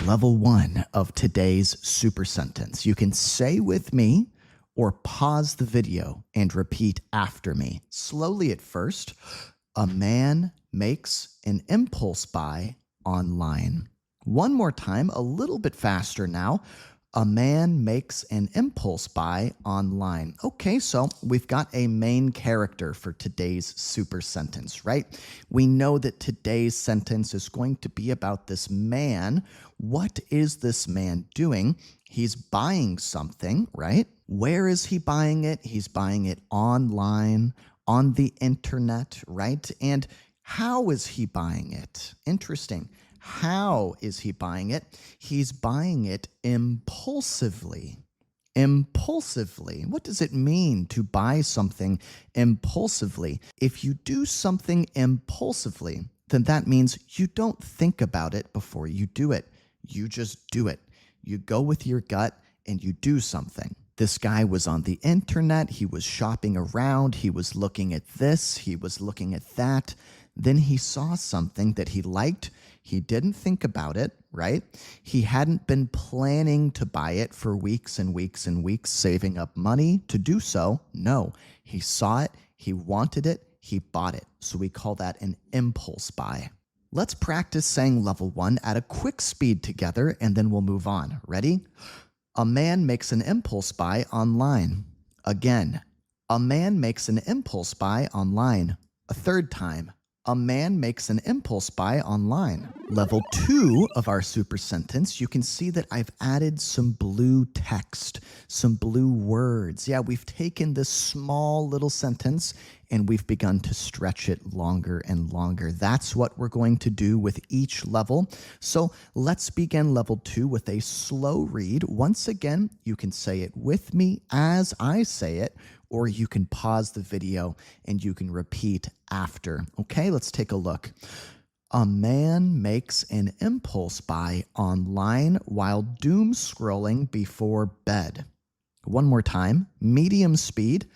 Level 1 of today's super sentence. You can say with me or pause the video and repeat after me. Slowly at first. A man makes an impulse buy online. One more time, a little bit faster now. A man makes an impulse buy online. Okay, so we've got a main character for today's super sentence, right? We know that today's sentence is going to be about this man. What is this man doing? He's buying something, right? Where is he buying it? He's buying it online, on the internet, right? And how is he buying it? Interesting. How is he buying it? He's buying it impulsively. Impulsively. What does it mean to buy something impulsively? If you do something impulsively, then that means you don't think about it before you do it. You just do it. You go with your gut and you do something. This guy was on the internet. He was shopping around. He was looking at this. He was looking at that. Then he saw something that he liked. He didn't think about it, right? He hadn't been planning to buy it for weeks and weeks and weeks, saving up money to do so. No, he saw it. He wanted it. He bought it. So we call that an impulse buy. Let's practice saying level 1 at a quick speed together, and then we'll move on. Ready? A man makes an impulse buy online. Again, a man makes an impulse buy online. A third time. A man makes an impulse buy online. Level 2 of our super sentence, you can see that I've added some blue text, some blue words. Yeah, we've taken this small little sentence and we've begun to stretch it longer and longer. That's what we're going to do with each level. So let's begin level 2 with a slow read. Once again, you can say it with me as I say it, or you can pause the video and you can repeat after. Okay, let's take a look. A man makes an impulse buy online while doom scrolling before bed. One more time, medium speed.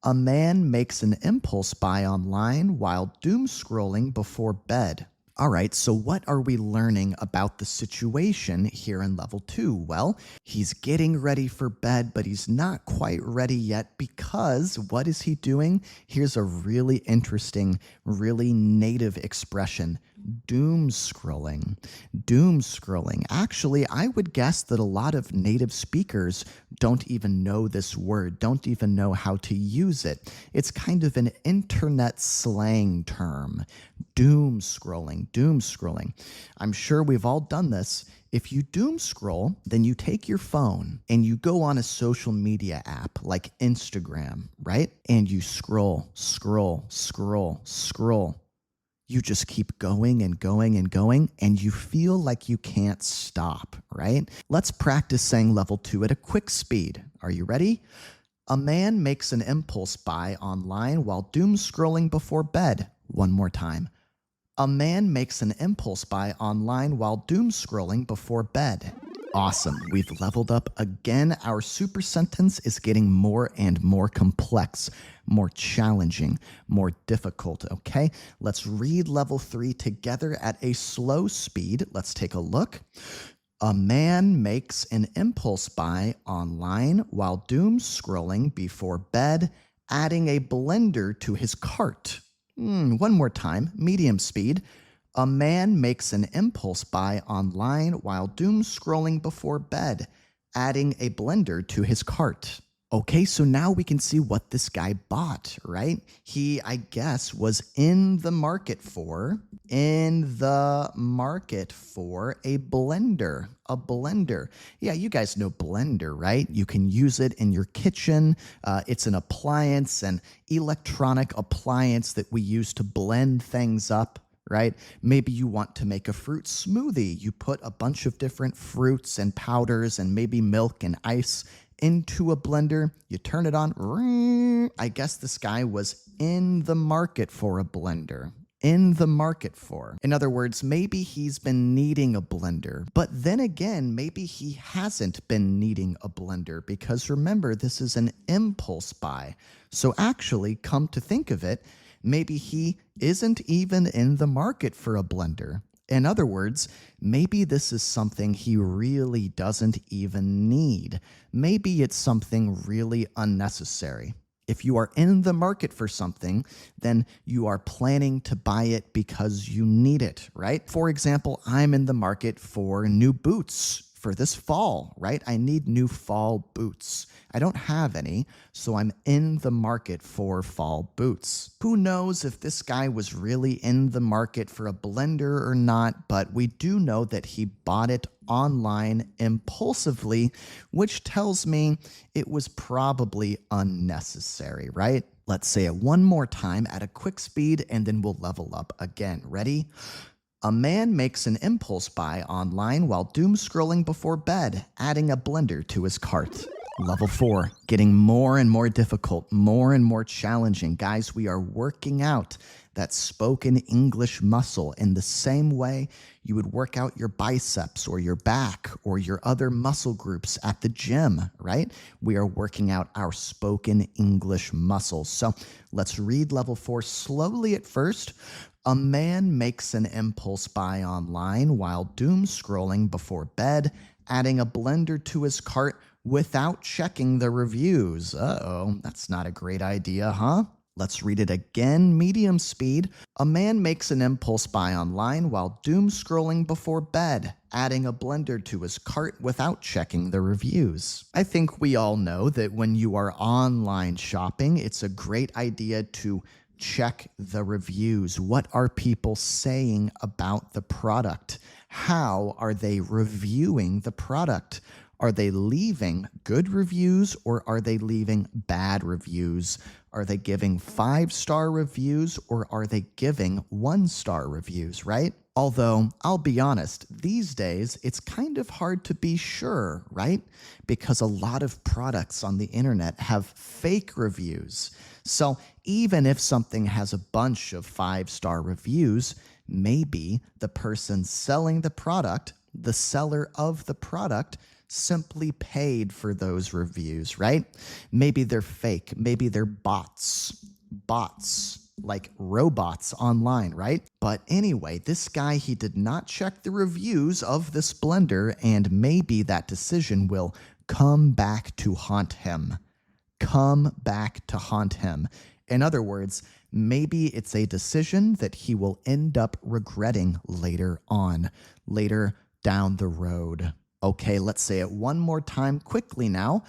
A man makes an impulse buy online while doom scrolling before bed. All right, so what are we learning about the situation here in level 2? Well, he's getting ready for bed, but he's not quite ready yet because what is he doing? Here's a really interesting, really native expression. Doom scrolling. Doom scrolling. Actually, I would guess that a lot of native speakers don't even know this word, don't even know how to use it. It's kind of an internet slang term. Doom scrolling, doom scrolling. I'm sure we've all done this. If you doom scroll, then you take your phone and you go on a social media app like Instagram, right? And you scroll, scroll, scroll, scroll. You just keep going and going and going, and you feel like you can't stop, right? Let's practice saying level 2 at a quick speed. Are you ready? A man makes an impulse buy online while doom scrolling before bed. One more time. A man makes an impulse buy online while doom scrolling before bed. Awesome. We've leveled up again. Our super sentence is getting more and more complex, more challenging, more difficult. Okay, let's read level 3 together at a slow speed. Let's take a look. A man makes an impulse buy online while doom scrolling before bed, adding a blender to his cart. One more time, medium speed. A man makes an impulse buy online while doom scrolling before bed, adding a blender to his cart. Okay, so now we can see what this guy bought, right? He, I guess, was in the market for a blender. A blender. Yeah, you guys know blender, right? You can use it in your kitchen. It's an appliance, an electronic appliance that we use to blend things up. Right? Maybe you want to make a fruit smoothie. You put a bunch of different fruits and powders and maybe milk and ice into a blender. You turn it on. I guess this guy was in the market for a blender. In the market for. In other words, maybe he's been needing a blender, but then again, maybe he hasn't been needing a blender because remember, this is an impulse buy. So actually, come to think of it, maybe he isn't even in the market for a blender. In other words, maybe this is something he really doesn't even need. Maybe it's something really unnecessary. If you are in the market for something, then you are planning to buy it because you need it, right? For example, I'm in the market for new boots for this fall, right? I need new fall boots. I don't have any, so I'm in the market for fall boots. Who knows if this guy was really in the market for a blender or not, but we do know that he bought it online impulsively, which tells me it was probably unnecessary, right? Let's say it one more time at a quick speed, and then we'll level up again. Ready? A man makes an impulse buy online while doom scrolling before bed, adding a blender to his cart. Level 4, getting more and more difficult, more and more challenging. Guys, we are working out that spoken English muscle in the same way you would work out your biceps or your back or your other muscle groups at the gym, right? We are working out our spoken English muscles. So let's read level 4 slowly at first. A man makes an impulse buy online while doom scrolling before bed, adding a blender to his cart without checking the reviews. Uh-oh, that's not a great idea, huh? Let's read it again, medium speed. A man makes an impulse buy online while doom scrolling before bed, adding a blender to his cart without checking the reviews. I think we all know that when you are online shopping, it's a great idea to check the reviews. What are people saying about the product? How are they reviewing the product? Are they leaving good reviews or are they leaving bad reviews? Are they giving 5-star reviews or are they giving 1-star reviews, right? Although, I'll be honest, these days it's kind of hard to be sure, right? Because a lot of products on the internet have fake reviews. So even if something has a bunch of 5-star reviews, maybe the person selling the product, the seller of the product, simply paid for those reviews, right? Maybe they're fake. Maybe they're bots, like robots online, right? But anyway, this guy, he did not check the reviews of this blender, and maybe that decision will come back to haunt him. Come back to haunt him. In other words, maybe it's a decision that he will end up regretting later on, later down the road. Okay, let's say it one more time quickly now.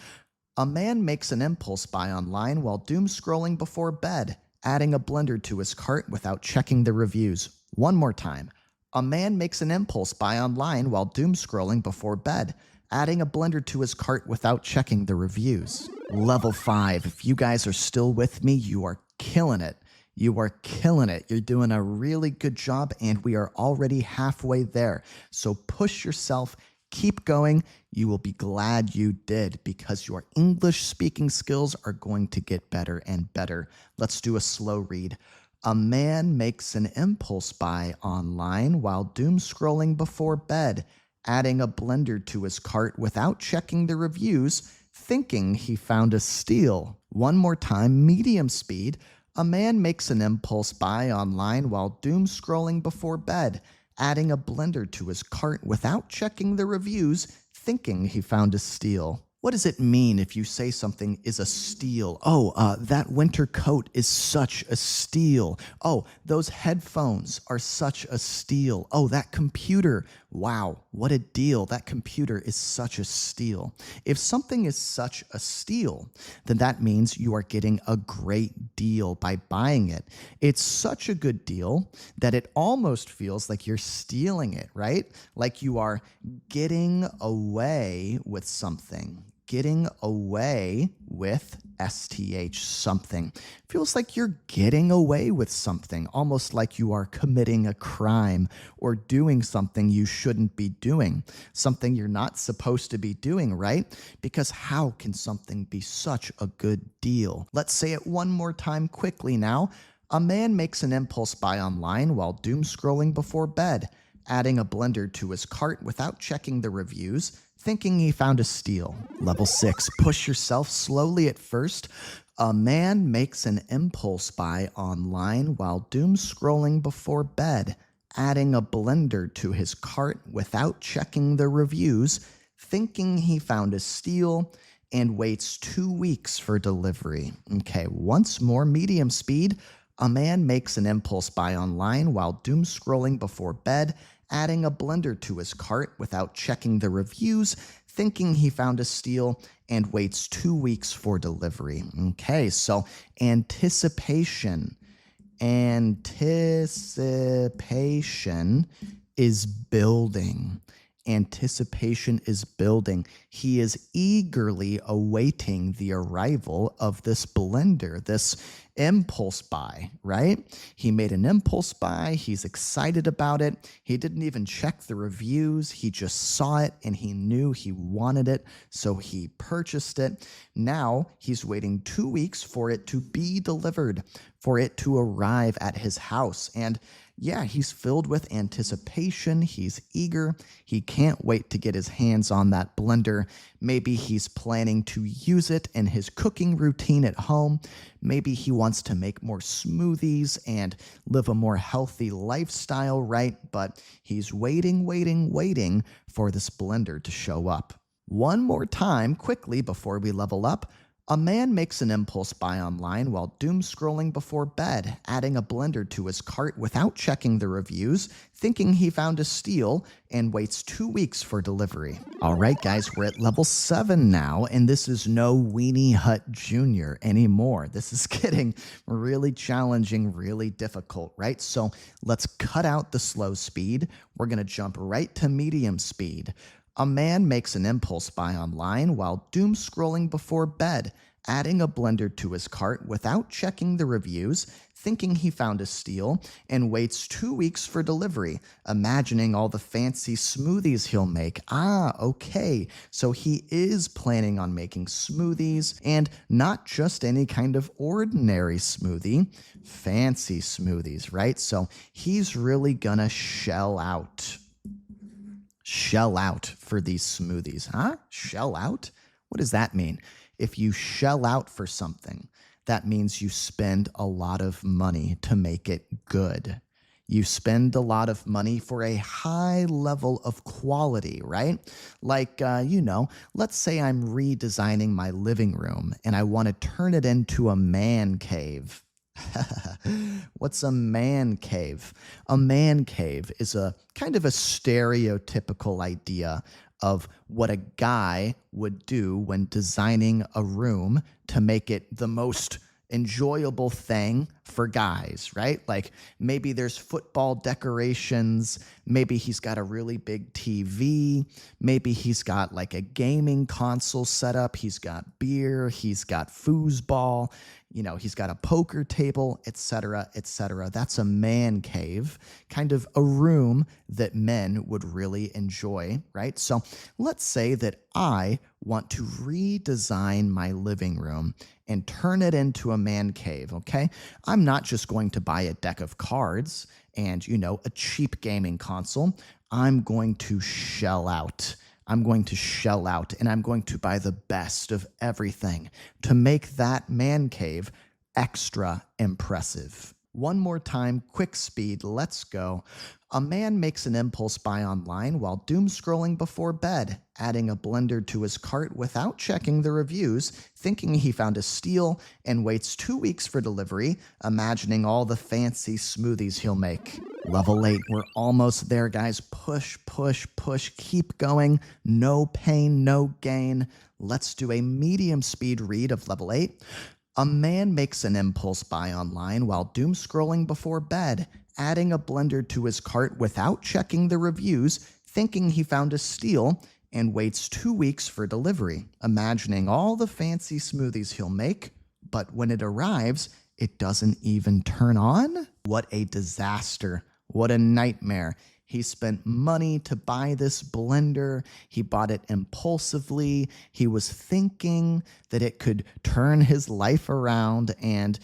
A man makes an impulse buy online while doom scrolling before bed, adding a blender to his cart without checking the reviews. One more time. A man makes an impulse buy online while doom scrolling before bed, adding a blender to his cart without checking the reviews. Level 5. If you guys are still with me, you are killing it. You are killing it. You're doing a really good job, and we are already halfway there. So push yourself. Keep going. You will be glad you did because your English speaking skills are going to get better and better. Let's do a slow read. A man makes an impulse buy online while doom scrolling before bed, adding a blender to his cart without checking the reviews, thinking he found a steal. One more time, medium speed. A man makes an impulse buy online while doom scrolling before bed, adding a blender to his cart without checking the reviews, thinking he found a steal. What does it mean if you say something is a steal? Oh, that winter coat is such a steal. Oh, those headphones are such a steal. Oh, that computer, wow, what a deal. That computer is such a steal. If something is such a steal, then that means you are getting a great deal by buying it. It's such a good deal that it almost feels like you're stealing it, right? Like you are getting away with something. Getting away with STH something. Feels like you're getting away with something, almost like you are committing a crime or doing something you shouldn't be doing, something you're not supposed to be doing, right? Because how can something be such a good deal? Let's say it one more time quickly now. A man makes an impulse buy online while doom scrolling before bed, adding a blender to his cart without checking the reviews, thinking he found a steal. Level 6, push yourself slowly at first. A man makes an impulse buy online while doom scrolling before bed, adding a blender to his cart without checking the reviews, thinking he found a steal, and waits 2 weeks for delivery. Okay, once more, medium speed. A man makes an impulse buy online while doom scrolling before bed, adding a blender to his cart without checking the reviews, thinking he found a steal, and waits 2 weeks for delivery. Okay, so anticipation. Anticipation is building. Anticipation is building. He is eagerly awaiting the arrival of this blender, this impulse buy, right? He made an impulse buy. He's excited about it. He didn't even check the reviews. He just saw it and he knew he wanted it, so he purchased it. Now he's waiting 2 weeks for it to be delivered, for it to arrive at his house. And yeah, he's filled with anticipation. He's eager. He can't wait to get his hands on that blender. Maybe he's planning to use it in his cooking routine at home. Maybe he wants to make more smoothies and live a more healthy lifestyle, right? But he's waiting for this blender to show up. One more time, quickly, before we level up. A man makes an impulse buy online while doom scrolling before bed, adding a blender to his cart without checking the reviews, thinking he found a steal, and waits 2 weeks for delivery. All right, guys, we're at level 7 now, and this is no Weenie Hut Jr. anymore. This is getting really challenging, really difficult, right? So let's cut out the slow speed. We're going to jump right to medium speed. A man makes an impulse buy online while doom scrolling before bed, adding a blender to his cart without checking the reviews, thinking he found a steal, and waits 2 weeks for delivery, imagining all the fancy smoothies he'll make. Ah, okay. So he is planning on making smoothies, and not just any kind of ordinary smoothie, fancy smoothies, right? So he's really gonna shell out for these smoothies, huh? Shell out? What does that mean? If you shell out for something, that means you spend a lot of money to make it good. You spend a lot of money for a high level of quality, right? Like, let's say I'm redesigning my living room and I want to turn it into a man cave. What's a man cave? A man cave is a kind of a stereotypical idea of what a guy would do when designing a room to make it the most enjoyable thing for guys, right? Like maybe there's football decorations, maybe he's got a really big TV, maybe he's got like a gaming console set up, he's got beer, he's got foosball, he's got a poker table, etc., etc. That's a man cave, kind of a room that men would really enjoy, right? So let's say that I want to redesign my living room and turn it into a man cave, okay? I'm not just going to buy a deck of cards and, a cheap gaming console. I'm going to shell out. I'm going to shell out and I'm going to buy the best of everything to make that man cave extra impressive. One more time, quick speed, let's go. A man makes an impulse buy online while doom scrolling before bed, adding a blender to his cart without checking the reviews, thinking he found a steal, and waits 2 weeks for delivery, imagining all the fancy smoothies he'll make. Level 8, we're almost there, guys. Push, push, push, keep going. No pain, no gain. Let's do a medium speed read of level 8. A man makes an impulse buy online while doom scrolling before bed, adding a blender to his cart without checking the reviews, thinking he found a steal, and waits 2 weeks for delivery, imagining all the fancy smoothies he'll make, but when it arrives, it doesn't even turn on? What a disaster. What a nightmare. He spent money to buy this blender. He bought it impulsively. He was thinking that it could turn his life around and,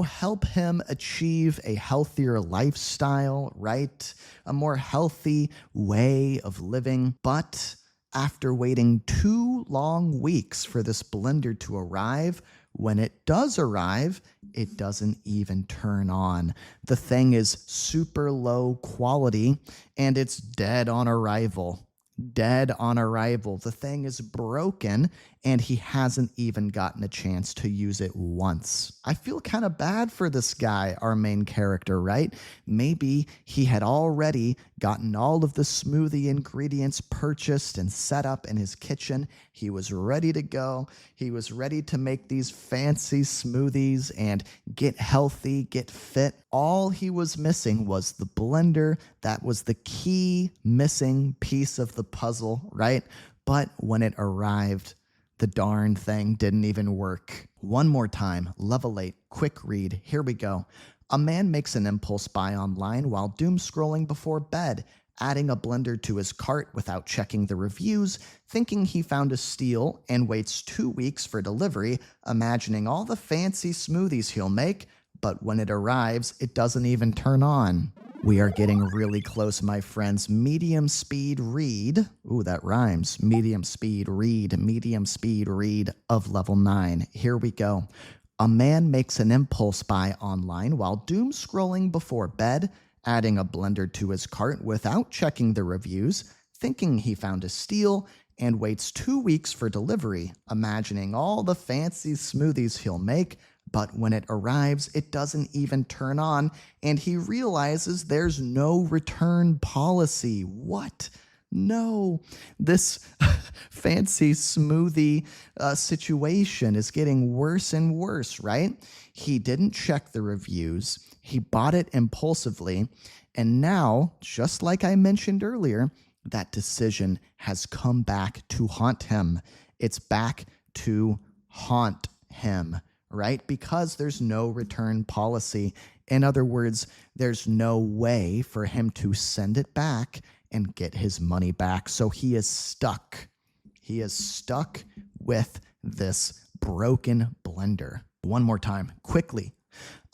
help him achieve a healthier lifestyle, right? A more healthy way of living. But after waiting 2 long weeks for this blender to arrive, when it does arrive, it doesn't even turn on. The thing is super low quality and it's dead on arrival. Dead on arrival. The thing is broken and he hasn't even gotten a chance to use it once. I feel kind of bad for this guy, our main character, right? Maybe he had already gotten all of the smoothie ingredients purchased and set up in his kitchen. He was ready to go. He was ready to make these fancy smoothies and get healthy, get fit. All he was missing was the blender. That was the key missing piece of the puzzle, right? But when it arrived, the darn thing didn't even work. One more time, level 8, quick read. Here we go. A man makes an impulse buy online while doom scrolling before bed, adding a blender to his cart without checking the reviews, thinking he found a steal, and waits 2 weeks for delivery, imagining all the fancy smoothies he'll make, but when it arrives, it doesn't even turn on. We are getting really close, my friends. Medium speed read. Ooh, that rhymes. Medium speed read of level 9. Here we go. A man makes an impulse buy online while doom scrolling before bed, adding a blender to his cart without checking the reviews, thinking he found a steal, and waits 2 weeks for delivery, imagining all the fancy smoothies he'll make, but when it arrives, it doesn't even turn on, and he realizes there's no return policy. What? No, this fancy smoothie situation is getting worse and worse, right? He didn't check the reviews. He bought it impulsively. And now, just like I mentioned earlier, that decision has come back to haunt him. It's back to haunt him, right? Because there's no return policy. In other words, there's no way for him to send it back and get his money back. So he is stuck. He is stuck with this broken blender. One more time, quickly.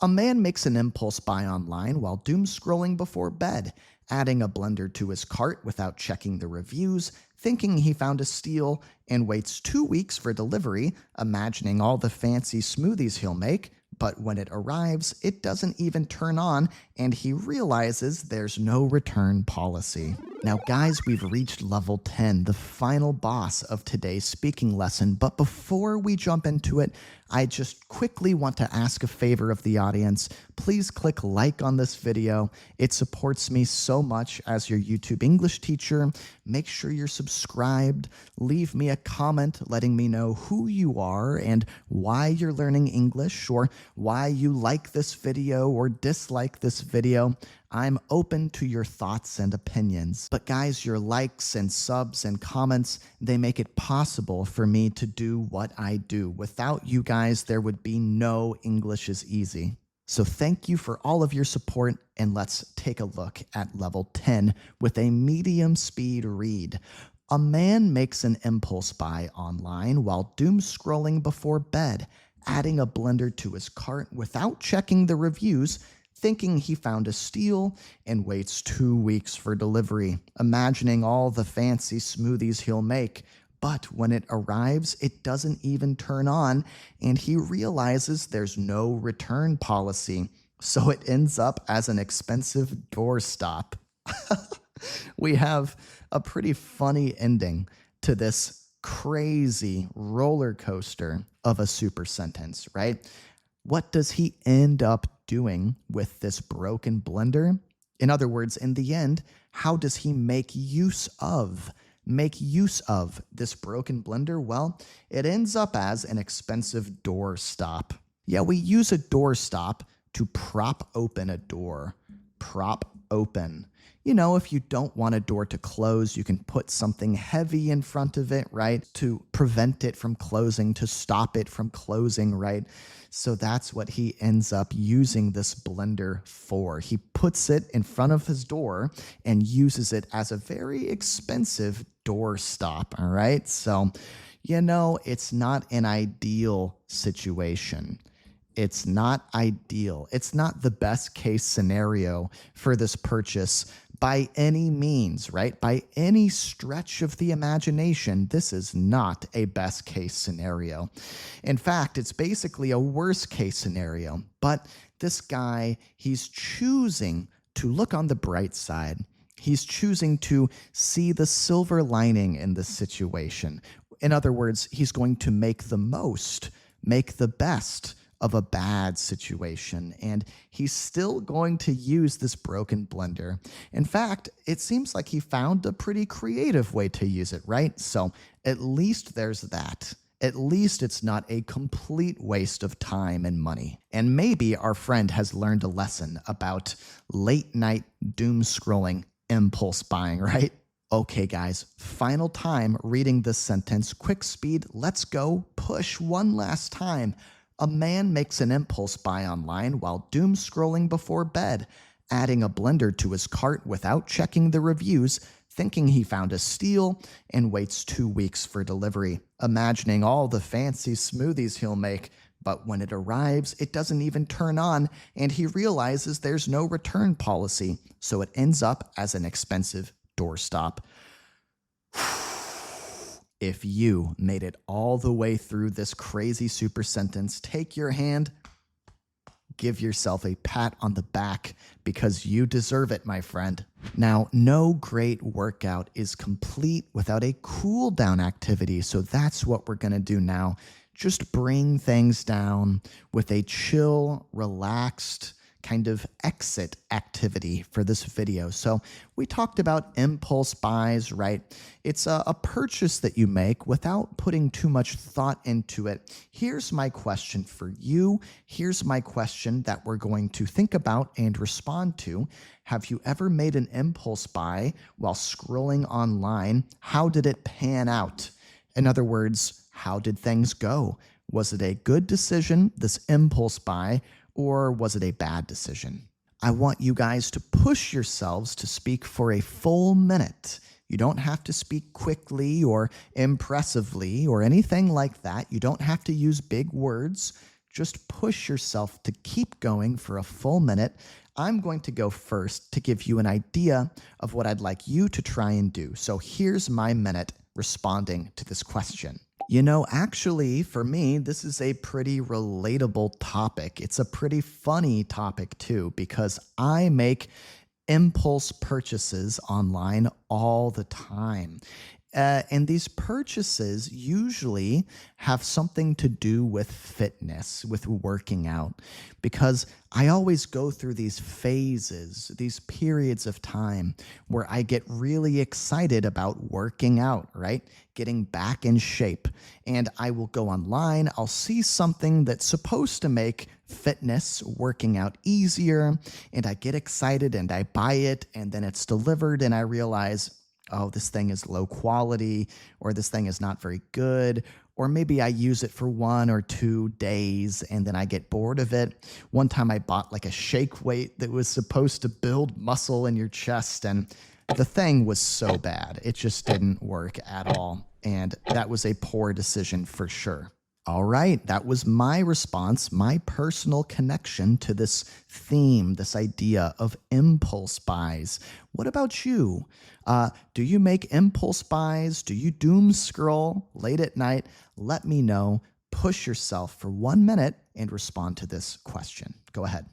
A man makes an impulse buy online while doom scrolling before bed, adding a blender to his cart without checking the reviews, thinking he found a steal, and waits 2 weeks for delivery, imagining all the fancy smoothies he'll make, but when it arrives, it doesn't even turn on, and he realizes there's no return policy. Now, guys, we've reached level 10, the final boss of today's speaking lesson. But before we jump into it, I just quickly want to ask a favor of the audience. Please click like on this video. It supports me so much as your YouTube English teacher. Make sure you're subscribed. Leave me a comment letting me know who you are and why you're learning English, or why you like this video or dislike this video. I'm open to your thoughts and opinions. But guys, your likes and subs and comments, they make it possible for me to do what I do. Without you guys, there would be no English is Easy. So thank you for all of your support, and let's take a look at level 10 with a medium speed read. A man makes an impulse buy online while doom scrolling before bed, adding a blender to his cart without checking the reviews, thinking he found a steal, and waits 2 weeks for delivery, imagining all the fancy smoothies he'll make. But when it arrives, it doesn't even turn on, and he realizes there's no return policy, so it ends up as an expensive doorstop. We have a pretty funny ending to this crazy roller coaster of a super sentence, right? What does he end up doing with this broken blender? In other words, in the end, how does he make use of this broken blender? Well, it ends up as an expensive doorstop. Yeah, we use a doorstop to prop open a door. Prop open. You know, if you don't want a door to close, you can put something heavy in front of it, right? To prevent it from closing, to stop it from closing, right? So that's what he ends up using this blender for. He puts it in front of his door and uses it as a very expensive door stop, all right? So, you know, it's not an ideal situation. It's not ideal. It's not the best case scenario for this purchase by any means, right? By any stretch of the imagination, this is not a best case scenario. In fact, it's basically a worst case scenario. But this guy, he's choosing to look on the bright side. He's choosing to see the silver lining in this situation. In other words, he's going to make the most, make the best of a bad situation, and he's still going to use this broken blender. In fact, it seems like he found a pretty creative way to use it, right? So at least there's that. At least it's not a complete waste of time and money. And maybe our friend has learned a lesson about late night doom scrolling impulse buying, right? Okay, guys, final time reading this sentence. Quick speed, let's go. Push one last time. A man makes an impulse buy online while doom scrolling before bed, adding a blender to his cart without checking the reviews, thinking he found a steal, and waits 2 weeks for delivery, imagining all the fancy smoothies he'll make. But when it arrives, it doesn't even turn on, and he realizes there's no return policy, so it ends up as an expensive doorstop. If you made it all the way through this crazy super sentence, take your hand, give yourself a pat on the back, because you deserve it, my friend. Now, no great workout is complete without a cool down activity, so that's what we're going to do now. Just bring things down with a chill, relaxed kind of exit activity for this video. So we talked about impulse buys, right? It's a purchase that you make without putting too much thought into it. Here's my question for you. Here's my question that we're going to think about and respond to. Have you ever made an impulse buy while scrolling online? How did it pan out? In other words, how did things go? Was it a good decision, this impulse buy, or was it a bad decision? I want you guys to push yourselves to speak for a full minute. You don't have to speak quickly or impressively or anything like that. You don't have to use big words. Just push yourself to keep going for a full minute. I'm going to go first to give you an idea of what I'd like you to try and do. So here's my minute responding to this question. You know, actually, for me, this is a pretty relatable topic. It's a pretty funny topic, too, because I make impulse purchases online all the time. And these purchases usually have something to do with fitness, with working out, because I always go through these phases, these periods of time where I get really excited about working out, right? Getting back in shape. And I will go online, I'll see something that's supposed to make fitness, working out easier, and I get excited and I buy it, and then it's delivered, and I realize, oh, this thing is low quality, or this thing is not very good, or maybe I use it for 1 or 2 days and then I get bored of it. One time I bought like a shake weight that was supposed to build muscle in your chest, and the thing was so bad. It just didn't work at all. And that was a poor decision for sure. All right, that was my response, my personal connection to this theme, this idea of impulse buys. What about you? Do you make impulse buys? Do you doom scroll late at night? Let me know. Push yourself for 1 minute and respond to this question. Go ahead.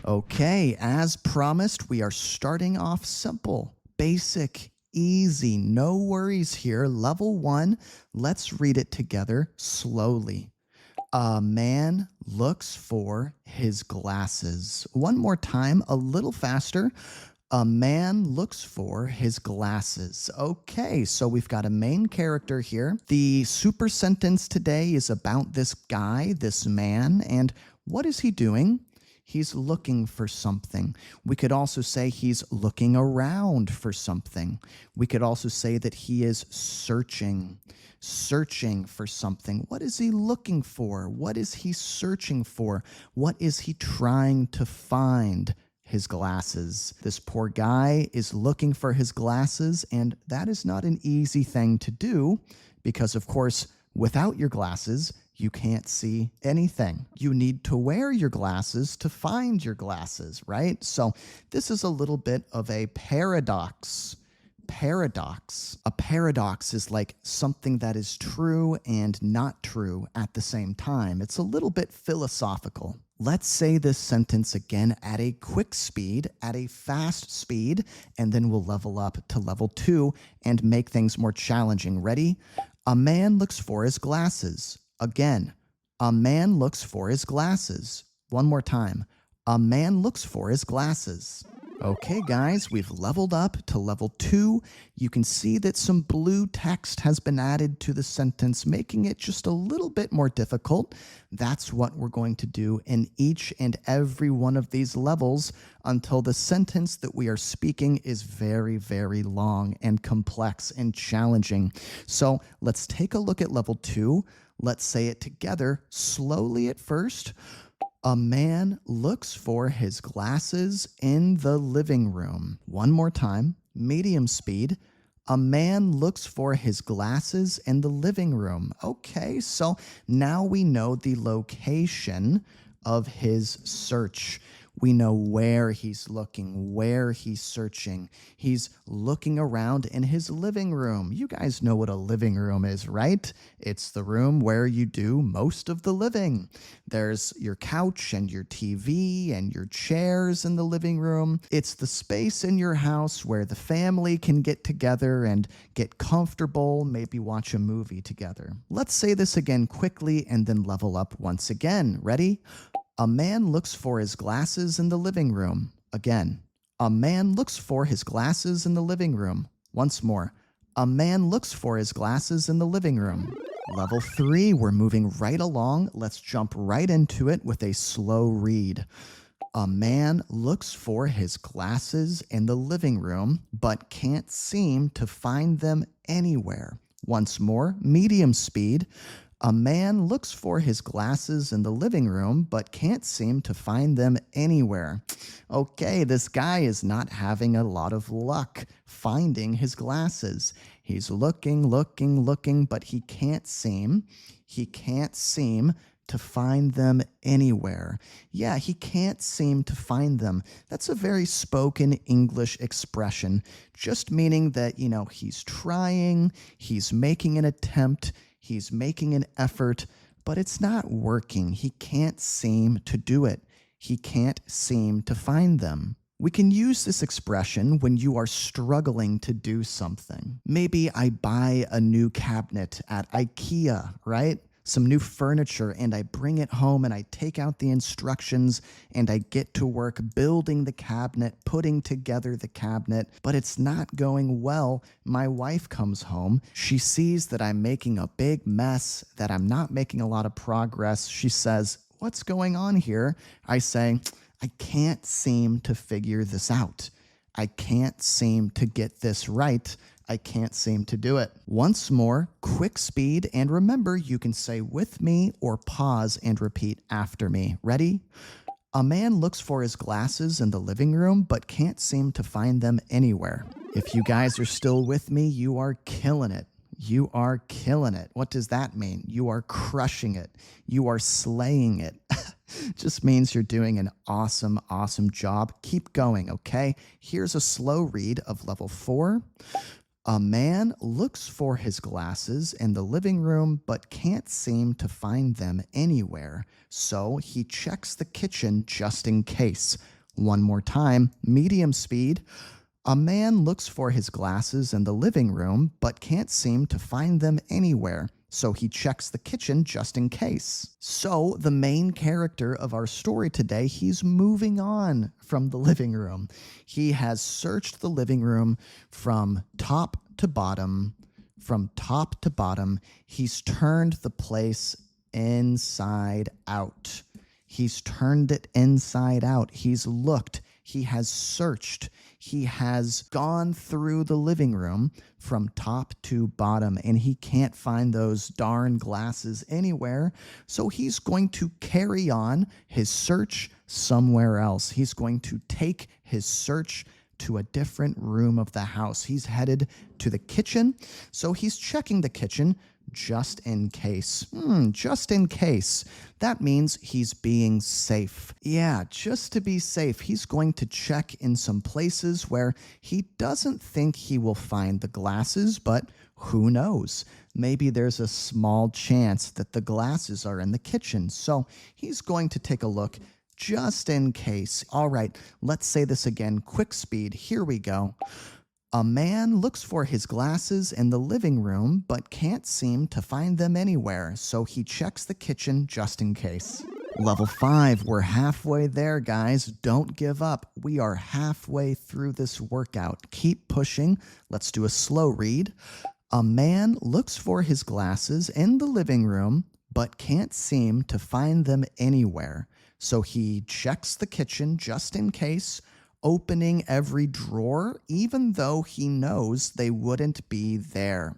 Okay, as promised, we are starting off simple, basic, easy, no worries here. Level 1, let's read it together slowly. A man looks for his glasses. One more time, a little faster. A man looks for his glasses. Okay, so we've got a main character here. The super sentence today is about this guy, this man, and what is he doing? He's looking for something. We could also say he's looking around for something. We could also say that he is searching for something. What is he looking for? What is he searching for? What is he trying to find? His glasses. This poor guy is looking for his glasses, and that is not an easy thing to do because, of course, without your glasses, you can't see anything. You need to wear your glasses to find your glasses, right? So this is a little bit of a paradox. A paradox is like something that is true and not true at the same time. It's a little bit philosophical. Let's say this sentence again at a quick speed, at a fast speed, and then we'll level up to level 2 and make things more challenging. Ready? A man looks for his glasses. Again, a man looks for his glasses. One more time. A man looks for his glasses. Okay, guys, we've leveled up to level 2. You can see that some blue text has been added to the sentence, making it just a little bit more difficult. That's what we're going to do in each and every one of these levels until the sentence that we are speaking is very, very long and complex and challenging. So let's take a look at level 2. Let's say it together slowly at first. A man looks for his glasses in the living room. One more time, medium speed. A man looks for his glasses in the living room. Okay, so now we know the location of his search. We know where he's looking, where he's searching. He's looking around in his living room. You guys know what a living room is, right? It's the room where you do most of the living. There's your couch and your TV and your chairs in the living room. It's the space in your house where the family can get together and get comfortable, maybe watch a movie together. Let's say this again quickly and then level up once again. Ready? A man looks for his glasses in the living room. Again, A man looks for his glasses in the living room. Once more. A man looks for his glasses in the living room. Level 3, we're moving right along. Let's jump right into it with a slow read. A man looks for his glasses in the living room, but can't seem to find them anywhere. Once more, medium speed. A man looks for his glasses in the living room, but can't seem to find them anywhere. Okay, this guy is not having a lot of luck finding his glasses. He's looking, but he can't seem to find them anywhere. Yeah, he can't seem to find them. That's a very spoken English expression, just meaning that, he's trying, he's making an attempt, he's making an effort, but it's not working. He can't seem to do it. He can't seem to find them. We can use this expression when you are struggling to do something. Maybe I buy a new cabinet at IKEA, right? Some new furniture, and I bring it home and I take out the instructions and I get to work building the cabinet, putting together the cabinet, but it's not going well. My wife comes home. She sees that I'm making a big mess, that I'm not making a lot of progress. She says, "What's going on here?" I say, "I can't seem to figure this out. I can't seem to get this right. I can't seem to do it." Once more, quick speed, and remember, you can say with me or pause and repeat after me. Ready? A man looks for his glasses in the living room, but can't seem to find them anywhere. If you guys are still with me, you are killing it. You are killing it. What does that mean? You are crushing it. You are slaying it. Just means you're doing an awesome, awesome job. Keep going, okay? Here's a slow read of level 4. A man looks for his glasses in the living room but can't seem to find them anywhere, so he checks the kitchen just in case. One more time, medium speed. A man looks for his glasses in the living room but can't seem to find them anywhere, so he checks the kitchen just in case. So the main character of our story today, he's moving on from the living room. He has searched the living room from top to bottom. From top to bottom, he's turned the place inside out. He's turned it inside out. He's looked. He has searched. He has gone through the living room from top to bottom, and he can't find those darn glasses anywhere. So he's going to carry on his search somewhere else. He's going to take his search to a different room of the house. He's headed to the kitchen, so he's checking the kitchen just in case. Just in case. That means he's being safe. Yeah, just to be safe, he's going to check in some places where he doesn't think he will find the glasses, but who knows? Maybe there's a small chance that the glasses are in the kitchen. So he's going to take a look just in case. All right, let's say this again. Quick speed. Here we go. A man looks for his glasses in the living room but can't seem to find them anywhere, so he checks the kitchen just in case. Level 5, we're halfway there, guys. Don't give up. We are halfway through this workout. Keep pushing. Let's do a slow read. A man looks for his glasses in the living room but can't seem to find them anywhere, so he checks the kitchen just in case, opening every drawer, even though he knows they wouldn't be there.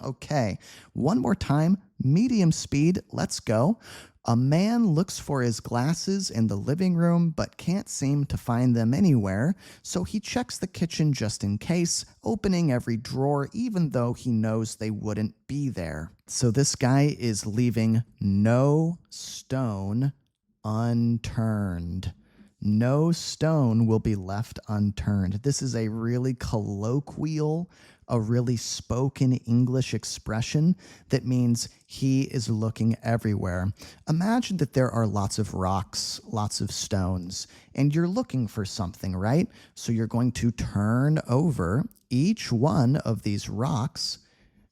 Okay. One more time, medium speed, let's go. A man looks for his glasses in the living room but can't seem to find them anywhere, so he checks the kitchen just in case, opening every drawer even though he knows they wouldn't be there. So this guy is leaving no stone unturned. No stone will be left unturned. This is a really colloquial, a really spoken English expression that means he is looking everywhere. Imagine that there are lots of rocks, lots of stones, and you're looking for something, right? So you're going to turn over each one of these rocks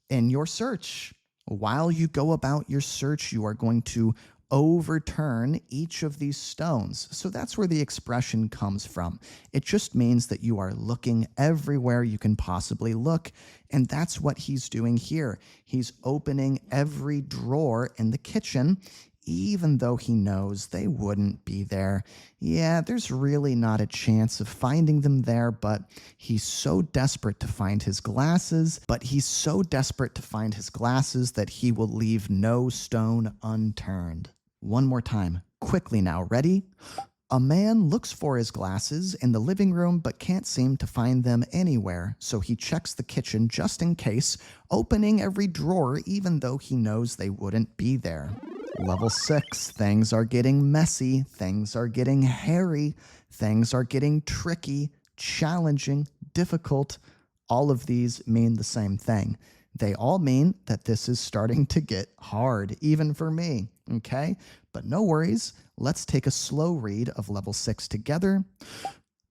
in your search. While you go about your search, you are going to overturn each of these stones. So that's where the expression comes from. It just means that you are looking everywhere you can possibly look. And that's what he's doing here. He's opening every drawer in the kitchen, even though he knows they wouldn't be there. Yeah, there's really not a chance of finding them there, but he's so desperate to find his glasses, that he will leave no stone unturned. One more time, quickly now, ready? A man looks for his glasses in the living room but can't seem to find them anywhere, so he checks the kitchen just in case, opening every drawer even though he knows they wouldn't be there. Level 6, things are getting messy, things are getting hairy, things are getting tricky, challenging, difficult. All of these mean the same thing. They all mean that this is starting to get hard, even for me, okay? But no worries, let's take a slow read of level 6 together.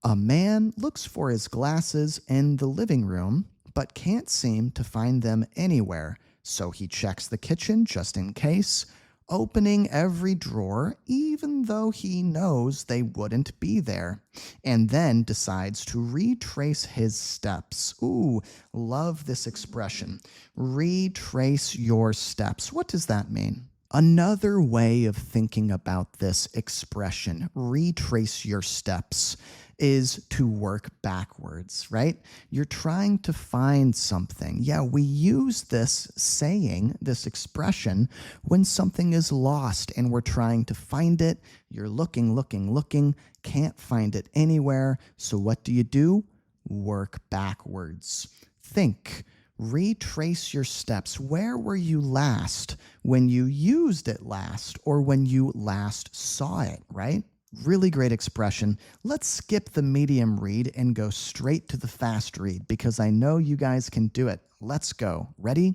A man looks for his glasses in the living room, but can't seem to find them anywhere, so he checks the kitchen just in case, opening every drawer even though he knows they wouldn't be there, and then decides to retrace his steps. Ooh, love this expression. Retrace your steps. What does that mean? Another way of thinking about this expression, retrace your steps, is to work backwards, right? You're trying to find something. Yeah, we use this saying, this expression, when something is lost and we're trying to find it. You're looking, can't find it anywhere. So what do? Work backwards. Think. Retrace your steps. Where were you last when you used it last or when you last saw it, right? Really great expression. Let's skip the medium read and go straight to the fast read because I know you guys can do it. Let's go. Ready?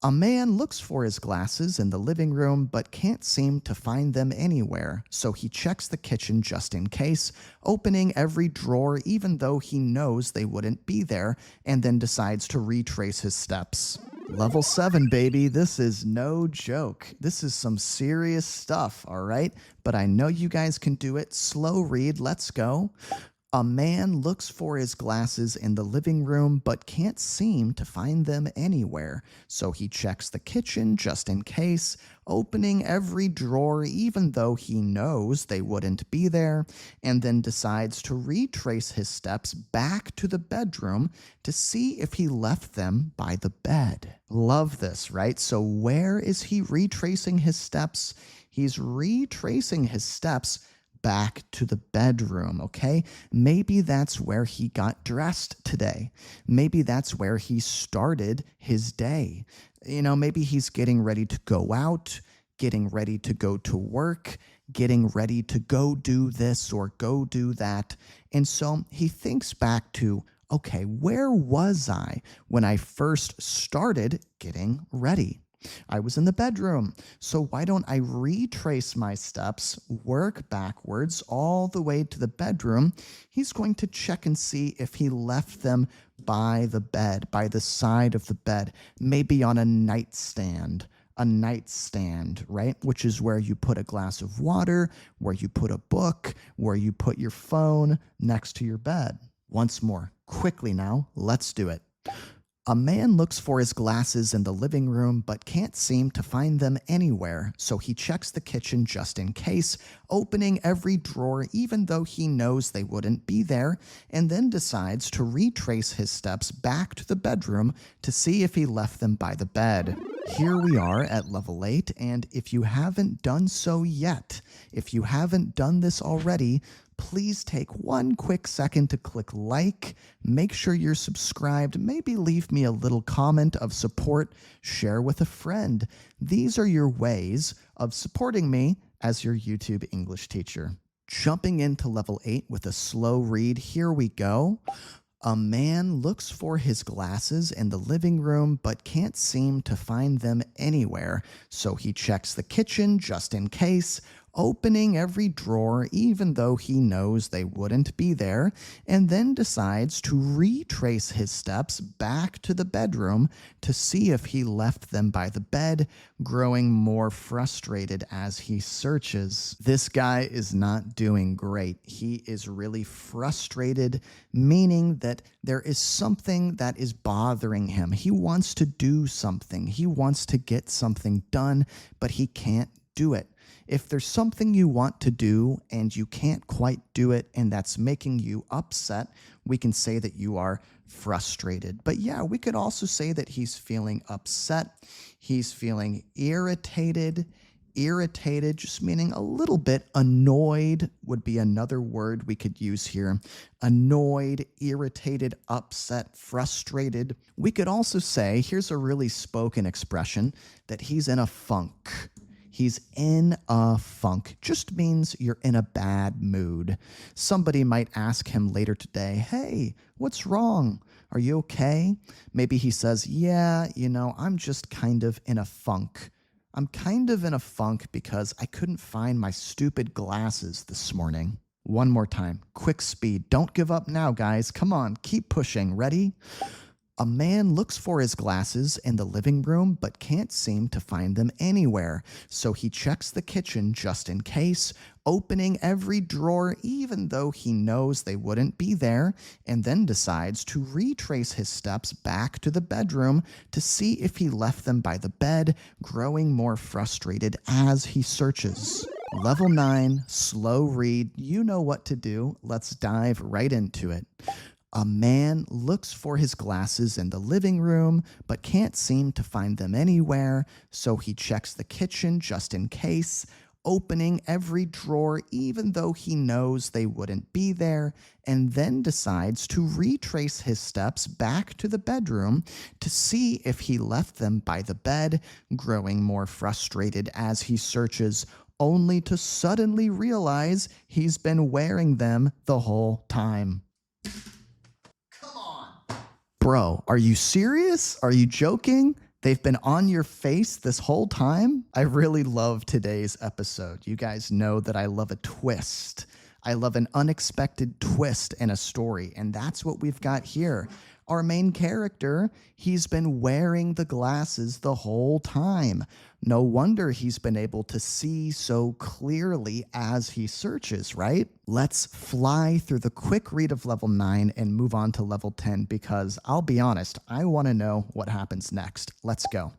A man looks for his glasses in the living room but can't seem to find them anywhere, so he checks the kitchen just in case, opening every drawer even though he knows they wouldn't be there, and then decides to retrace his steps. Level 7, baby. This is no joke. This is some serious stuff, all right? But I know you guys can do it. Slow read. Let's go. A man looks for his glasses in the living room but can't seem to find them anywhere, so he checks the kitchen just in case, opening every drawer even though he knows they wouldn't be there, and then decides to retrace his steps back to the bedroom to see if he left them by the bed. Love this, right? So where is he retracing his steps? He's retracing his steps back to the bedroom, okay? Maybe that's where he got dressed today. Maybe that's where he started his day. You know, maybe he's getting ready to go out, getting ready to go to work, getting ready to go do this or go do that. And so he thinks back to, okay, where was I when I first started getting ready? I was in the bedroom. So why don't I retrace my steps, work backwards all the way to the bedroom? He's going to check and see if he left them by the bed, by the side of the bed, maybe on a nightstand, right? Which is where you put a glass of water, where you put a book, where you put your phone next to your bed. Once more, quickly now, let's do it. A man looks for his glasses in the living room but can't seem to find them anywhere, so he checks the kitchen just in case, opening every drawer even though he knows they wouldn't be there, and then decides to retrace his steps back to the bedroom to see if he left them by the bed. Here we are at level 8, and if you haven't done so yet, if you haven't done this already, please take one quick second to click like, make sure you're subscribed, maybe leave me a little comment of support, share with a friend. These are your ways of supporting me as your YouTube English teacher. Jumping into level 8 with a slow read, here we go. A man looks for his glasses in the living room but can't seem to find them anywhere, so he checks the kitchen just in case, opening every drawer even though he knows they wouldn't be there, and then decides to retrace his steps back to the bedroom to see if he left them by the bed, growing more frustrated as he searches. This guy is not doing great. He is really frustrated, meaning that there is something that is bothering him. He wants to do something. He wants to get something done, but he can't do it. If there's something you want to do and you can't quite do it and that's making you upset, we can say that you are frustrated. But yeah, we could also say that he's feeling upset. He's feeling irritated. Irritated, just meaning a little bit. Annoyed would be another word we could use here. Annoyed, irritated, upset, frustrated. We could also say, here's a really spoken expression, that he's in a funk. He's in a funk. Just means you're in a bad mood. Somebody might ask him later today, hey, what's wrong? Are you okay? Maybe he says, yeah, I'm just kind of in a funk. I'm kind of in a funk because I couldn't find my stupid glasses this morning. One more time. Quick speed. Don't give up now, guys. Come on, keep pushing. Ready? A man looks for his glasses in the living room but can't seem to find them anywhere, so he checks the kitchen just in case, opening every drawer even though he knows they wouldn't be there, and then decides to retrace his steps back to the bedroom to see if he left them by the bed, growing more frustrated as he searches. Level 9, slow read. You know what to do. Let's dive right into it. A man looks for his glasses in the living room, but can't seem to find them anywhere, so he checks the kitchen just in case, opening every drawer even though he knows they wouldn't be there, and then decides to retrace his steps back to the bedroom to see if he left them by the bed, growing more frustrated as he searches, only to suddenly realize he's been wearing them the whole time. Bro, are you serious? Are you joking? They've been on your face this whole time? I really love today's episode. You guys know that I love a twist. I love an unexpected twist in a story, and that's what we've got here. Our main character, he's been wearing the glasses the whole time. No wonder he's been able to see so clearly as he searches, right? Let's fly through the quick read of level 9 and move on to level 10 because I'll be honest, I want to know what happens next. Let's go.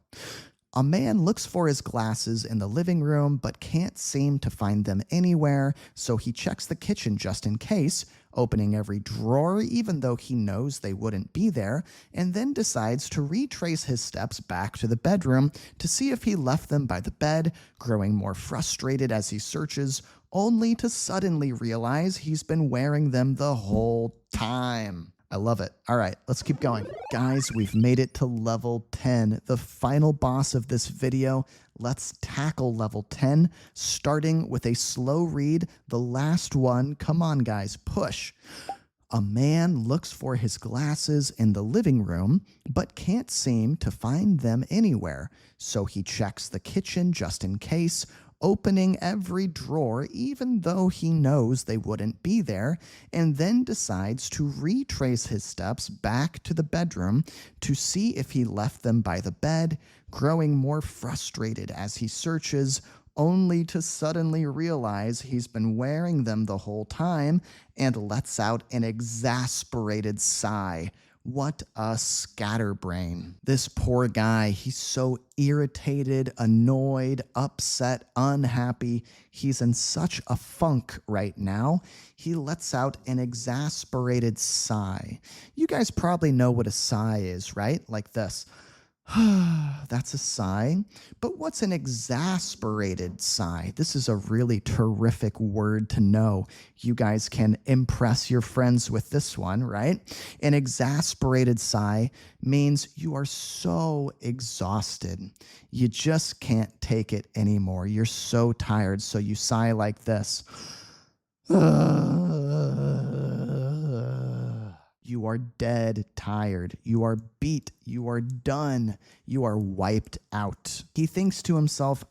A man looks for his glasses in the living room but can't seem to find them anywhere, so he checks the kitchen just in case, opening every drawer even though he knows they wouldn't be there, and then decides to retrace his steps back to the bedroom to see if he left them by the bed, growing more frustrated as he searches, only to suddenly realize he's been wearing them the whole time. I love it. All right, let's keep going. Guys, we've made it to level 10, the final boss of this video. Let's tackle level 10, starting with a slow read, the last one. Come on, guys, push. A man looks for his glasses in the living room, but can't seem to find them anywhere, so he checks the kitchen just in case, opening every drawer even though he knows they wouldn't be there, and then decides to retrace his steps back to the bedroom to see if he left them by the bed, growing more frustrated as he searches, only to suddenly realize he's been wearing them the whole time and lets out an exasperated sigh. What a scatterbrain. This poor guy, he's so irritated, annoyed, upset, unhappy. He's in such a funk right now. He lets out an exasperated sigh. You guys probably know what a sigh is, right? Like this. That's a sigh. But what's an exasperated sigh? This is a really terrific word to know. You guys can impress your friends with this one, right? An exasperated sigh means you are so exhausted. You just can't take it anymore. You're so tired, so you sigh like this. You are dead tired. You are beat. You are done. You are wiped out. He thinks to himself,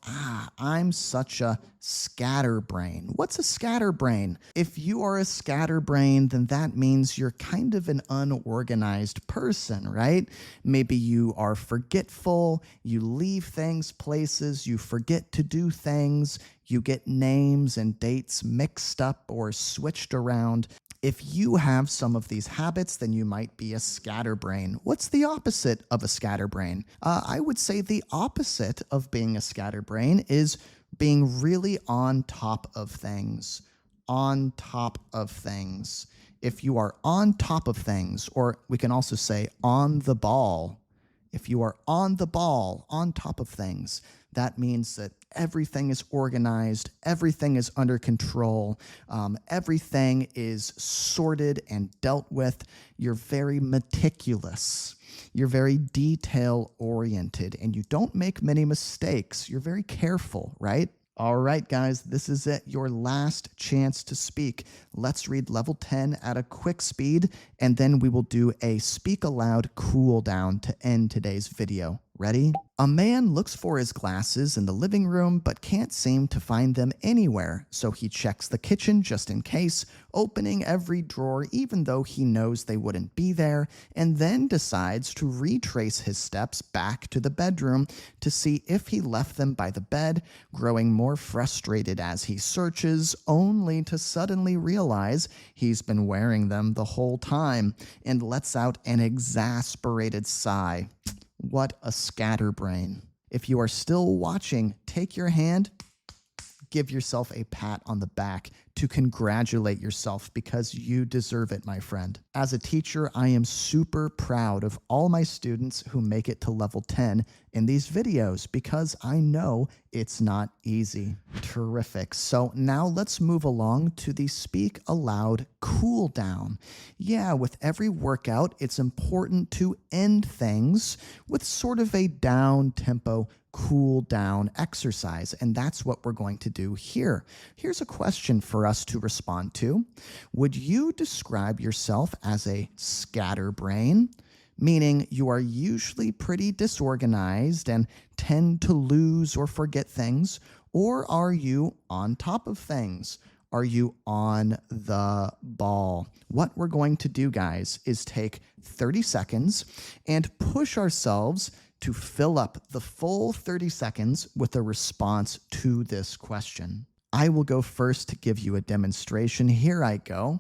I'm such a scatterbrain. What's a scatterbrain? If you are a scatterbrain, then that means you're kind of an unorganized person, right? Maybe you are forgetful, you leave things places, you forget to do things, you get names and dates mixed up or switched around. If you have some of these habits, then you might be a scatterbrain. What's the opposite of a scatterbrain? I would say the opposite of being a scatterbrain is being really on top of things. On top of things. If you are on top of things, or we can also say on the ball, if you are on the ball, on top of things, that means that everything is organized, everything is under control, everything is sorted and dealt with. You're very meticulous. You're very detail-oriented, and you don't make many mistakes. You're very careful, right? All right, guys, this is it. Your last chance to speak. Let's read level 10 at a quick speed, and then we will do a speak aloud cool down to end today's video. Ready? A man looks for his glasses in the living room but can't seem to find them anywhere, so he checks the kitchen just in case, opening every drawer even though he knows they wouldn't be there, and then decides to retrace his steps back to the bedroom to see if he left them by the bed, growing more frustrated as he searches, only to suddenly realize he's been wearing them the whole time, and lets out an exasperated sigh. What a scatterbrain. If you are still watching, take your hand, give yourself a pat on the back to congratulate yourself because you deserve it, my friend. As a teacher, I am super proud of all my students who make it to level 10 in these videos because I know it's not easy. Terrific. So now let's move along to the speak aloud cool down. Yeah, with every workout, it's important to end things with sort of a down tempo cool down exercise, and that's what we're going to do here. Here's a question for us to respond to. Would you describe yourself as a scatterbrain, meaning you are usually pretty disorganized and tend to lose or forget things, or are you on top of things? Are you on the ball? What we're going to do, guys, is take 30 seconds and push ourselves to fill up the full 30 seconds with a response to this question. I will go first to give you a demonstration. Here I go.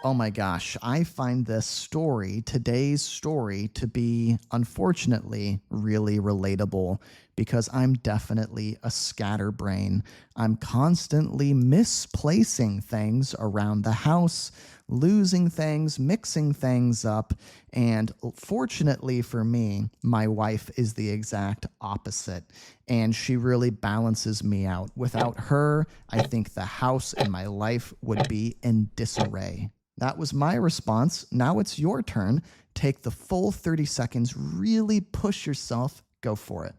Oh my gosh, I find this story, today's story, to be, unfortunately, really relatable because I'm definitely a scatterbrain. I'm constantly misplacing things around the house, losing things, mixing things up, and fortunately for me, my wife is the exact opposite, and she really balances me out. Without her, I think the house and my life would be in disarray. That was my response. Now it's your turn. Take the full 30 seconds, really push yourself, go for it.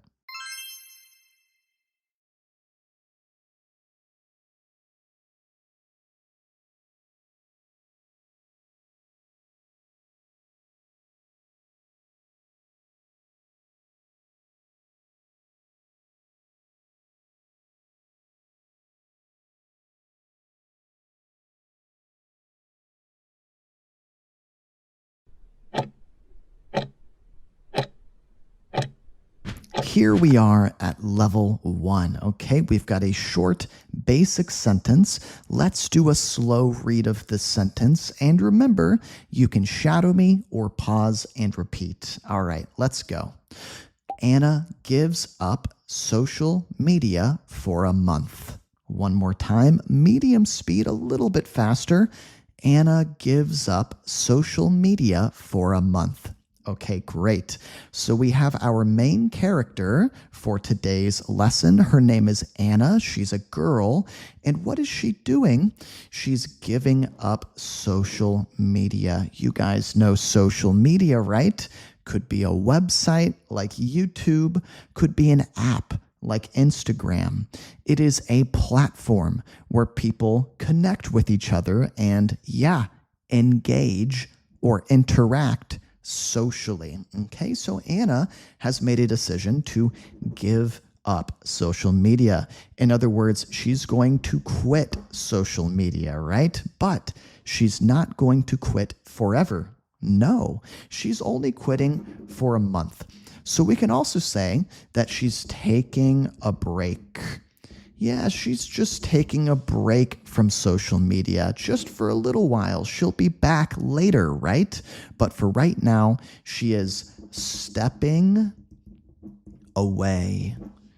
Here we are at level 1. Okay, we've got a short, basic sentence. Let's do a slow read of this sentence. And remember, you can shadow me or pause and repeat. All right, let's go. Anna gives up social media for a month. One more time, medium speed, a little bit faster. Anna gives up social media for a month. Okay, great. So we have our main character for today's lesson. Her name is Anna. She's a girl. And what is she doing? She's giving up social media. You guys know social media, right? Could be a website like YouTube, could be an app like Instagram. It is a platform where people connect with each other and, engage or interact socially. Okay, so Anna has made a decision to give up social media. In other words, she's going to quit social media, right? But she's not going to quit forever. No, she's only quitting for a month. So we can also say that she's taking a break. Yeah, she's just taking a break from social media just for a little while. She'll be back later, right? But for right now, she is stepping away.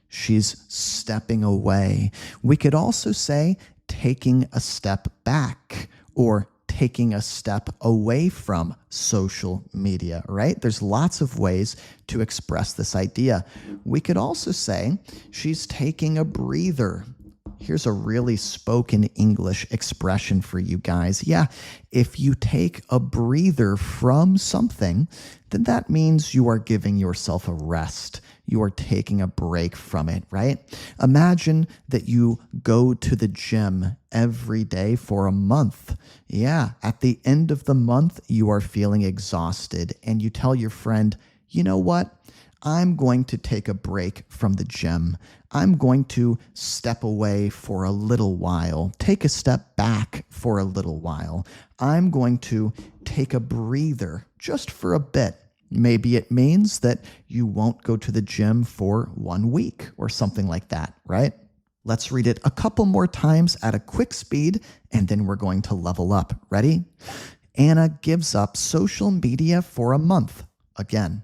She's stepping away. We could also say taking a step back or taking a step away from social media, right? There's lots of ways to express this idea. We could also say she's taking a breather. Here's a really spoken English expression for you guys. Yeah, if you take a breather from something, then that means you are giving yourself a rest. You are taking a break from it, right? Imagine that you go to the gym every day for a month. Yeah, at the end of the month, you are feeling exhausted and you tell your friend, you know what? I'm going to take a break from the gym. I'm going to step away for a little while, take a step back for a little while. I'm going to take a breather just for a bit. Maybe it means that you won't go to the gym for 1 week or something like that, right? Let's read it a couple more times at a quick speed, and then we're going to level up. Ready? Anna gives up social media for a month. Again,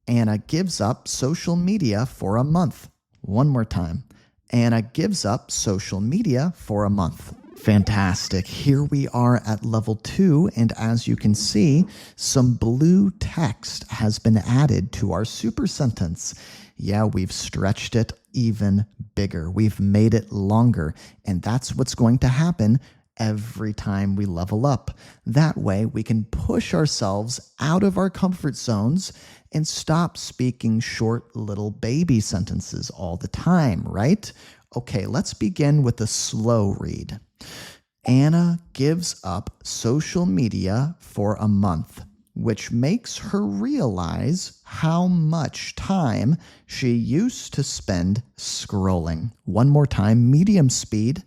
Anna gives up social media for a month. One more time. Anna gives up social media for a month. Fantastic. Here we are at level 2, and as you can see, some blue text has been added to our super sentence. Yeah, we've stretched it even bigger. We've made it longer, and that's what's going to happen every time we level up. That way, we can push ourselves out of our comfort zones and stop speaking short little baby sentences all the time, right? Okay, let's begin with a slow read. Anna gives up social media for a month, which makes her realize how much time she used to spend scrolling. One more time, medium speed.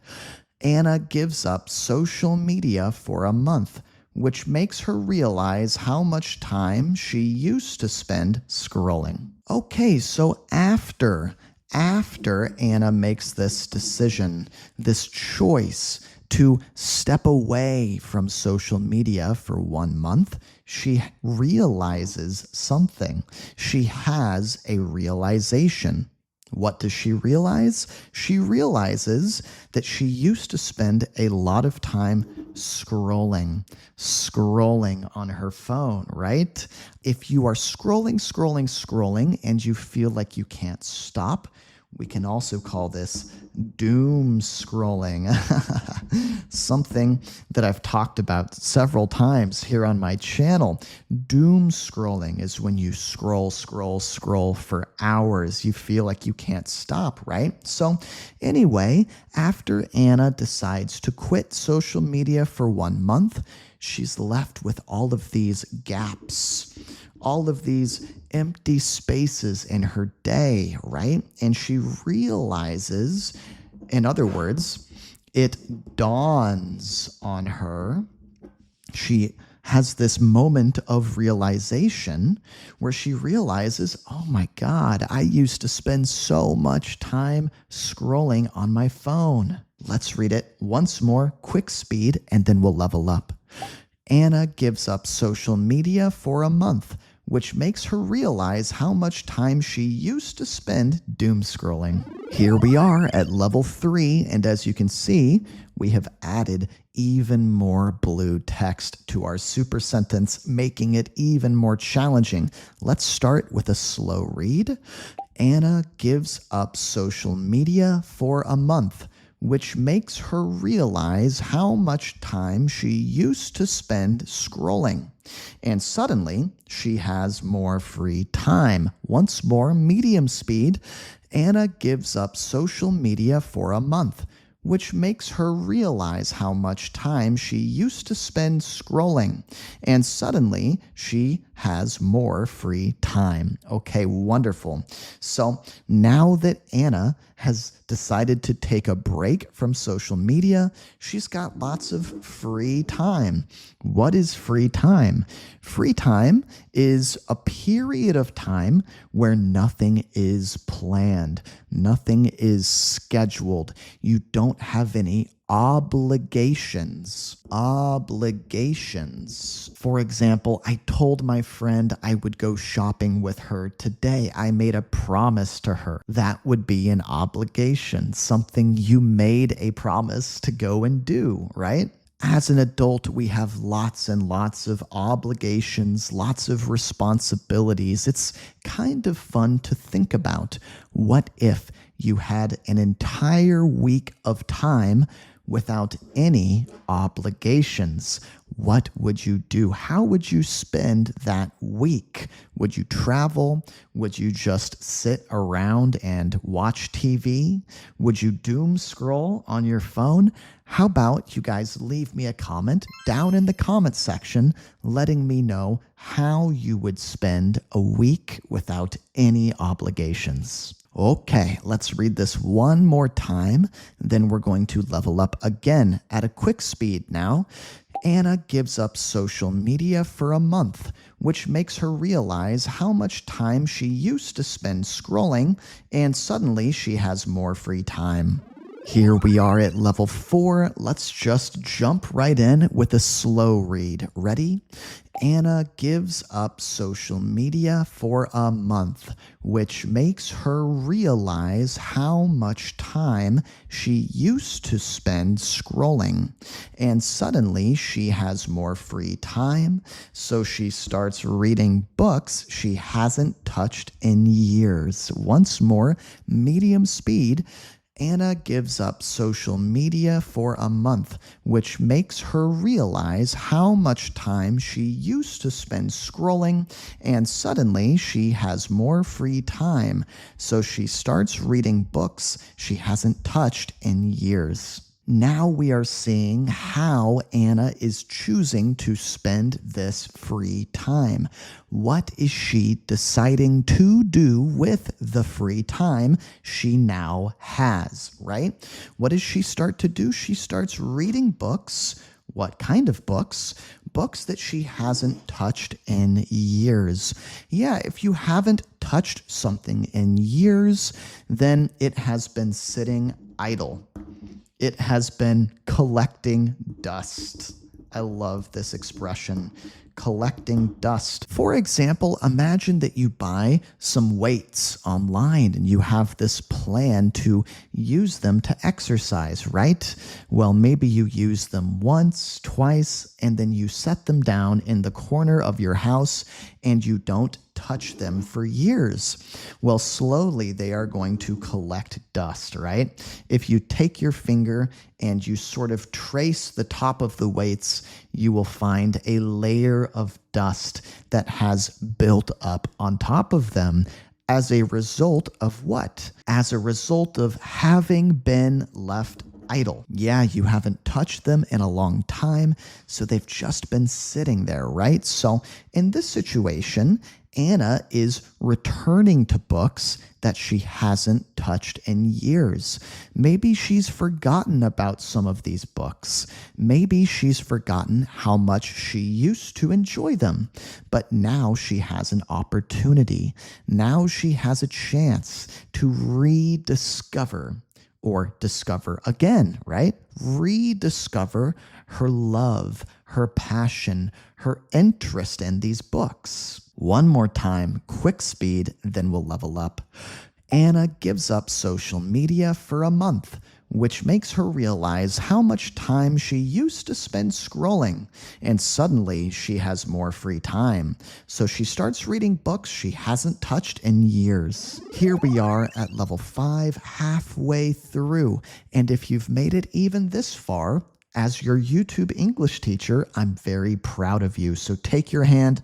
Anna gives up social media for a month, which makes her realize how much time she used to spend scrolling. Okay, so after Anna makes this decision, this choice to step away from social media for 1 month, she realizes something. She has a realization. What does she realize? She realizes that she used to spend a lot of time scrolling on her phone, right? If you are scrolling, and you feel like you can't stop, we can also call this doom scrolling. Something that I've talked about several times here on my channel. Doom scrolling is when you scroll for hours. You feel like you can't stop, right? So anyway, after Anna decides to quit social media for 1 month, she's left with all of these gaps, all of these empty spaces in her day, right? And she realizes, in other words, it dawns on her. She has this moment of realization where she realizes, oh my God, I used to spend so much time scrolling on my phone. Let's read it once more, quick speed, and then we'll level up. Anna gives up social media for a month, which makes her realize how much time she used to spend doom scrolling. Here we are at level 3, and as you can see, we have added even more blue text to our super sentence, making it even more challenging. Let's start with a slow read. Anna gives up social media for a month, which makes her realize how much time she used to spend scrolling. And suddenly, she has more free time. Once more, medium speed. Anna gives up social media for a month, which makes her realize how much time she used to spend scrolling. And suddenly, she has more free time. Okay, wonderful. So now that Anna has decided to take a break from social media, she's got lots of free time. What is free time? Free time is a period of time where nothing is planned, nothing is scheduled. You don't have any obligations. Obligations. For example, I told my friend I would go shopping with her today. I made a promise to her. That would be an obligation, something you made a promise to go and do, right? As an adult, we have lots and lots of obligations, lots of responsibilities. It's kind of fun to think about. What if you had an entire week of time without any obligations? What would you do? How would you spend that week? Would you travel? Would you just sit around and watch TV? Would you doom scroll on your phone? How about you guys leave me a comment down in the comment section letting me know how you would spend a week without any obligations. Okay, let's read this one more time. Then we're going to level up again at a quick speed now. Anna gives up social media for a month, which makes her realize how much time she used to spend scrolling, and suddenly she has more free time. Here we are at level 4. Let's just jump right in with a slow read. Ready? Anna gives up social media for a month, which makes her realize how much time she used to spend scrolling. And suddenly she has more free time, so she starts reading books she hasn't touched in years. Once more, medium speed. Anna gives up social media for a month, which makes her realize how much time she used to spend scrolling, and suddenly she has more free time, so she starts reading books she hasn't touched in years. Now we are seeing how Anna is choosing to spend this free time. What is she deciding to do with the free time she now has, right? What does she start to do? She starts reading books. What kind of books? Books that she hasn't touched in years. Yeah, if you haven't touched something in years, then it has been sitting idle. It has been collecting dust. I love this expression, collecting dust. For example, imagine that you buy some weights online and you have this plan to use them to exercise, right? Well, maybe you use them once, twice, and then you set them down in the corner of your house and you don't touch them for years. Well, slowly they are going to collect dust, right? If you take your finger and you sort of trace the top of the weights, you will find a layer of dust that has built up on top of them as a result of what? As a result of having been left idle. Yeah, you haven't touched them in a long time, so they've just been sitting there, right? So in this situation, Anna is returning to books that she hasn't touched in years. Maybe she's forgotten about some of these books. Maybe she's forgotten how much she used to enjoy them. But now she has an opportunity. Now she has a chance to rediscover or discover again, right? Rediscover her love, her passion, her interest in these books. One more time, quick speed, then we'll level up. Anna gives up social media for a month, which makes her realize how much time she used to spend scrolling, and suddenly she has more free time. So she starts reading books she hasn't touched in years. Here we are at level 5, halfway through, and if you've made it even this far, as your YouTube English teacher, I'm very proud of you. So take your hand,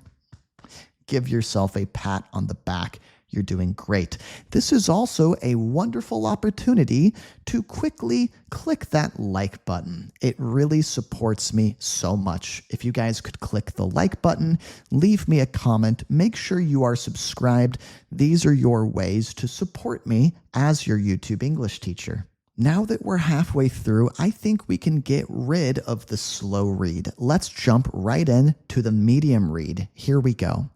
give yourself a pat on the back. You're doing great. This is also a wonderful opportunity to quickly click that like button. It really supports me so much. If you guys could click the like button, leave me a comment, make sure you are subscribed. These are your ways to support me as your YouTube English teacher. Now that we're halfway through, I think we can get rid of the slow read. Let's jump right in to the medium read. Here we go.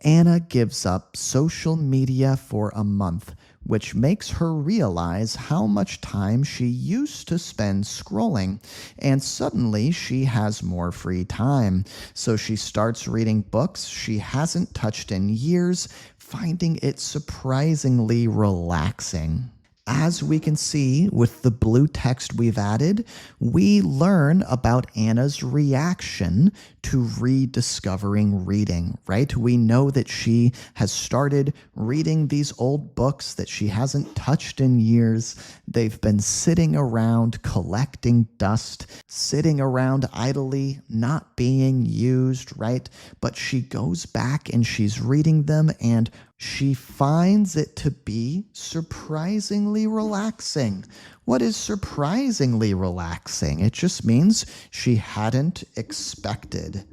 Anna gives up social media for a month, which makes her realize how much time she used to spend scrolling, and suddenly she has more free time. So she starts reading books she hasn't touched in years, finding it surprisingly relaxing. As we can see with the blue text we've added, we learn about Anna's reaction to rediscovering reading, right? We know that she has started reading these old books that she hasn't touched in years. They've been sitting around collecting dust, sitting around idly, not being used, right? But she goes back and she's reading them, and she finds it to be surprisingly relaxing. What is surprisingly relaxing? It just means she hadn't expected.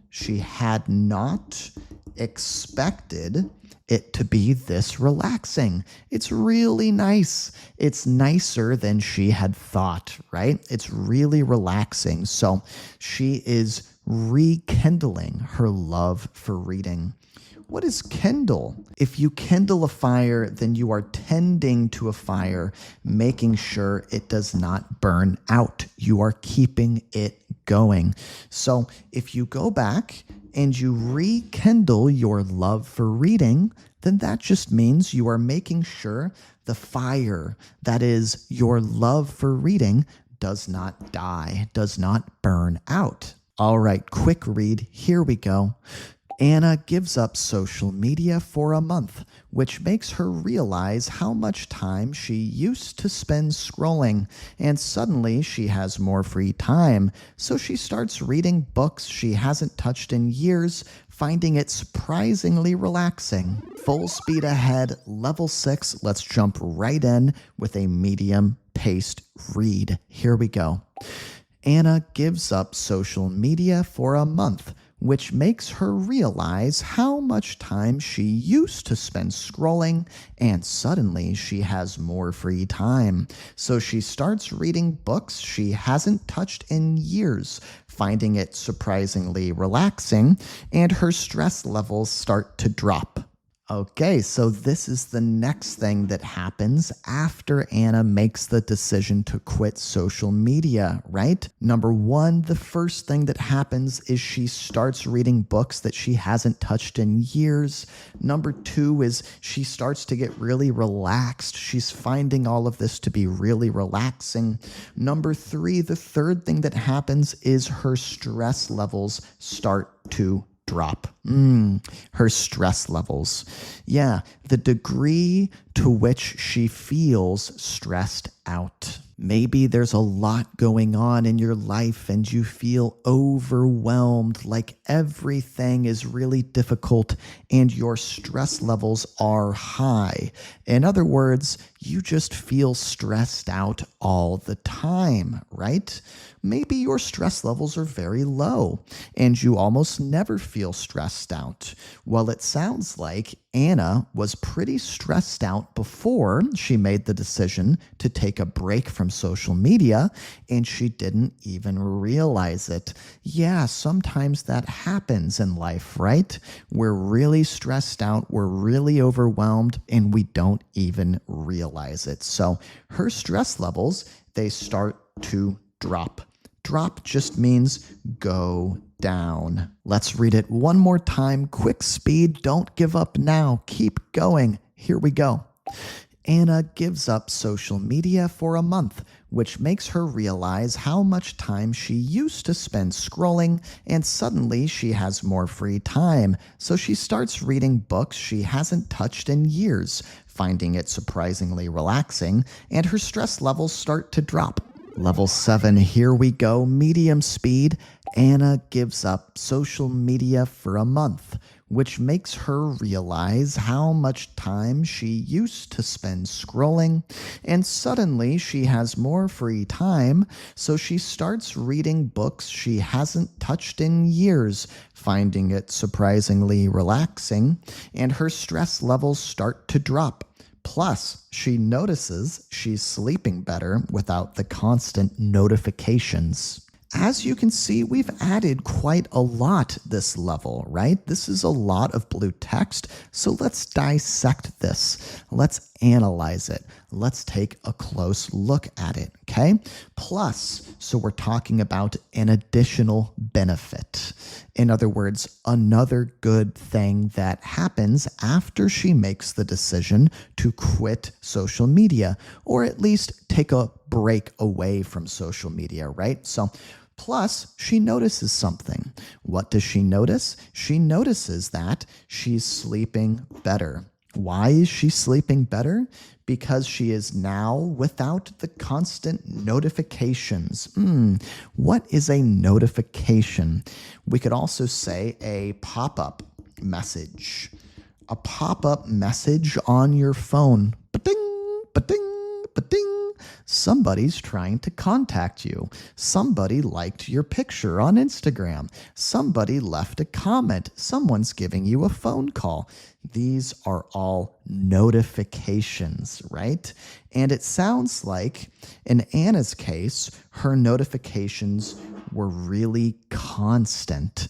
She had not expected it to be this relaxing. It's really nice. It's nicer than she had thought, right? It's really relaxing. So she is rekindling her love for reading. What is kindle? If you kindle a fire, then you are tending to a fire, making sure it does not burn out. You are keeping it going. So if you go back and you rekindle your love for reading, then that just means you are making sure the fire that is your love for reading does not die, does not burn out. All right, quick read. Here we go. Anna gives up social media for a month, which makes her realize how much time she used to spend scrolling, and suddenly she has more free time. So she starts reading books she hasn't touched in years, finding it surprisingly relaxing. Full speed ahead, level 6. Let's jump right in with a medium-paced read. Here we go. Anna gives up social media for a month, which makes her realize how much time she used to spend scrolling, and suddenly she has more free time. So she starts reading books she hasn't touched in years, finding it surprisingly relaxing, and her stress levels start to drop. Okay, so this is the next thing that happens after Anna makes the decision to quit social media, right? Number one, the first thing that happens is she starts reading books that she hasn't touched in years. Number two is she starts to get really relaxed. She's finding all of this to be really relaxing. Number three, the third thing that happens is her stress levels start to drop. Her stress levels. Yeah, the degree to which she feels stressed out. Maybe there's a lot going on in your life and you feel overwhelmed, like everything is really difficult and your stress levels are high. In other words, you just feel stressed out all the time, right? Maybe your stress levels are very low and you almost never feel stressed out. Well, it sounds like Anna was pretty stressed out before she made the decision to take a break from social media, and she didn't even realize it. Yeah, sometimes that happens in life, right? We're really stressed out, we're really overwhelmed, and we don't even realize it. So her stress levels, they start to drop. Drop just means go down. Let's read it one more time. Quick speed. Don't give up now. Keep going. Here we go. Anna gives up social media for a month, which makes her realize how much time she used to spend scrolling, and suddenly she has more free time. So she starts reading books she hasn't touched in years, finding it surprisingly relaxing, and her stress levels start to drop. Level 7, here we go. Medium speed. Anna gives up social media for a month, which makes her realize how much time she used to spend scrolling, and suddenly she has more free time, so she starts reading books she hasn't touched in years, finding it surprisingly relaxing, and her stress levels start to drop. Plus, she notices she's sleeping better without the constant notifications. As you can see, we've added quite a lot this level, right? This is a lot of blue text, so let's dissect this. Let's analyze it. Let's take a close look at it, okay? Plus, so we're talking about an additional benefit. In other words, another good thing that happens after she makes the decision to quit social media, or at least take a break away from social media, right? So, plus, she notices something. What does she notice? She notices that she's sleeping better. Why is she sleeping better? Because she is now without the constant notifications. What is a notification? We could also say a pop-up message. A pop-up message on your phone. Ba-ding, ba-ding, ba-ding. Somebody's trying to contact you. Somebody liked your picture on Instagram. Somebody left a comment. Someone's giving you a phone call. These are all notifications, right? And it sounds like in Anna's case, her notifications were really constant.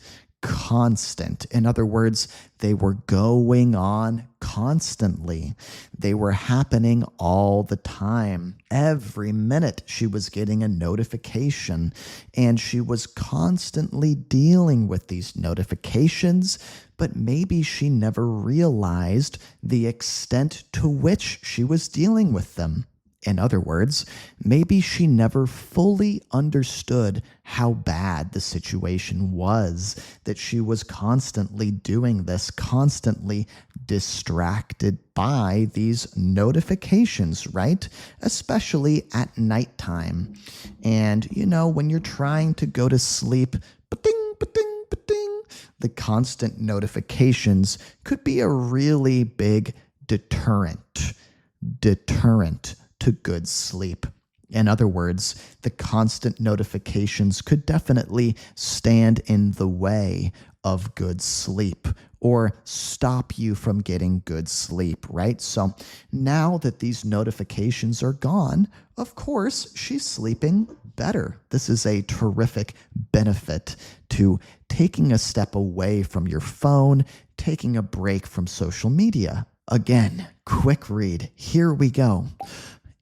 In other words, they were going on constantly. They were happening all the time. Every minute she was getting a notification, and she was constantly dealing with these notifications, but maybe she never realized the extent to which she was dealing with them. In other words, maybe she never fully understood how bad the situation was, that she was constantly doing this, constantly distracted by these notifications, right? Especially at nighttime. And, when you're trying to go to sleep, ba-ding, ba-ding, ba-ding, the constant notifications could be a really big deterrent to good sleep. In other words, the constant notifications could definitely stand in the way of good sleep or stop you from getting good sleep, right? So now that these notifications are gone, of course, she's sleeping better. This is a terrific benefit to taking a step away from your phone, taking a break from social media. Again, quick read. Here we go.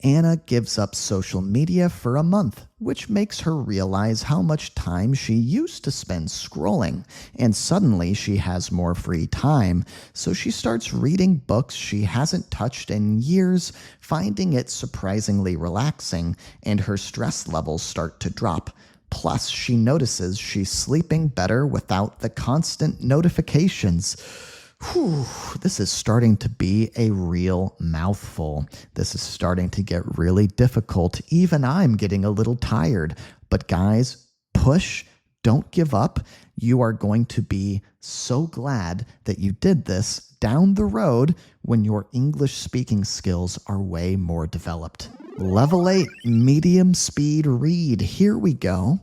Anna gives up social media for a month, which makes her realize how much time she used to spend scrolling, and suddenly she has more free time, so she starts reading books she hasn't touched in years, finding it surprisingly relaxing, and her stress levels start to drop. Plus, she notices she's sleeping better without the constant notifications. This is starting to be a real mouthful. This is starting to get really difficult. Even I'm getting a little tired. But guys, push, don't give up. You are going to be so glad that you did this down the road when your English speaking skills are way more developed. Level 8, medium speed read. Here we go.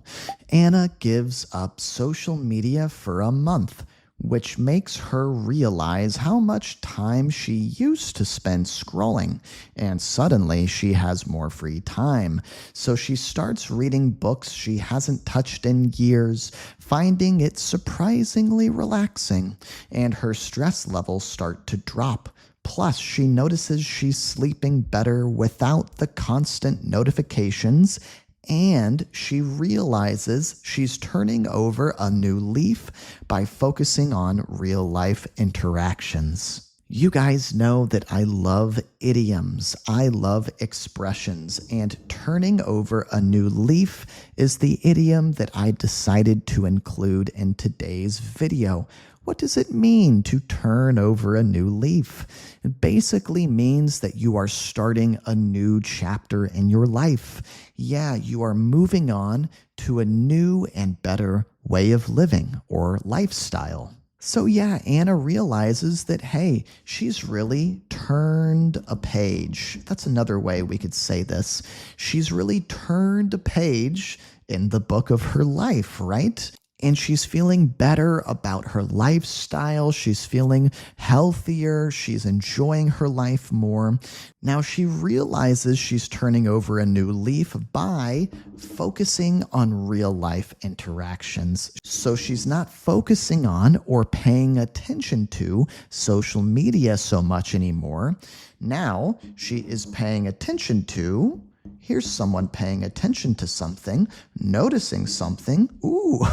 Anna gives up social media for a month, which makes her realize how much time she used to spend scrolling, and suddenly she has more free time. So she starts reading books she hasn't touched in years, finding it surprisingly relaxing, and her stress levels start to drop. Plus, she notices she's sleeping better without the constant notifications, and she realizes she's turning over a new leaf by focusing on real-life interactions. You guys know that I love idioms, I love expressions, and turning over a new leaf is the idiom that I decided to include in today's video. What does it mean to turn over a new leaf? It basically means that you are starting a new chapter in your life. Yeah, you are moving on to a new and better way of living or lifestyle. So, yeah, Anna realizes that, hey, she's really turned a page. That's another way we could say this. She's really turned a page in the book of her life, right? And she's feeling better about her lifestyle. She's feeling healthier. She's enjoying her life more. Now she realizes she's turning over a new leaf by focusing on real life interactions. So she's not focusing on or paying attention to social media so much anymore. Now she is paying attention to. Here's someone paying attention to something, noticing something. Ooh,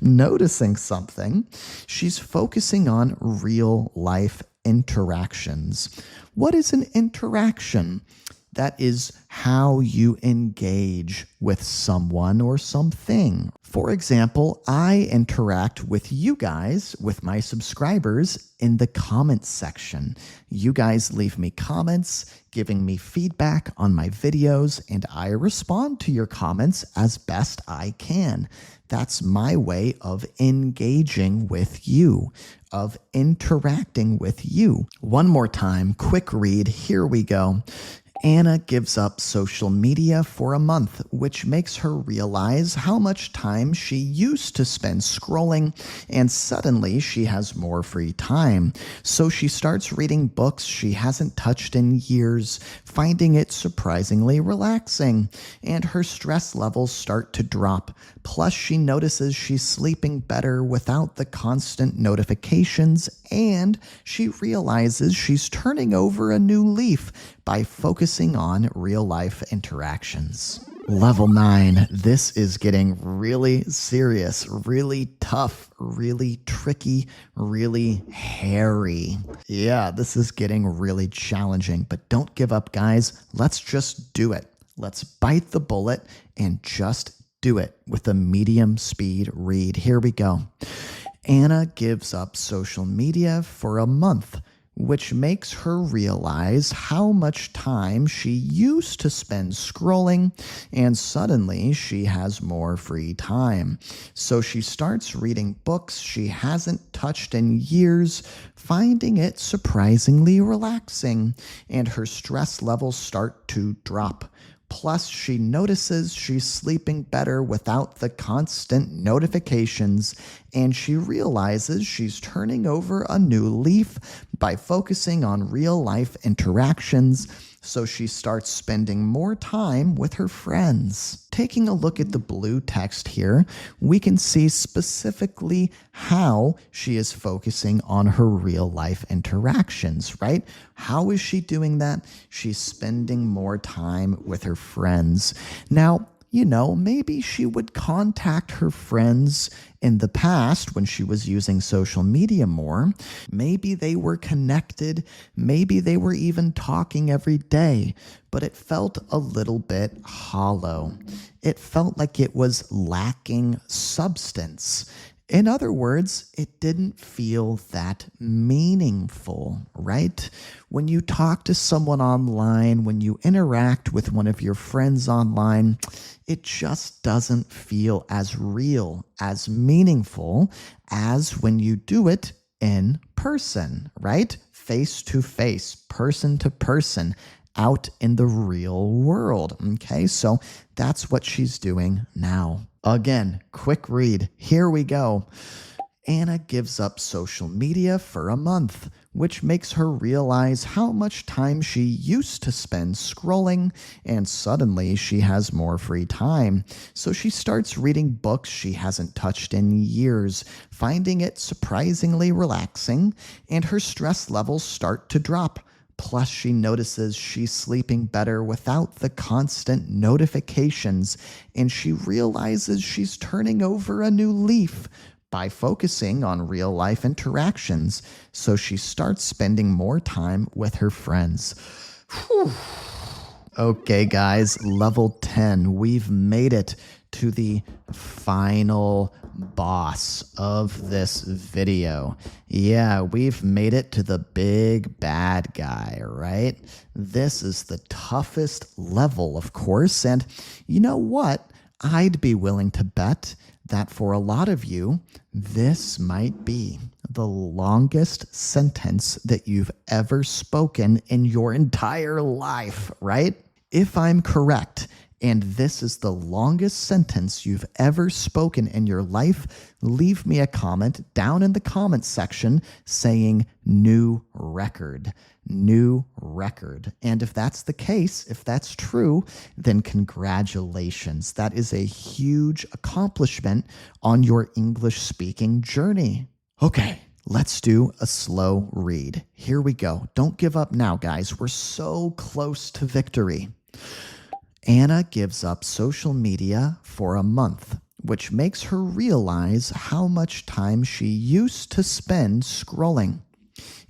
noticing something. She's focusing on real life interactions. What is an interaction? That is how you engage with someone or something. For example, I interact with you guys, with my subscribers, in the comments section. You guys leave me comments, giving me feedback on my videos, and I respond to your comments as best I can. That's my way of engaging with you, of interacting with you. One more time, quick read. Here we go. Anna gives up social media for a month, which makes her realize how much time she used to spend scrolling, and suddenly she has more free time. So she starts reading books she hasn't touched in years, finding it surprisingly relaxing, and her stress levels start to drop. Plus, she notices she's sleeping better without the constant notifications, and she realizes she's turning over a new leaf by focusing on real-life interactions. Level 9. This is getting really serious, really tough, really tricky, really hairy. Yeah, this is getting really challenging, but don't give up, guys. Let's just do it. Let's bite the bullet and just do it with a medium speed read. Here we go. Anna gives up social media for a month, which makes her realize how much time she used to spend scrolling, and suddenly she has more free time. So she starts reading books she hasn't touched in years, finding it surprisingly relaxing, and her stress levels start to drop. Plus, she notices she's sleeping better without the constant notifications, and she realizes she's turning over a new leaf by focusing on real-life interactions, so she starts spending more time with her friends. Taking a look at the blue text here, we can see specifically how she is focusing on her real-life interactions, right? How is she doing that? She's spending more time with her friends. Now, maybe she would contact her friends in the past when she was using social media more. Maybe they were connected. Maybe they were even talking every day, but it felt a little bit hollow. It felt like it was lacking substance. In other words, it didn't feel that meaningful, right? When you talk to someone online, when you interact with one of your friends online, it just doesn't feel as real, as meaningful as when you do it in person, right? Face to face, person to person, out in the real world. Okay, so that's what she's doing now. Again, quick read. Here we go. Anna gives up social media for a month, which makes her realize how much time she used to spend scrolling, and suddenly she has more free time. So she starts reading books she hasn't touched in years, finding it surprisingly relaxing, and her stress levels start to drop. Plus, she notices she's sleeping better without the constant notifications, and she realizes she's turning over a new leaf by focusing on real-life interactions, so she starts spending more time with her friends. Whew. Okay, guys, level 10. We've made it to the final boss of this video. Yeah, we've made it to the big bad guy, right? This is the toughest level, of course, and you know what? I'd be willing to bet that for a lot of you, this might be the longest sentence that you've ever spoken in your entire life, right? If I'm correct, and this is the longest sentence you've ever spoken in your life, leave me a comment down in the comments section saying new record. New record. And if that's the case, if that's true, then congratulations. That is a huge accomplishment on your English speaking journey. Okay, let's do a slow read. Here we go. Don't give up now, guys. We're so close to victory. Anna gives up social media for a month, which makes her realize how much time she used to spend scrolling.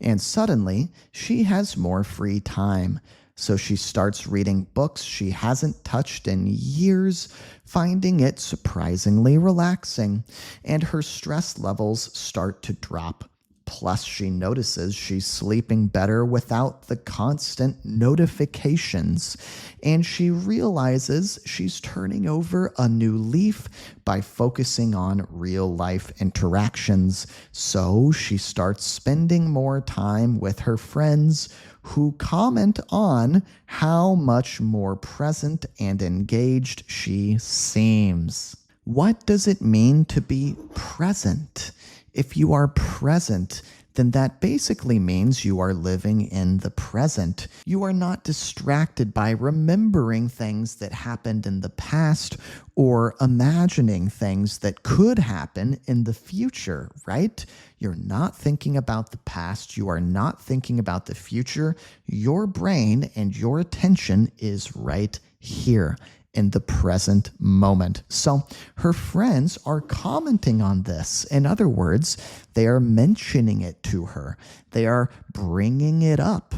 And suddenly, she has more free time. So she starts reading books she hasn't touched in years, finding it surprisingly relaxing, and her stress levels start to drop. Plus, she notices she's sleeping better without the constant notifications. And she realizes she's turning over a new leaf by focusing on real life interactions. So she starts spending more time with her friends who comment on how much more present and engaged she seems. What does it mean to be present? If you are present, then that basically means you are living in the present. You are not distracted by remembering things that happened in the past or imagining things that could happen in the future, right? You're not thinking about the past. You are not thinking about the future. Your brain and your attention is right here in the present moment. So her friends are commenting on this. In other words, they are mentioning it to her. They are bringing it up.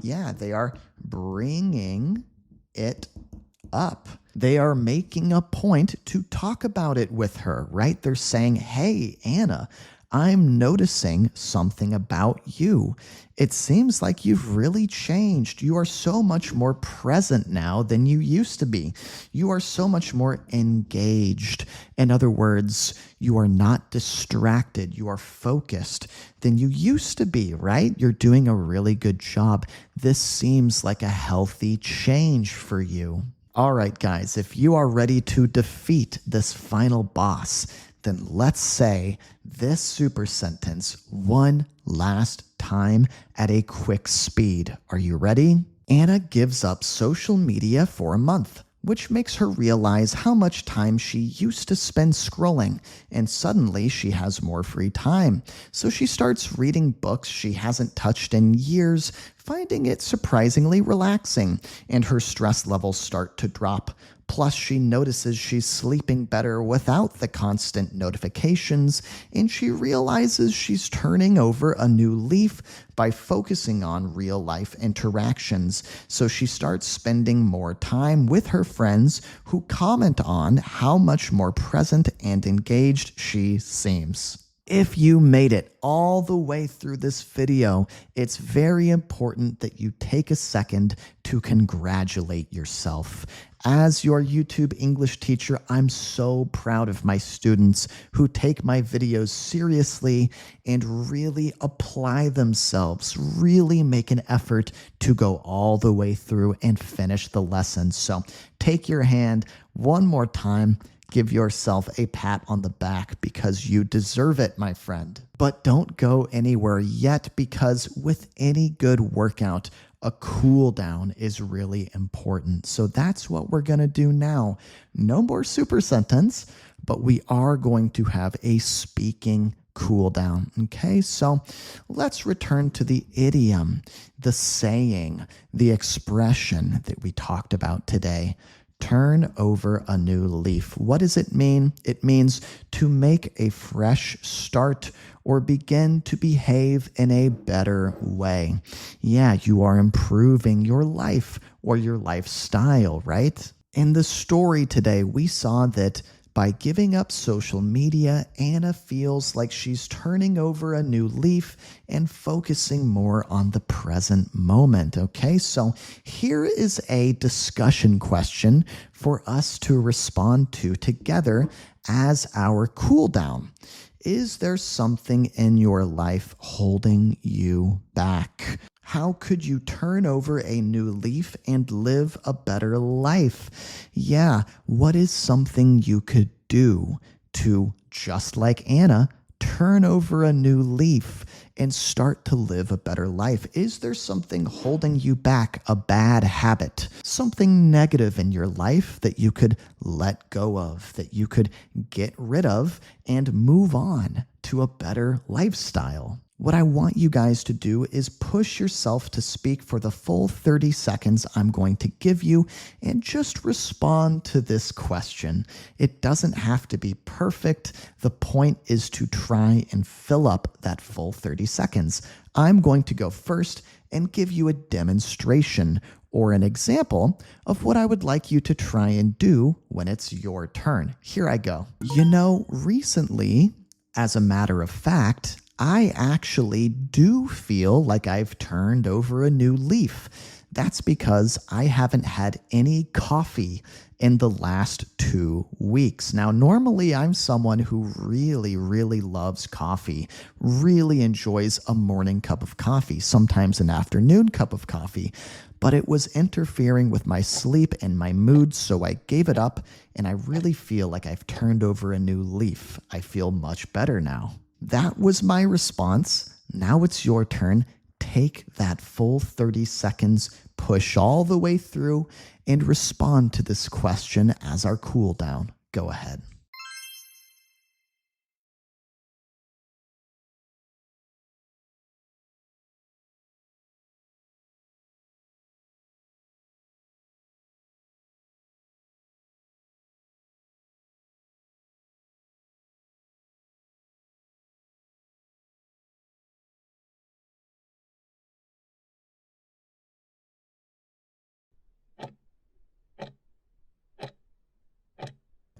Yeah, they are bringing it up. They are making a point to talk about it with her, right? They're saying, hey, Anna, I'm noticing something about you. It seems like you've really changed. You are so much more present now than you used to be. You are so much more engaged. In other words, you are not distracted. You are focused than you used to be, right? You're doing a really good job. This seems like a healthy change for you. All right, guys, if you are ready to defeat this final boss, then let's say this super sentence one last time at a quick speed. Are you ready? Anna gives up social media for a month, which makes her realize how much time she used to spend scrolling, and suddenly she has more free time. So she starts reading books she hasn't touched in years, finding it surprisingly relaxing, and her stress levels start to drop. Plus, she notices she's sleeping better without the constant notifications, and she realizes she's turning over a new leaf by focusing on real-life interactions. So she starts spending more time with her friends who comment on how much more present and engaged she seems. If you made it all the way through this video, it's very important that you take a second to congratulate yourself. As your YouTube English teacher, I'm so proud of my students who take my videos seriously and really apply themselves, really make an effort to go all the way through and finish the lesson. So take your hand one more time. Give yourself a pat on the back because you deserve it, my friend. But don't go anywhere yet because with any good workout, a cool down is really important. So that's what we're going to do now. No more super sentence, but we are going to have a speaking cool down. Okay, so let's return to the idiom, the saying, the expression that we talked about today. Turn over a new leaf. What does it mean? It means to make a fresh start or begin to behave in a better way. Yeah, you are improving your life or your lifestyle, right? In the story today, we saw that By giving up social media, Anna feels like she's turning over a new leaf and focusing more on the present moment. Okay, so here is a discussion question for us to respond to together as our cool down. Is there something in your life holding you back? How could you turn over a new leaf and live a better life? Yeah, what is something you could do to, just like Anna, turn over a new leaf and start to live a better life? Is there something holding you back, a bad habit, something negative in your life that you could let go of, that you could get rid of and move on to a better lifestyle? What I want you guys to do is push yourself to speak for the full 30 seconds I'm going to give you and just respond to this question. It doesn't have to be perfect. The point is to try and fill up that full 30 seconds. I'm going to go first and give you a demonstration or an example of what I would like you to try and do when it's your turn. Here I go. Recently, as a matter of fact, I actually do feel like I've turned over a new leaf. That's because I haven't had any coffee in the last 2 weeks. Now, normally I'm someone who really, really loves coffee, really enjoys a morning cup of coffee, sometimes an afternoon cup of coffee, but it was interfering with my sleep and my mood, so I gave it up, and I really feel like I've turned over a new leaf. I feel much better now. That was my response. Now it's your turn. Take that full 30 seconds, push all the way through, and respond to this question as our cool down. Go ahead.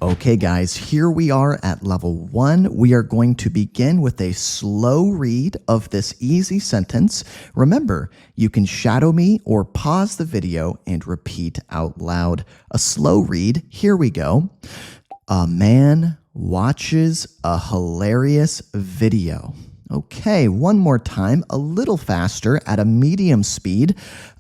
Okay, guys, here we are at level 1. We are going to begin with a slow read of this easy sentence. Remember, you can shadow me or pause the video and repeat out loud. A slow read. Here we go. A man watches a hilarious video. Okay, one more time, a little faster at a medium speed.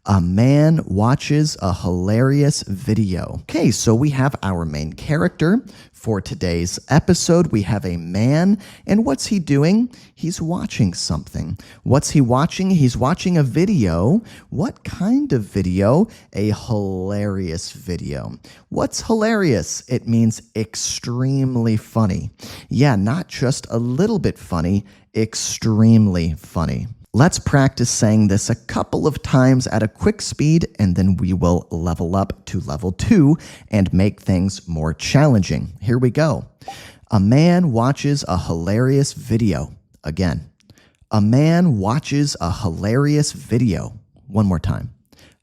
A man watches a hilarious video. Okay, so we have our main character. For today's episode, we have a man, and what's he doing? He's watching something. What's he watching? He's watching a video. What kind of video? A hilarious video. What's hilarious? It means extremely funny. Yeah, not just a little bit funny, extremely funny. Let's practice saying this a couple of times at a quick speed, and then we will level up to level 2 and make things more challenging. Here we go. A man watches a hilarious video. Again. A man watches a hilarious video. One more time.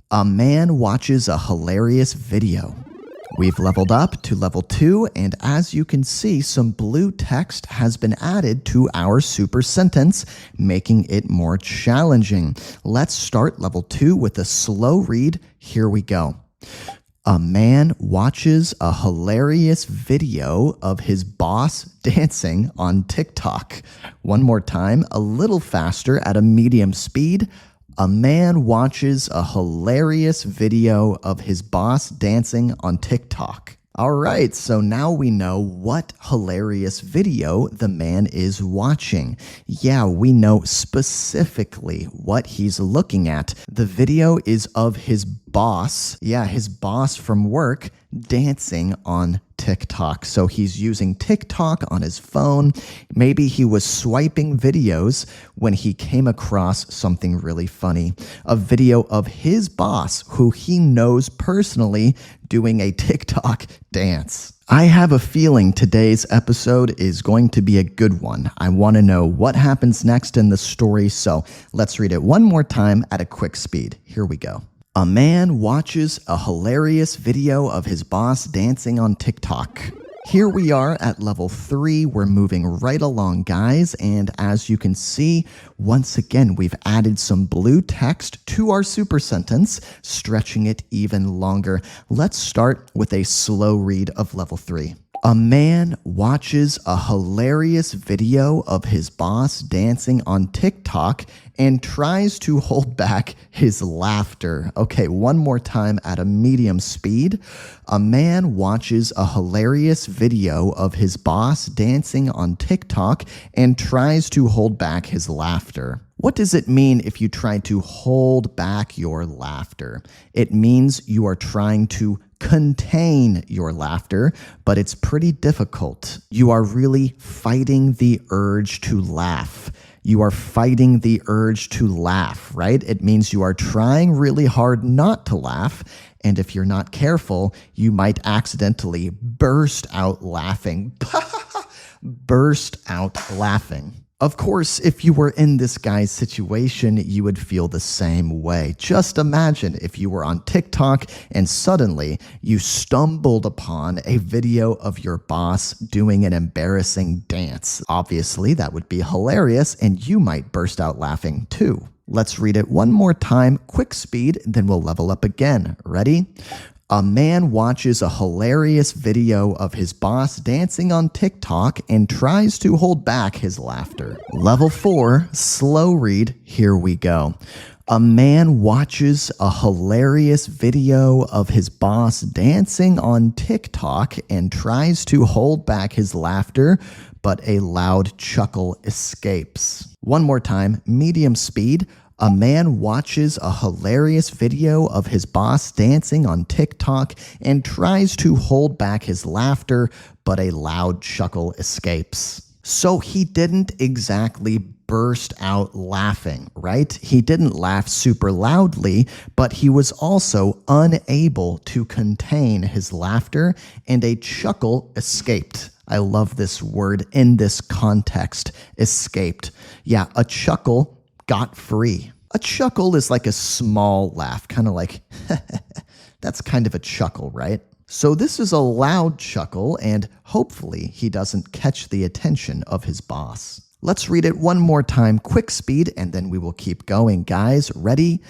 A man watches a hilarious video. We've leveled up to level 2, and as you can see, some blue text has been added to our super sentence, making it more challenging. Let's start level 2 with a slow read. Here we go. A man watches a hilarious video of his boss dancing on TikTok. One more time, a little faster at a medium speed. A man watches a hilarious video of his boss dancing on TikTok. All right, so now we know what hilarious video the man is watching. Yeah, we know specifically what he's looking at. The video is of his boss, his boss from work, dancing on TikTok. So he's using TikTok on his phone. Maybe he was swiping videos when he came across something really funny. A video of his boss, who he knows personally, doing a TikTok dance. I have a feeling today's episode is going to be a good one. I want to know what happens next in the story, so let's read it one more time at a quick speed. Here we go. A man watches a hilarious video of his boss dancing on TikTok. Here we are at level 3. We're moving right along, guys. And as you can see, once again, we've added some blue text to our super sentence, stretching it even longer. Let's start with a slow read of level 3. A man watches a hilarious video of his boss dancing on TikTok and tries to hold back his laughter. Okay, one more time at a medium speed. A man watches a hilarious video of his boss dancing on TikTok and tries to hold back his laughter. What does it mean if you try to hold back your laughter? It means you are trying to contain your laughter, but it's pretty difficult. You are really fighting the urge to laugh. You are fighting the urge to laugh, right? It means you are trying really hard not to laugh, and if you're not careful, you might accidentally burst out laughing. Burst out laughing. Of course, if you were in this guy's situation, you would feel the same way. Just imagine if you were on TikTok and suddenly you stumbled upon a video of your boss doing an embarrassing dance. Obviously, that would be hilarious and you might burst out laughing too. Let's read it one more time, quick speed, then we'll level up again. Ready? A man watches a hilarious video of his boss dancing on TikTok and tries to hold back his laughter. Level 4, slow read, here we go. A man watches a hilarious video of his boss dancing on TikTok and tries to hold back his laughter, but a loud chuckle escapes. One more time, medium speed. A man watches a hilarious video of his boss dancing on TikTok and tries to hold back his laughter, but a loud chuckle escapes. So he didn't exactly burst out laughing, right? He didn't laugh super loudly, but he was also unable to contain his laughter, and a chuckle escaped. I love this word in this context, escaped. Yeah, a chuckle got free. A chuckle is like a small laugh, kind of like, that's kind of a chuckle, right? So this is a loud chuckle, and hopefully he doesn't catch the attention of his boss. Let's read it one more time, quick speed, and then we will keep going, guys. Ready?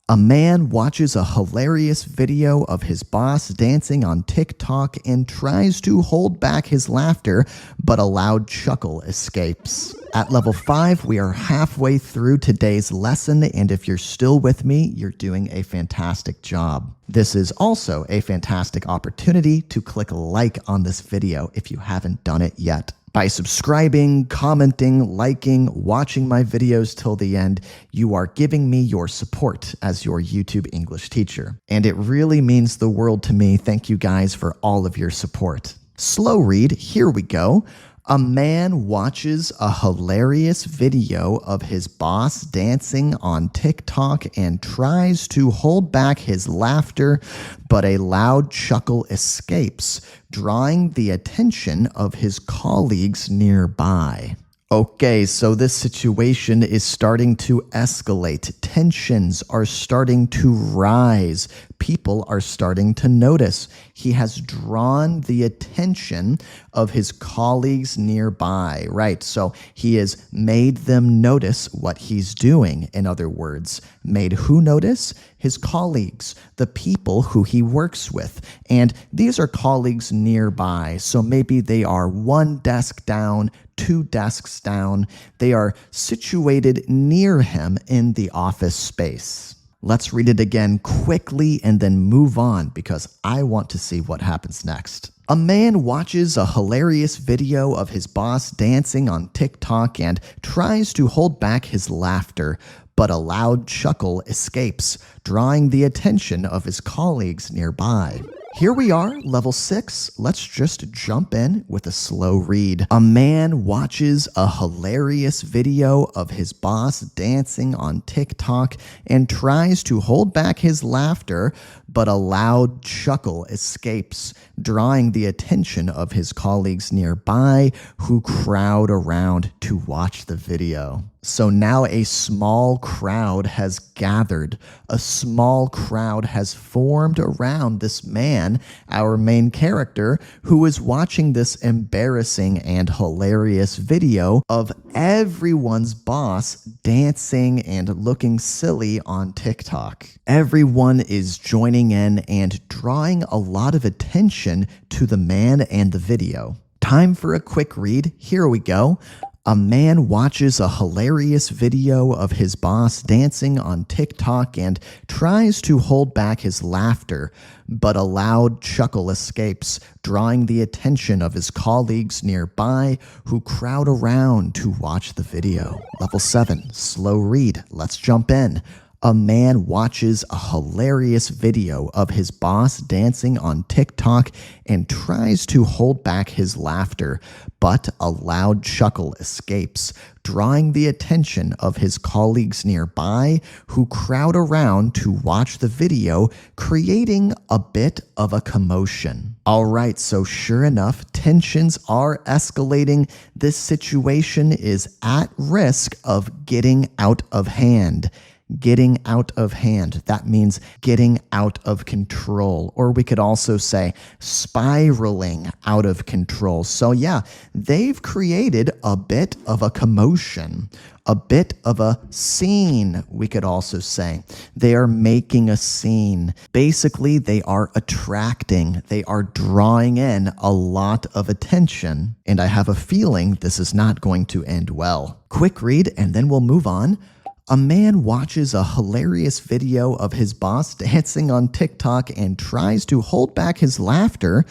A man watches a hilarious video of his boss dancing on TikTok and tries to hold back his laughter, but a loud chuckle escapes. At level 5, we are halfway through today's lesson, and if you're still with me, you're doing a fantastic job. This is also a fantastic opportunity to click like on this video if you haven't done it yet. By subscribing, commenting, liking, watching my videos till the end, you are giving me your support as your YouTube English teacher. And it really means the world to me. Thank you guys for all of your support. Slow read, here we go. A man watches a hilarious video of his boss dancing on TikTok and tries to hold back his laughter, but a loud chuckle escapes, drawing the attention of his colleagues nearby. Okay, so this situation is starting to escalate. Tensions are starting to rise. People are starting to notice. He has drawn the attention of his colleagues nearby, right? So he has made them notice what he's doing. In other words, made who notice? His colleagues, the people who he works with. And these are colleagues nearby. So maybe they are one desk down, 2 desks down. They are situated near him in the office space. Let's read it again quickly and then move on because I want to see what happens next. A man watches a hilarious video of his boss dancing on TikTok and tries to hold back his laughter, but a loud chuckle escapes, drawing the attention of his colleagues nearby. Here we are, level 6. Let's just jump in with a slow read. A man watches a hilarious video of his boss dancing on TikTok and tries to hold back his laughter, but a loud chuckle escapes, drawing the attention of his colleagues nearby who crowd around to watch the video. So now a small crowd has gathered. A small crowd has formed around this man, our main character, who is watching this embarrassing and hilarious video of everyone's boss dancing and looking silly on TikTok. Everyone is joining in and drawing a lot of attention to the man and the video. Time for a quick read. Here we go. A man watches a hilarious video of his boss dancing on TikTok and tries to hold back his laughter, but a loud chuckle escapes, drawing the attention of his colleagues nearby who crowd around to watch the video. Level 7, slow read. Let's jump in. A man watches a hilarious video of his boss dancing on TikTok and tries to hold back his laughter, but a loud chuckle escapes, drawing the attention of his colleagues nearby who crowd around to watch the video, creating a bit of a commotion. All right, so sure enough, tensions are escalating. This situation is at risk of getting out of hand. Getting out of hand. That means getting out of control. Or we could also say spiraling out of control. So yeah, they've created a bit of a commotion, a bit of a scene, we could also say. They are making a scene. Basically, they are attracting, they are drawing in a lot of attention. And I have a feeling this is not going to end well. Quick read, and then we'll move on. A man watches a hilarious video of his boss dancing on TikTok and tries to hold back his laughter,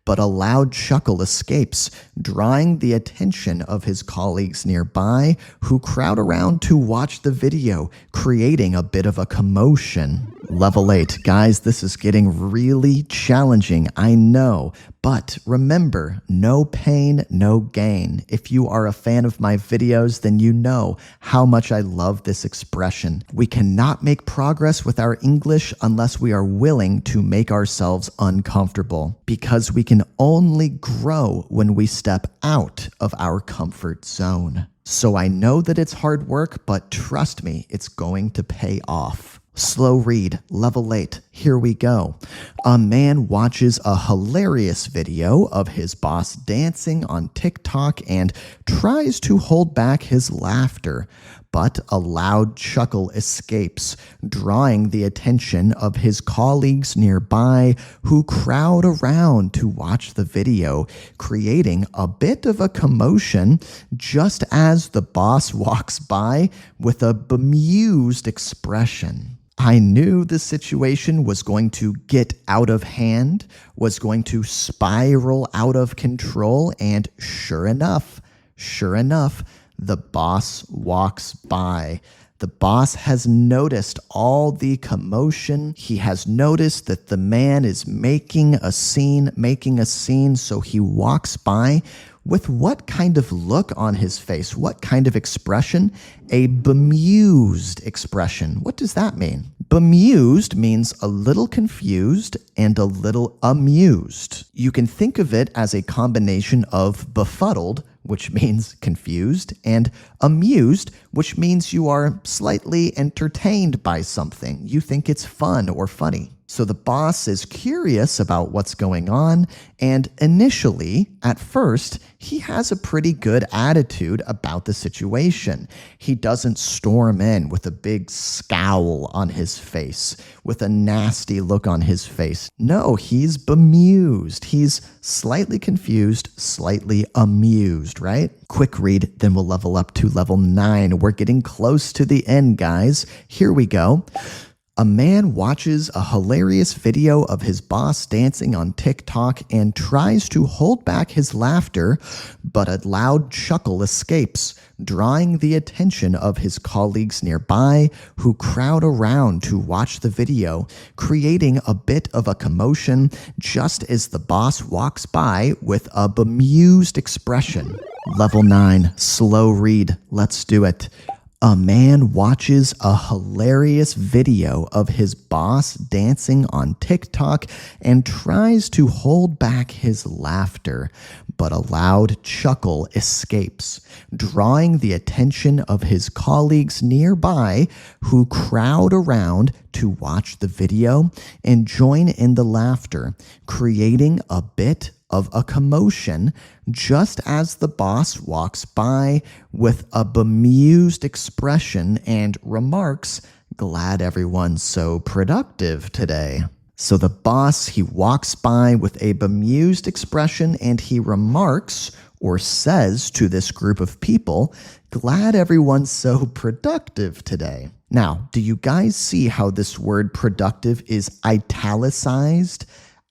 but a loud chuckle escapes, drawing the attention of his colleagues nearby who crowd around to watch the video, creating a bit of a commotion. Level 8. Guys, this is getting really challenging, I know. But remember, no pain, no gain. If you are a fan of my videos, then you know how much I love this expression. We cannot make progress with our English unless we are willing to make ourselves uncomfortable, because we can only grow when we step out of our comfort zone. So I know that it's hard work, but trust me, it's going to pay off. Slow read, level 8. Here we go. A man watches a hilarious video of his boss dancing on TikTok and tries to hold back his laughter, but a loud chuckle escapes, drawing the attention of his colleagues nearby who crowd around to watch the video, creating a bit of a commotion just as the boss walks by with a bemused expression. I knew this situation was going to get out of hand, was going to spiral out of control, and sure enough, the boss walks by. The boss has noticed all the commotion. He has noticed that the man is making a scene, so he walks by with what kind of look on his face? What kind of expression? A bemused expression. What does that mean? Bemused means a little confused and a little amused. You can think of it as a combination of befuddled, which means confused, and amused, which means you are slightly entertained by something. You think it's fun or funny. So the boss is curious about what's going on, and initially, at first, he has a pretty good attitude about the situation. He doesn't storm in with a big scowl on his face, with a nasty look on his face. No, he's bemused. He's slightly confused, slightly amused, right? Quick read, then we'll level up to level 9. We're getting close to the end, guys. Here we go. A man watches a hilarious video of his boss dancing on TikTok and tries to hold back his laughter, but a loud chuckle escapes, drawing the attention of his colleagues nearby who crowd around to watch the video, creating a bit of a commotion just as the boss walks by with a bemused expression. Level 9, slow read. Let's do it. A man watches a hilarious video of his boss dancing on TikTok and tries to hold back his laughter, but a loud chuckle escapes, drawing the attention of his colleagues nearby who crowd around to watch the video and join in the laughter, creating a bit of a commotion just as the boss walks by with a bemused expression and remarks, "Glad everyone's so productive today." So the boss, he walks by with a bemused expression and he remarks or says to this group of people, "Glad everyone's so productive today." Now, do you guys see how this word productive is italicized?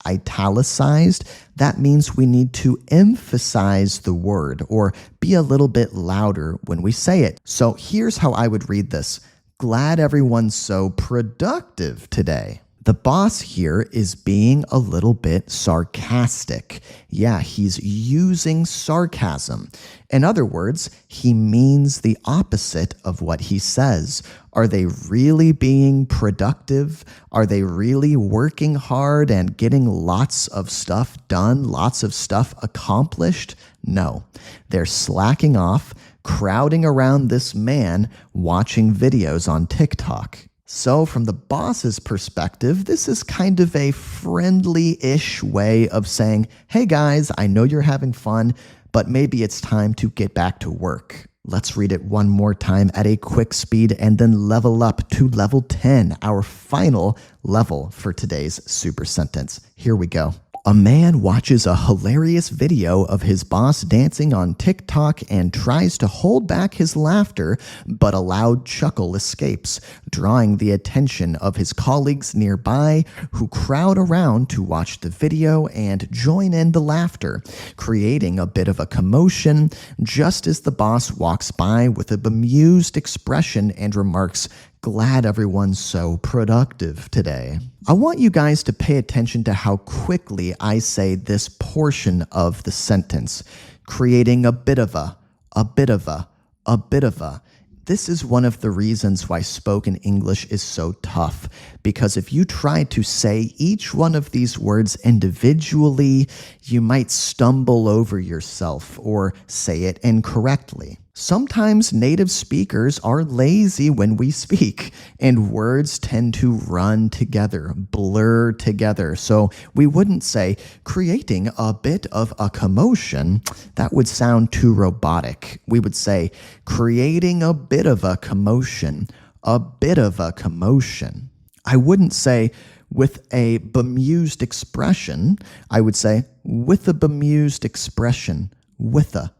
Italicized, that means we need to emphasize the word or be a little bit louder when we say it. So here's how I would read this. Glad everyone's so productive today. The boss here is being a little bit sarcastic. Yeah, he's using sarcasm. In other words, he means the opposite of what he says. Are they really being productive? Are they really working hard and getting lots of stuff done, lots of stuff accomplished? No, they're slacking off, crowding around this man watching videos on TikTok. So from the boss's perspective, this is kind of a friendly-ish way of saying, "Hey guys, I know you're having fun, but maybe it's time to get back to work." Let's read it one more time at a quick speed and then level up to level 10, our final level for today's super sentence. Here we go. A man watches a hilarious video of his boss dancing on TikTok and tries to hold back his laughter, but a loud chuckle escapes, drawing the attention of his colleagues nearby who crowd around to watch the video and join in the laughter, creating a bit of a commotion just as the boss walks by with a bemused expression and remarks, "Glad everyone's so productive today." I want you guys to pay attention to how quickly I say this portion of the sentence, creating a bit of a bit of a bit of a. This is one of the reasons why spoken English is so tough, because if you try to say each one of these words individually, you might stumble over yourself or say it incorrectly. Sometimes native speakers are lazy when we speak, and words tend to run together, blur together. So we wouldn't say creating a bit of a commotion. That would sound too robotic. We would say creating a bit of a commotion, a bit of a commotion. I wouldn't say with a bemused expression. I would say with a bemused expression, with a.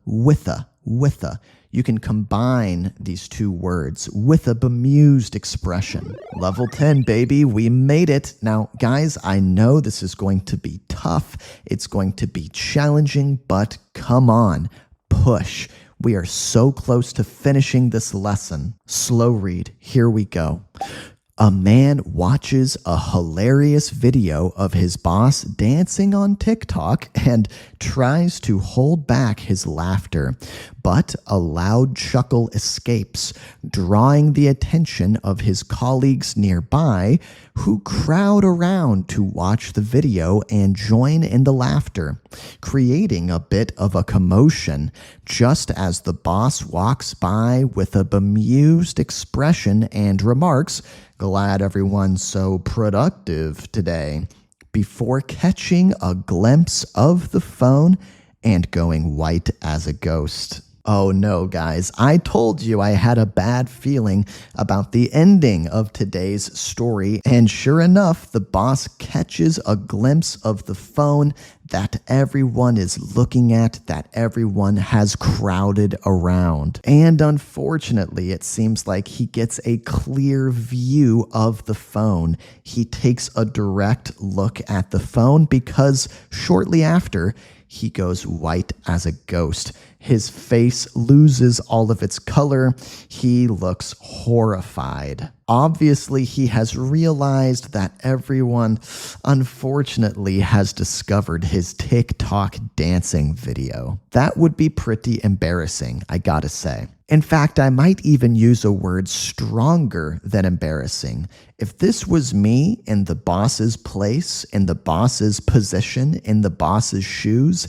You can combine these two words with a bemused expression. Level 10, baby, we made it. Now, guys, I know this is going to be tough. It's going to be challenging, but come on, push. We are so close to finishing this lesson. Slow read, here we go. A man watches a hilarious video of his boss dancing on TikTok and tries to hold back his laughter, but a loud chuckle escapes, drawing the attention of his colleagues nearby who crowd around to watch the video and join in the laughter, creating a bit of a commotion just as the boss walks by with a bemused expression and remarks, "Glad everyone's so productive today," before catching a glimpse of the phone and going white as a ghost. Oh no, guys, I told you I had a bad feeling about the ending of today's story, and sure enough, the boss catches a glimpse of the phone that everyone is looking at, that everyone has crowded around. And unfortunately, it seems like he gets a clear view of the phone. He takes a direct look at the phone because shortly after, he goes white as a ghost. His face loses all of its color. He looks horrified. Obviously, he has realized that everyone, unfortunately, has discovered his TikTok dancing video. That would be pretty embarrassing, I gotta say. In fact, I might even use a word stronger than embarrassing. If this was me in the boss's place, in the boss's position, in the boss's shoes,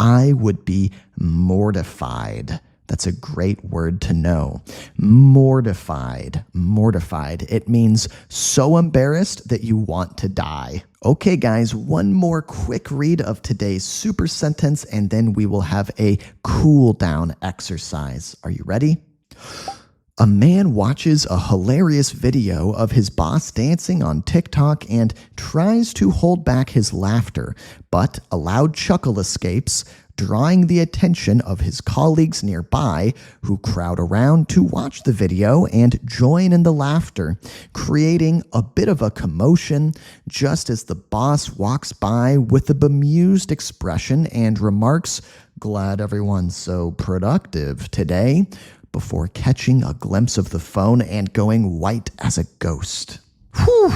I would be mortified. That's a great word to know. Mortified, mortified. It means so embarrassed that you want to die. Okay, guys, one more quick read of today's super sentence, and then we will have a cool down exercise. Are you ready? A man watches a hilarious video of his boss dancing on TikTok and tries to hold back his laughter, but a loud chuckle escapes, drawing the attention of his colleagues nearby, who crowd around to watch the video and join in the laughter, creating a bit of a commotion just as the boss walks by with a bemused expression and remarks, "Glad everyone's so productive today," before catching a glimpse of the phone and going white as a ghost. Whew.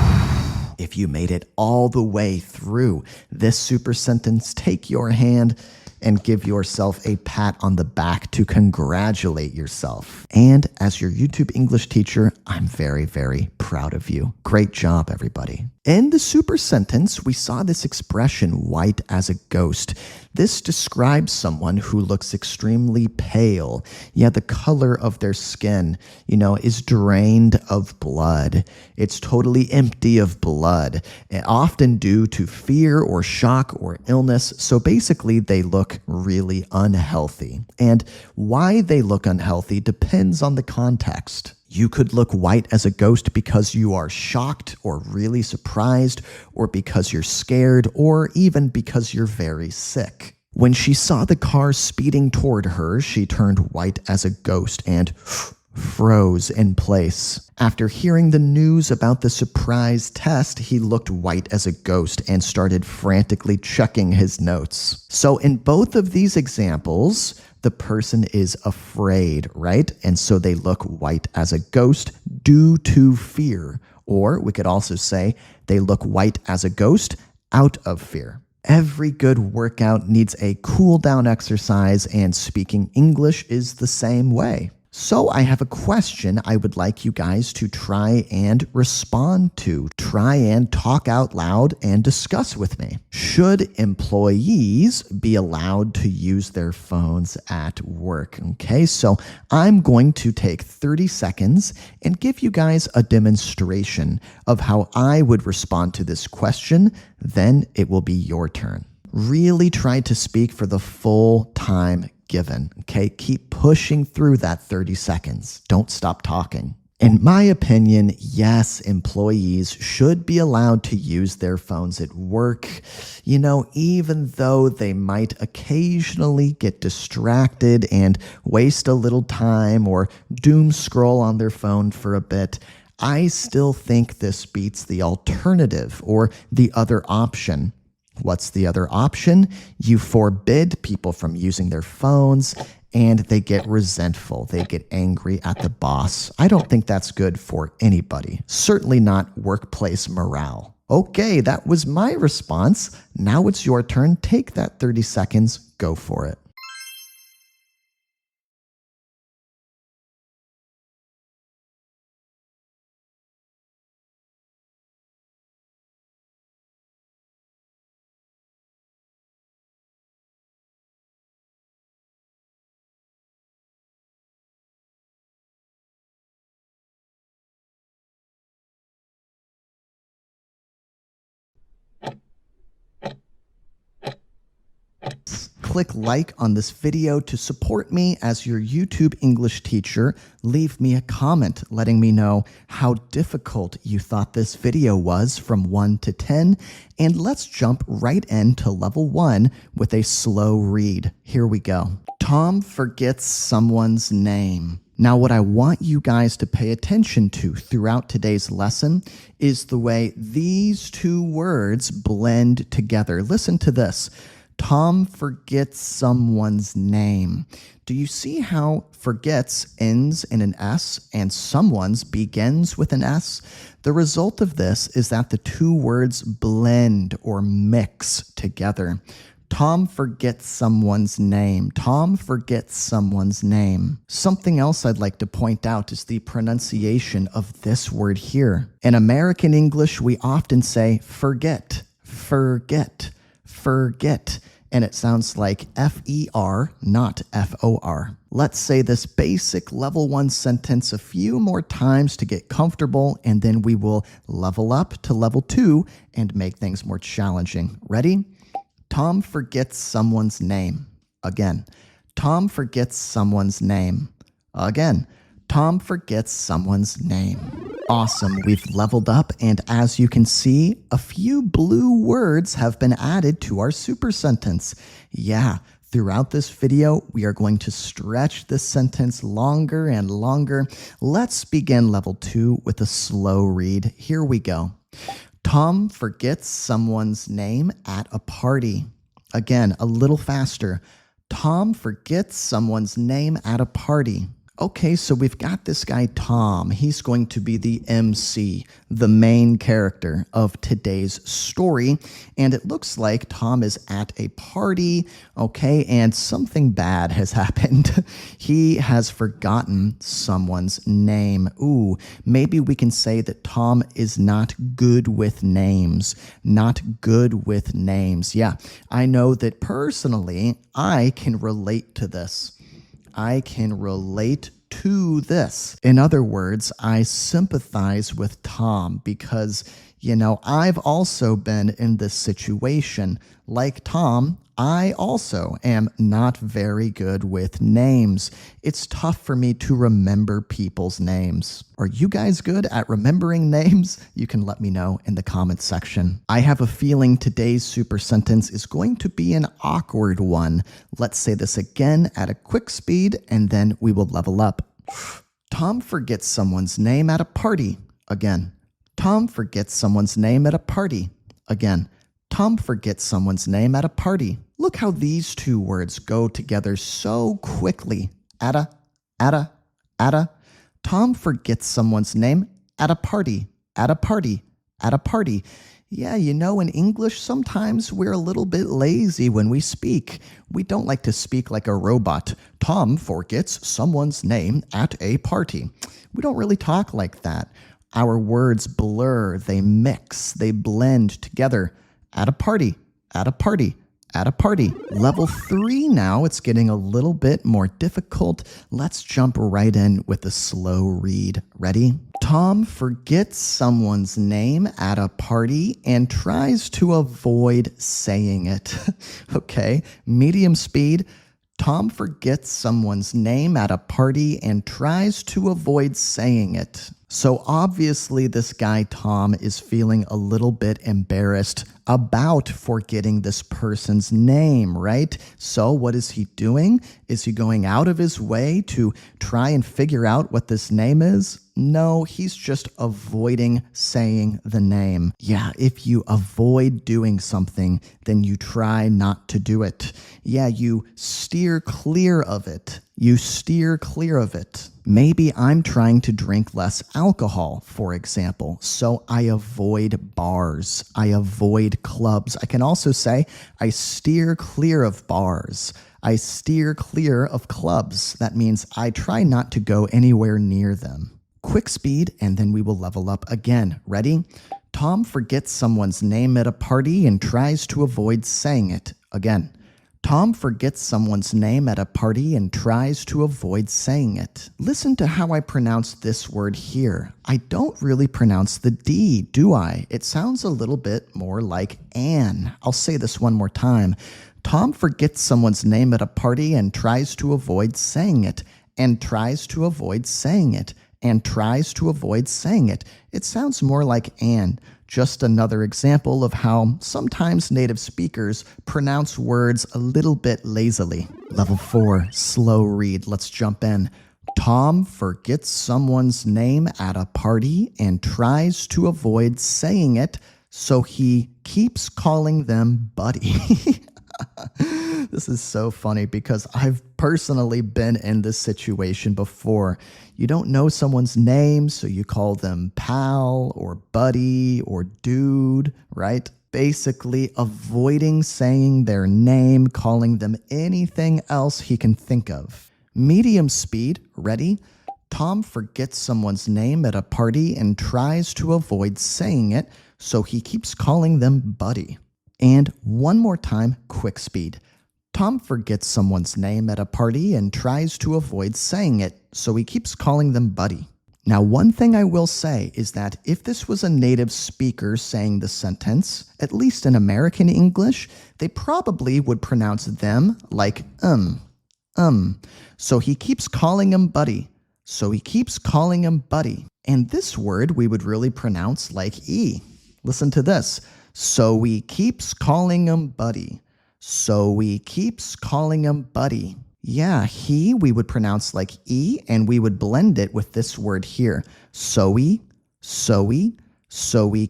If you made it all the way through this super sentence, take your hand and give yourself a pat on the back to congratulate yourself. And as your YouTube English teacher, I'm very, very proud of you. Great job, everybody. In the super sentence, we saw this expression, white as a ghost. This describes someone who looks extremely pale. Yeah, the color of their skin, is drained of blood. It's totally empty of blood, often due to fear or shock or illness. So basically, they look really unhealthy. And why they look unhealthy depends on the context. You could look white as a ghost because you are shocked or really surprised, or because you're scared, or even because you're very sick. When she saw the car speeding toward her, she turned white as a ghost and froze in place. After hearing the news about the surprise test, he looked white as a ghost and started frantically checking his notes. So in both of these examples, the person is afraid, right? And so they look white as a ghost due to fear. Or we could also say they look white as a ghost out of fear. Every good workout needs a cool down exercise, and speaking English is the same way. So I have a question I would like you guys to try and respond to. Try and talk out loud and discuss with me. Should employees be allowed to use their phones at work? Okay, so I'm going to take 30 seconds and give you guys a demonstration of how I would respond to this question. Then it will be your turn. Really try to speak for the full time given. Okay, keep pushing through that 30 seconds. Don't stop talking. In my opinion, yes, employees should be allowed to use their phones at work, even though they might occasionally get distracted and waste a little time or doom scroll on their phone for a bit. I still think this beats the alternative or the other option. What's the other option? You forbid people from using their phones and they get resentful. They get angry at the boss. I don't think that's good for anybody. Certainly not workplace morale. Okay, that was my response. Now it's your turn. Take that 30 seconds. Go for it. Click like on this video to support me as your YouTube English teacher. Leave me a comment letting me know how difficult you thought this video was from 1 to 10. And let's jump right into level 1 with a slow read. Here we go. Tom forgets someone's name. Now, what I want you guys to pay attention to throughout today's lesson is the way these two words blend together. Listen to this. Tom forgets someone's name. Do you see how forgets ends in an S and someone's begins with an S? The result of this is that the two words blend or mix together. Tom forgets someone's name. Tom forgets someone's name. Something else I'd like to point out is the pronunciation of this word here. In American English, we often say forget, forget, forget. and it sounds like F-E-R, not F-O-R. Let's say this basic level 1 sentence a few more times to get comfortable, and then we will level up to level 2 and make things more challenging. Ready? Tom forgets someone's name. Again. Tom forgets someone's name. Again. Tom forgets someone's name. Awesome, we've leveled up, and as you can see, a few blue words have been added to our super sentence. Yeah, throughout this video, we are going to stretch this sentence longer and longer. Let's begin level 2 with a slow read. Here we go. Tom forgets someone's name at a party. Again, a little faster. Tom forgets someone's name at a party. Okay, so we've got this guy, Tom. He's going to be the MC, the main character of today's story. And it looks like Tom is at a party, okay, and something bad has happened. He has forgotten someone's name. Ooh, maybe we can say that Tom is not good with names. Not good with names. Yeah, I know that personally, I can relate to this. I can relate to this. In other words, I sympathize with Tom because, I've also been in this situation. Like Tom, I also am not very good with names. It's tough for me to remember people's names. Are you guys good at remembering names? You can let me know in the comments section. I have a feeling today's super sentence is going to be an awkward one. Let's say this again at a quick speed, and then we will level up. Tom forgets someone's name at a party. Again. Tom forgets someone's name at a party. Again. Tom forgets someone's name at a party. Look how these two words go together so quickly. At a. Tom forgets someone's name at a party. At a party. At a party. Yeah, in English, sometimes we're a little bit lazy when we speak. We don't like to speak like a robot. Tom forgets someone's name at a party. We don't really talk like that. Our words blur, they mix, they blend together. At a party, at a party, at a party. Level 3 now, it's getting a little bit more difficult. Let's jump right in with a slow read. Ready? Tom forgets someone's name at a party and tries to avoid saying it. Okay, medium speed. Tom forgets someone's name at a party and tries to avoid saying it. So obviously this guy Tom is feeling a little bit embarrassed about forgetting this person's name, right? So what is he doing? Is he going out of his way to try and figure out what this name is? No, he's just avoiding saying the name. Yeah, if you avoid doing something, then you try not to do it. Yeah, you steer clear of it. You steer clear of it. Maybe I'm trying to drink less alcohol, for example, so I avoid bars. I avoid clubs. I can also say I steer clear of bars. I steer clear of clubs. That means I try not to go anywhere near them. Quick speed, and then we will level up again. Ready? Tom forgets someone's name at a party and tries to avoid saying it. Again. Tom forgets someone's name at a party and tries to avoid saying it. Listen to how I pronounce this word here. I don't really pronounce the D, do I? It sounds a little bit more like Anne. I'll say this one more time. Tom forgets someone's name at a party and tries to avoid saying it, and tries to avoid saying it, and tries to avoid saying it. It sounds more like Anne. Just another example of how sometimes native speakers pronounce words a little bit lazily. Level 4, slow read. Let's jump in. Tom forgets someone's name at a party and tries to avoid saying it, so he keeps calling them buddy. This is so funny because I've personally been in this situation before. You don't know someone's name, so you call them pal or buddy or dude, right? Basically avoiding saying their name, calling them anything else he can think of. Medium speed, ready? Tom forgets someone's name at a party and tries to avoid saying it, so he keeps calling them buddy. And one more time, quick speed. Tom forgets someone's name at a party and tries to avoid saying it, so he keeps calling them buddy. Now, one thing I will say is that if this was a native speaker saying the sentence, at least in American English, they probably would pronounce them like So he keeps calling him buddy. So he keeps calling him buddy. And this word we would really pronounce like E. Listen to this. So he keeps calling him buddy. So he keeps calling him buddy. Yeah, we would pronounce like E, and we would blend it with this word here. So he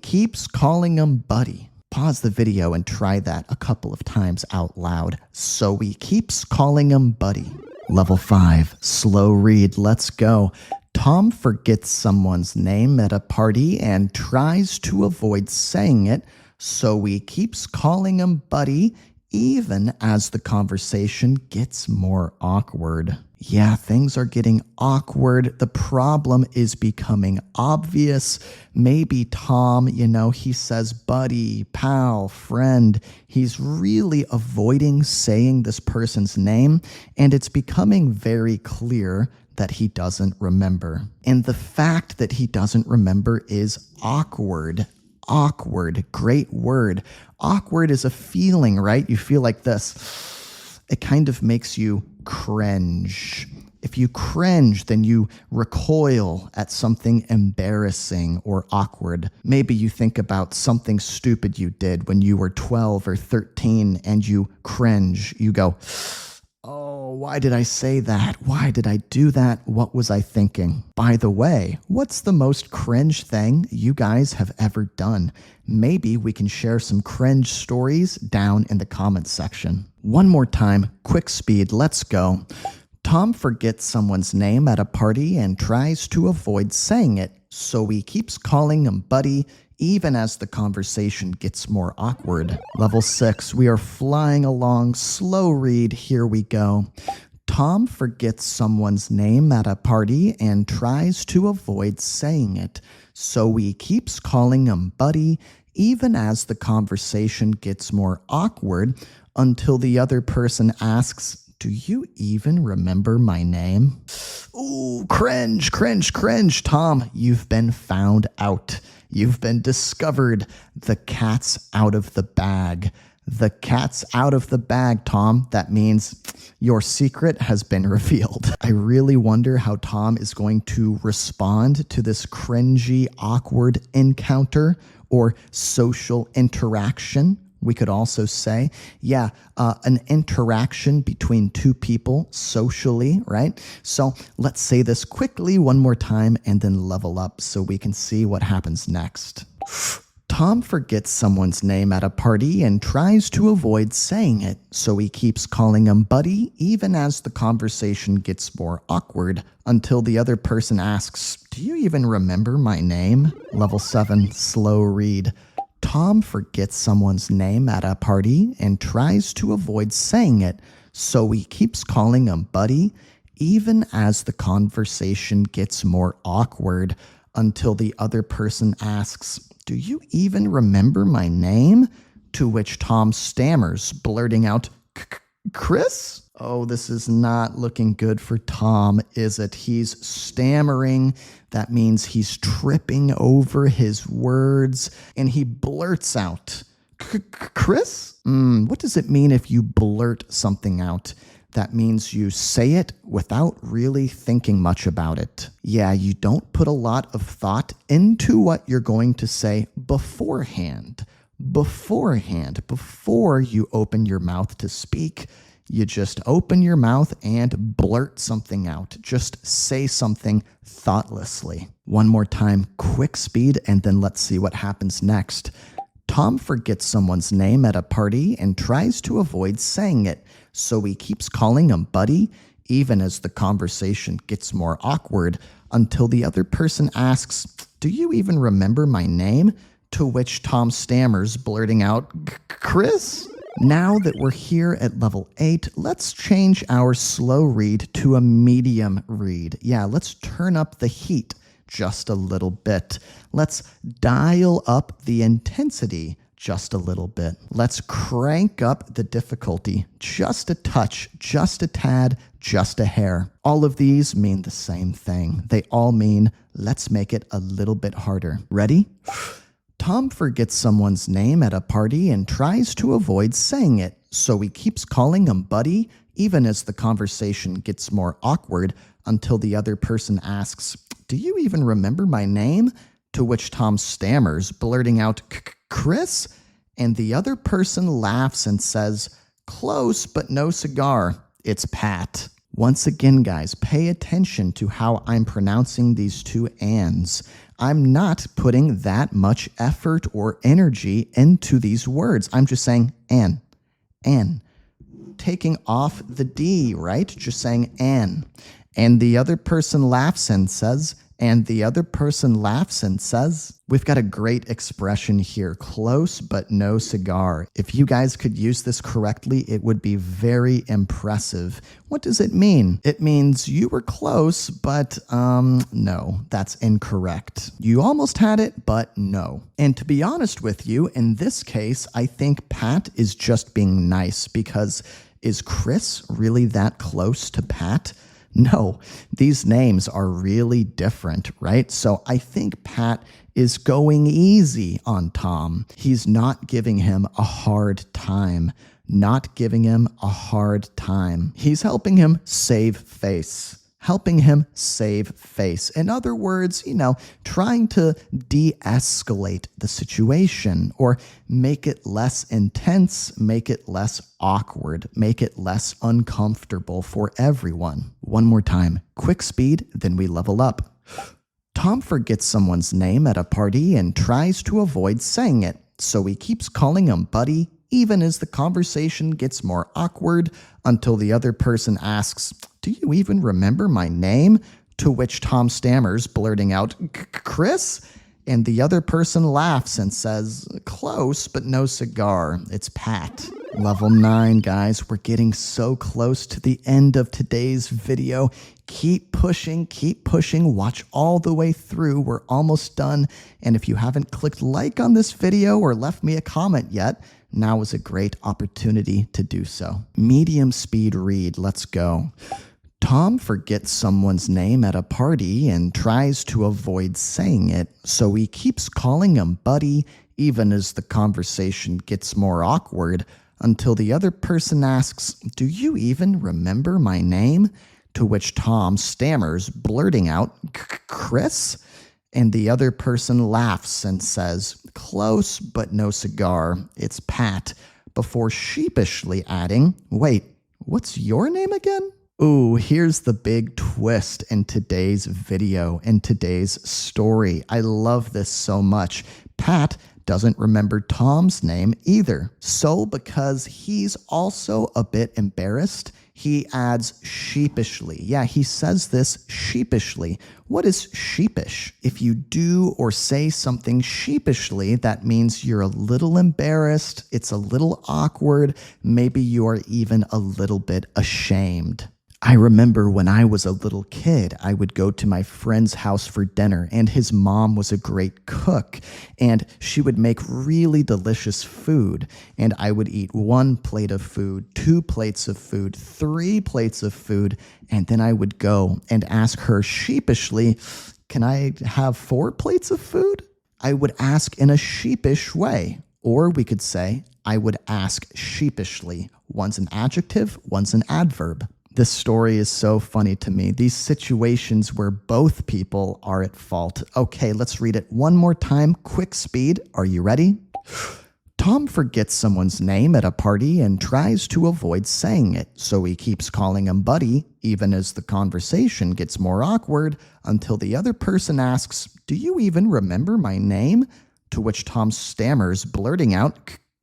keeps calling him buddy. Pause the video and try that a couple of times out loud. So he keeps calling him buddy. Level 5, slow read, let's go. Tom forgets someone's name at a party and tries to avoid saying it, so he keeps calling him buddy even as the conversation gets more awkward. Yeah, things are getting awkward. The problem is becoming obvious. Maybe Tom, he says buddy, pal, friend. He's really avoiding saying this person's name, and it's becoming very clear that he doesn't remember. And the fact that he doesn't remember is awkward. Awkward, great word. Awkward is a feeling, right? You feel like this. It kind of makes you cringe. If you cringe, then you recoil at something embarrassing or awkward. Maybe you think about something stupid you did when you were 12 or 13 and you cringe. You go, oh, why did I say that? Why did I do that? What was I thinking? By the way, what's the most cringe thing you guys have ever done? Maybe we can share some cringe stories down in the comments section. One more time, quick speed, let's go. Tom forgets someone's name at a party and tries to avoid saying it, so he keeps calling him buddy even as the conversation gets more awkward. Level 6, we are flying along, slow read, here we go. Tom forgets someone's name at a party and tries to avoid saying it, so he keeps calling him buddy even as the conversation gets more awkward until the other person asks, do you even remember my name? Ooh, cringe, cringe, cringe. Tom, you've been found out. You've been discovered. The cat's out of the bag. The cat's out of the bag, Tom. That means your secret has been revealed. I really wonder how Tom is going to respond to this cringy, awkward encounter or social interaction. We could also say, an interaction between two people socially, right? So let's say this quickly one more time and then level up so we can see what happens next. Tom forgets someone's name at a party and tries to avoid saying it, so he keeps calling him buddy even as the conversation gets more awkward until the other person asks, do you even remember my name? Level 7, slow read. Tom forgets someone's name at a party and tries to avoid saying it, so he keeps calling him buddy even as the conversation gets more awkward until the other person asks, do you even remember my name? To which Tom stammers, blurting out, Chris? Oh, this is not looking good for Tom, is it? He's stammering. That means he's tripping over his words, and he blurts out, Chris? What does it mean if you blurt something out? That means you say it without really thinking much about it. Yeah, you don't put a lot of thought into what you're going to say beforehand. Before you open your mouth to speak, you just open your mouth and blurt something out. Just say something thoughtlessly. One more time, quick speed, and then let's see what happens next. Tom forgets someone's name at a party and tries to avoid saying it, so he keeps calling him buddy, even as the conversation gets more awkward, until the other person asks, do you even remember my name? To which Tom stammers, blurting out, Chris? Now that we're here at level 8, let's change our slow read to a medium read. Yeah, let's turn up the heat just a little bit. Let's dial up the intensity just a little bit. Let's crank up the difficulty just a touch, just a tad, just a hair. All of these mean the same thing. They all mean let's make it a little bit harder. Ready? Tom forgets someone's name at a party and tries to avoid saying it, so he keeps calling him buddy, even as the conversation gets more awkward until the other person asks, "Do you even remember my name?" To which Tom stammers, blurting out, "Chris?" And the other person laughs and says, "Close, but no cigar. It's Pat." Once again, guys, pay attention to how I'm pronouncing these two ands. I'm not putting that much effort or energy into these words. I'm just saying an, taking off the D, right? Just saying an. And the other person laughs and says, we've got a great expression here, close but no cigar. If you guys could use this correctly, it would be very impressive. What does it mean? It means you were close, but no, that's incorrect. You almost had it, but no. And to be honest with you, in this case, I think Pat is just being nice because is Chris really that close to Pat? No, these names are really different, right? So I think Pat is going easy on Tom. He's not giving him a hard time. He's helping him save face. In other words, trying to de-escalate the situation or make it less intense, make it less awkward, make it less uncomfortable for everyone. One more time, quick speed, then we level up. Tom forgets someone's name at a party and tries to avoid saying it, so he keeps calling him buddy, even as the conversation gets more awkward until the other person asks, "Do you even remember my name?" To which Tom stammers, blurting out, "Chris?" And the other person laughs and says, "Close, but no cigar. It's Pat." Level 9, guys. We're getting so close to the end of today's video. Keep pushing. Watch all the way through. We're almost done. And if you haven't clicked like on this video or left me a comment yet, now is a great opportunity to do so. Medium speed read. Let's go. Tom forgets someone's name at a party and tries to avoid saying it, so he keeps calling him buddy, even as the conversation gets more awkward, until the other person asks, "Do you even remember my name?" To which Tom stammers, blurting out, "Chris?" And the other person laughs and says, "Close, but no cigar. It's Pat," before sheepishly adding, "Wait, what's your name again?" Ooh, here's the big twist in today's video, in today's story. I love this so much. Pat doesn't remember Tom's name either. So because he's also a bit embarrassed, he adds sheepishly. Yeah, he says this sheepishly. What is sheepish? If you do or say something sheepishly, that means you're a little embarrassed, it's a little awkward, maybe you're even a little bit ashamed. I remember when I was a little kid, I would go to my friend's house for dinner, and his mom was a great cook, and she would make really delicious food, and I would eat 1 plate of food, 2 plates of food, 3 plates of food, and then I would go and ask her sheepishly, "Can I have 4 plates of food?" I would ask in a sheepish way, or we could say, I would ask sheepishly. One's an adjective, one's an adverb. This story is so funny to me. These situations where both people are at fault. Okay, let's read it one more time. Quick speed. Are you ready? Tom forgets someone's name at a party and tries to avoid saying it, so he keeps calling him buddy, even as the conversation gets more awkward, until the other person asks, "Do you even remember my name?" To which Tom stammers, blurting out,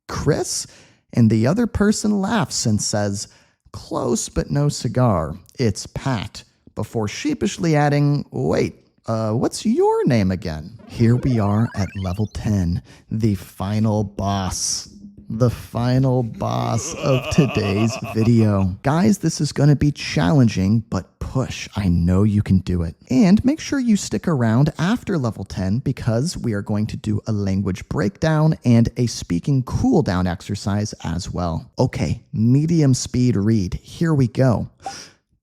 "Chris?" And the other person laughs and says, "Close, but no cigar. It's Pat," before sheepishly adding, "Wait, what's your name again?" Here we are at level 10, the final boss. the final boss of today's video. Guys, this is going to be challenging, but push. I know you can do it. And make sure you stick around after level 10 because we are going to do a language breakdown and a speaking cool down exercise as well. Okay, medium speed read. Here we go.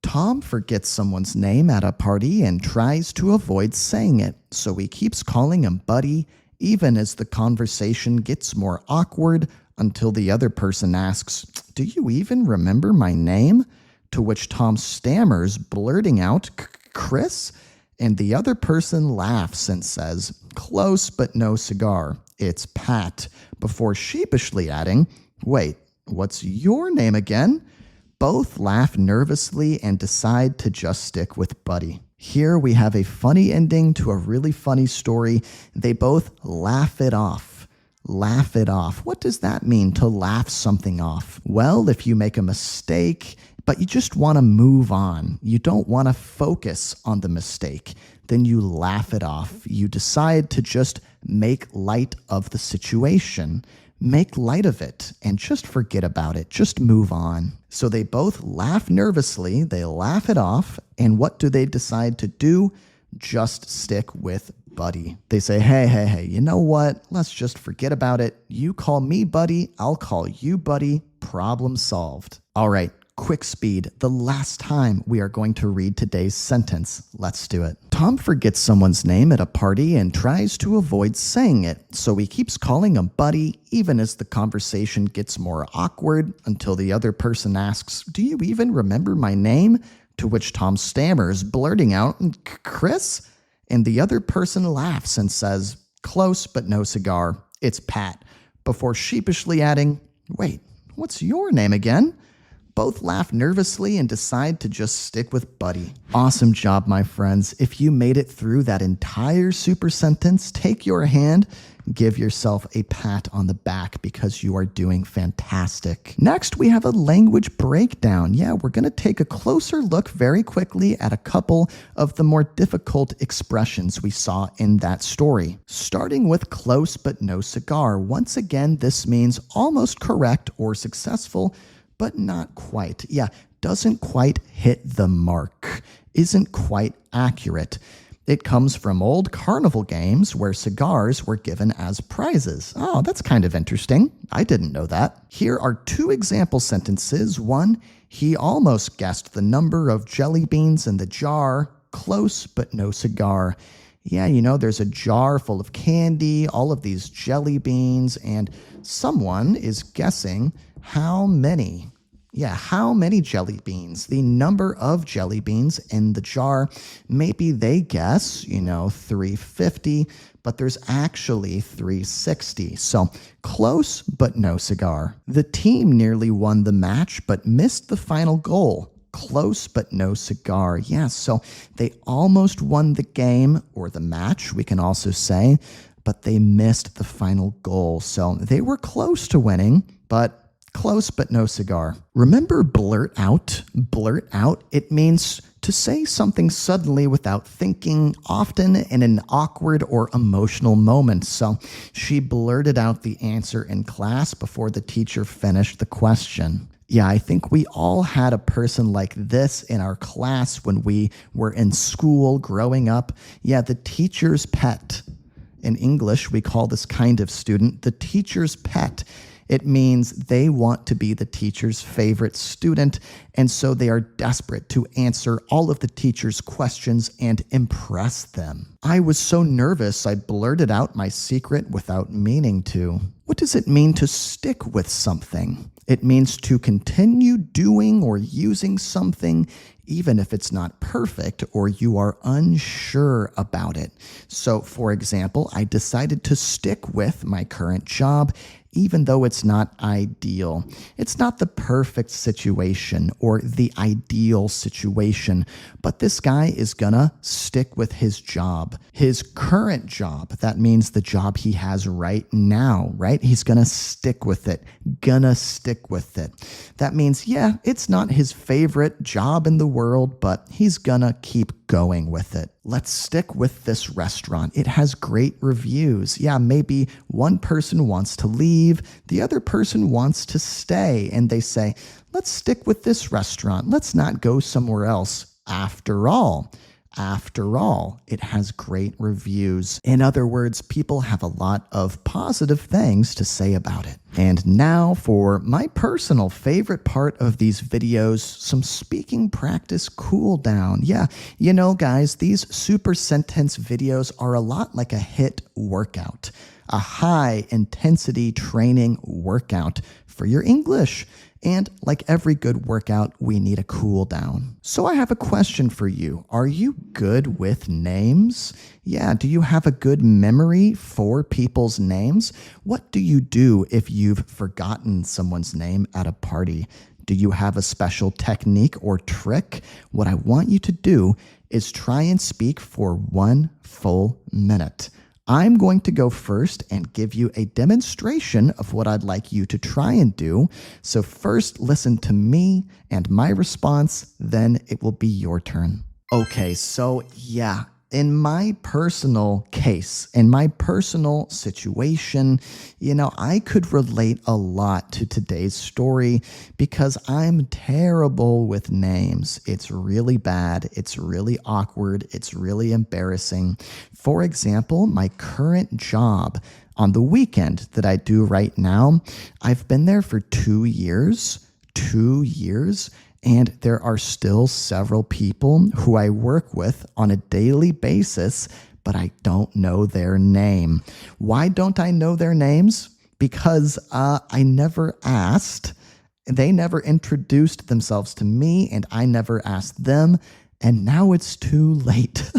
Tom forgets someone's name at a party and tries to avoid saying it, so he keeps calling him Buddy, even as the conversation gets more awkward until the other person asks, "Do you even remember my name?" To which Tom stammers, blurting out, "Chris?" And the other person laughs and says, "Close but no cigar. It's Pat," before sheepishly adding, "Wait, what's your name again?" Both laugh nervously and decide to just stick with Buddy. Here we have a funny ending to a really funny story. They both laugh it off. Laugh it off. What does that mean, to laugh something off? Well, if you make a mistake, but you just want to move on, you don't want to focus on the mistake, then you laugh it off. You decide to just make light of the situation. Make light of it and just forget about it. Just move on. So they both laugh nervously, they laugh it off, and what do they decide to do? Just stick with Buddy. They say, hey, you know what? Let's just forget about it. You call me Buddy, I'll call you Buddy. Problem solved. All right. Quick speed, the last time we are going to read today's sentence. Let's do it. Tom forgets someone's name at a party and tries to avoid saying it, so he keeps calling him Buddy, even as the conversation gets more awkward until the other person asks, "Do you even remember my name?" To which Tom stammers, blurting out, "Chris?" And the other person laughs and says, "Close but no cigar. It's Pat," before sheepishly adding, "Wait, what's your name again?" Both laugh nervously and decide to just stick with Buddy. Awesome job, my friends. If you made it through that entire super sentence, take your hand, give yourself a pat on the back because you are doing fantastic. Next, we have a language breakdown. Yeah, we're going to take a closer look very quickly at a couple of the more difficult expressions we saw in that story. Starting with close but no cigar. Once again, this means almost correct or successful, but not quite. Yeah, doesn't quite hit the mark, isn't quite accurate. It comes from old carnival games where cigars were given as prizes. Oh, that's kind of interesting. I didn't know that. Here are two example sentences. One, he almost guessed the number of jelly beans in the jar. Close, but no cigar. Yeah, you know, there's a jar full of candy, all of these jelly beans, and someone is guessing how many jelly beans, the number of jelly beans in the jar. Maybe they guess, 350, but there's actually 360. So close, but no cigar. The team nearly won the match, but missed the final goal. Close, but no cigar. Yeah, so they almost won the game, or the match, we can also say, but they missed the final goal. So they were close to winning, but close but no cigar. Remember blurt out? Blurt out, it means to say something suddenly without thinking, often in an awkward or emotional moment. So she blurted out the answer in class before the teacher finished the question. Yeah, I think we all had a person like this in our class when we were in school growing up. Yeah, the teacher's pet. In English, we call this kind of student the teacher's pet. It means they want to be the teacher's favorite student, and so they are desperate to answer all of the teacher's questions and impress them. I was so nervous I blurted out my secret without meaning to. What does it mean to stick with something? It means to continue doing or using something even if it's not perfect or you are unsure about it. So, for example, I decided to stick with my current job even though it's not ideal. It's not the perfect situation or the ideal situation, but this guy is gonna stick with his job, his current job. That means the job he has right now, right? He's gonna stick with it, That means, yeah, it's not his favorite job in the world, but he's gonna keep going with it. Let's stick with this restaurant. It has great reviews. Yeah, maybe one person wants to leave, leave. The other person wants to stay, and they say, let's stick with this restaurant. Let's not go somewhere else. After all, it has great reviews. In other words, people have a lot of positive things to say about it. And now for my personal favorite part of these videos, some speaking practice cool down. Yeah, you know, guys, these super sentence videos are a lot like a HIIT workout, a high intensity training workout for your English. And like every good workout, we need a cool down. So I have a question for you. Are you good with names? Yeah, do you have a good memory for people's names? What do you do if you've forgotten someone's name at a party? Do you have a special technique or trick? What I want you to do is try and speak for 1 full minute. I'm going to go first and give you a demonstration of what I'd like you to try and do. So first, listen to me and my response, then it will be your turn. Okay, so yeah, in my personal case, in my personal situation, you know, I could relate a lot to today's story because I'm terrible with names. It's really bad. It's really awkward. It's really embarrassing. For example, my current job on the weekend that I do right now, I've been there for 2 years. 2 years. And there are still several people who I work with on a daily basis, but I don't know their name. Why don't I know their names? Because I never asked. They never introduced themselves to me, and I never asked them. And now it's too late.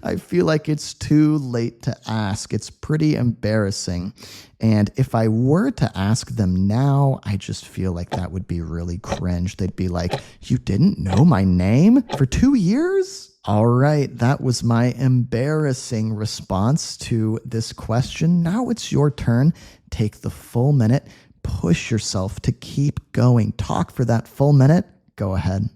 I feel like it's too late to ask. It's pretty embarrassing. And if I were to ask them now, I just feel like that would be really cringe. They'd be like, you didn't know my name for 2 years? All right, that was my embarrassing response to this question. Now it's your turn. Take the full minute. Push yourself to keep going. Talk for that full minute. Go ahead.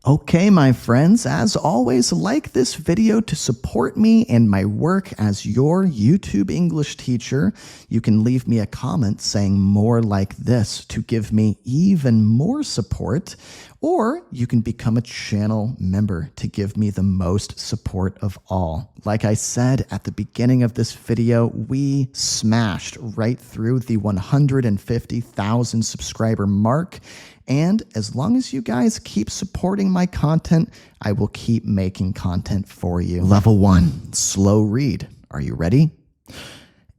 Okay, my friends, as always, like this video to support me and my work as your YouTube English teacher. You can leave me a comment saying more like this to give me even more support, or you can become a channel member to give me the most support of all. Like I said at the beginning of this video, we smashed right through the 150,000 subscriber mark. And as long as you guys keep supporting my content, I will keep making content for you. Level 1, slow read. Are you ready?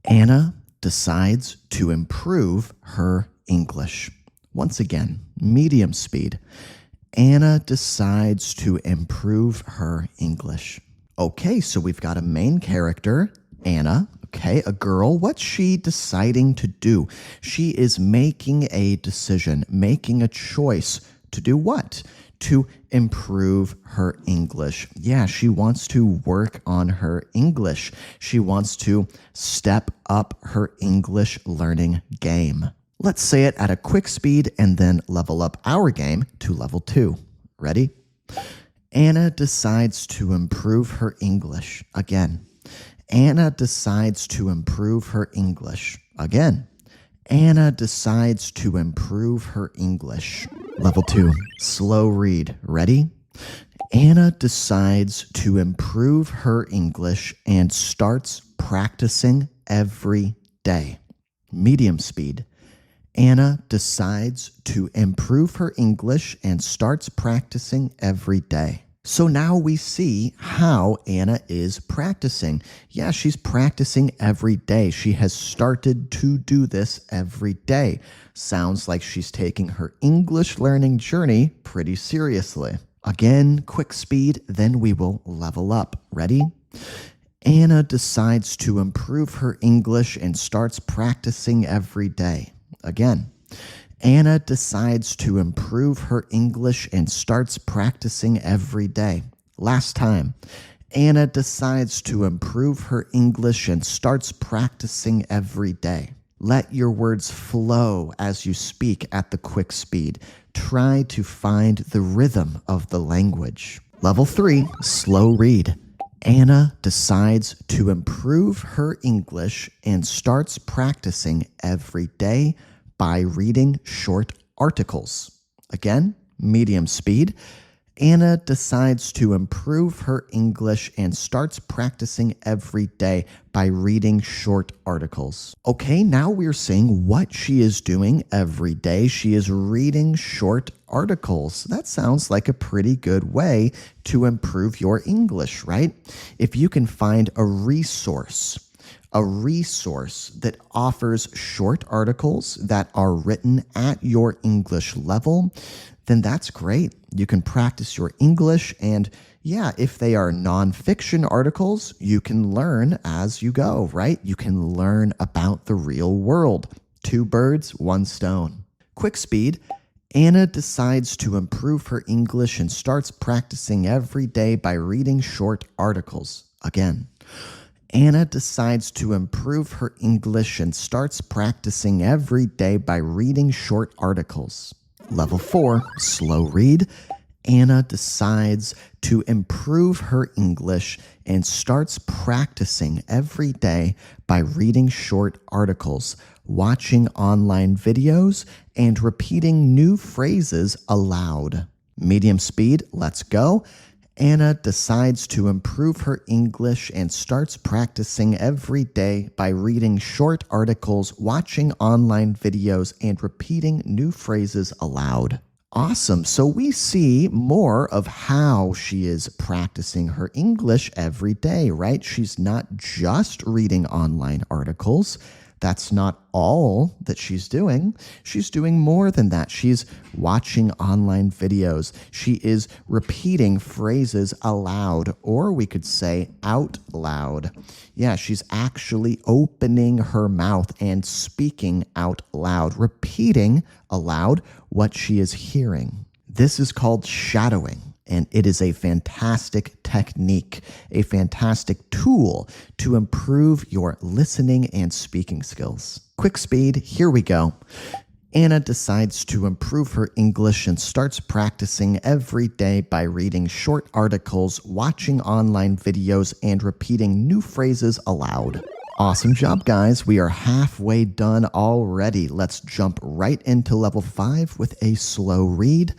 Anna decides to improve her English. Once again, medium speed. Anna decides to improve her English. Okay, so we've got a main character, Anna. Okay, a girl. What's she deciding to do? She is making a decision, making a choice to do what? To improve her English. Yeah, she wants to work on her English. She wants to step up her English learning game. Let's say it at a quick speed and then level up our game to level 2. Ready? Anna decides to improve her English. Again. Anna decides to improve her English. Again. Anna decides to improve her English. Level 2. Slow read. Ready? Anna decides to improve her English and starts practicing every day. Medium speed. Anna decides to improve her English and starts practicing every day. So now we see how Anna is practicing. Yeah, she's practicing every day. She has started to do this every day. Sounds like she's taking her English learning journey pretty seriously. Again, quick speed, then we will level up. Ready? Anna decides to improve her English and starts practicing every day. Again, Anna decides to improve her English and starts practicing every day. Last time, Anna decides to improve her English and starts practicing every day. Let your words flow as you speak at the quick speed. Try to find the rhythm of the language. Level 3, slow read. Anna decides to improve her English and starts practicing every day by reading short articles. Again, medium speed. Anna decides to improve her English and starts practicing every day by reading short articles. Okay, now we're seeing what she is doing every day. She is reading short articles. That sounds like a pretty good way to improve your English, right? If you can find a resource that offers short articles that are written at your English level, then that's great. You can practice your English, and yeah, if they are nonfiction articles, you can learn as you go, right? You can learn about the real world. 2 birds, 1 stone. Quick speed. Anna decides to improve her English and starts practicing every day by reading short articles. Again, Anna decides to improve her English and starts practicing every day by reading short articles. Level 4, slow read. Anna decides to improve her English and starts practicing every day by reading short articles, watching online videos, and repeating new phrases aloud. Medium speed, let's go. Anna decides to improve her English and starts practicing every day by reading short articles, watching online videos, and repeating new phrases aloud. Awesome. So we see more of how she is practicing her English every day, right? She's not just reading online articles. That's not all that she's doing. She's doing more than that. She's watching online videos. She is repeating phrases aloud, or we could say out loud. Yeah, she's actually opening her mouth and speaking out loud, repeating aloud what she is hearing. This is called shadowing. And it is a fantastic technique, a fantastic tool to improve your listening and speaking skills. Quick speed, here we go. Anna decides to improve her English and starts practicing every day by reading short articles, watching online videos, and repeating new phrases aloud. Awesome job, guys. We are halfway done already. Let's jump right into level 5 with a slow read.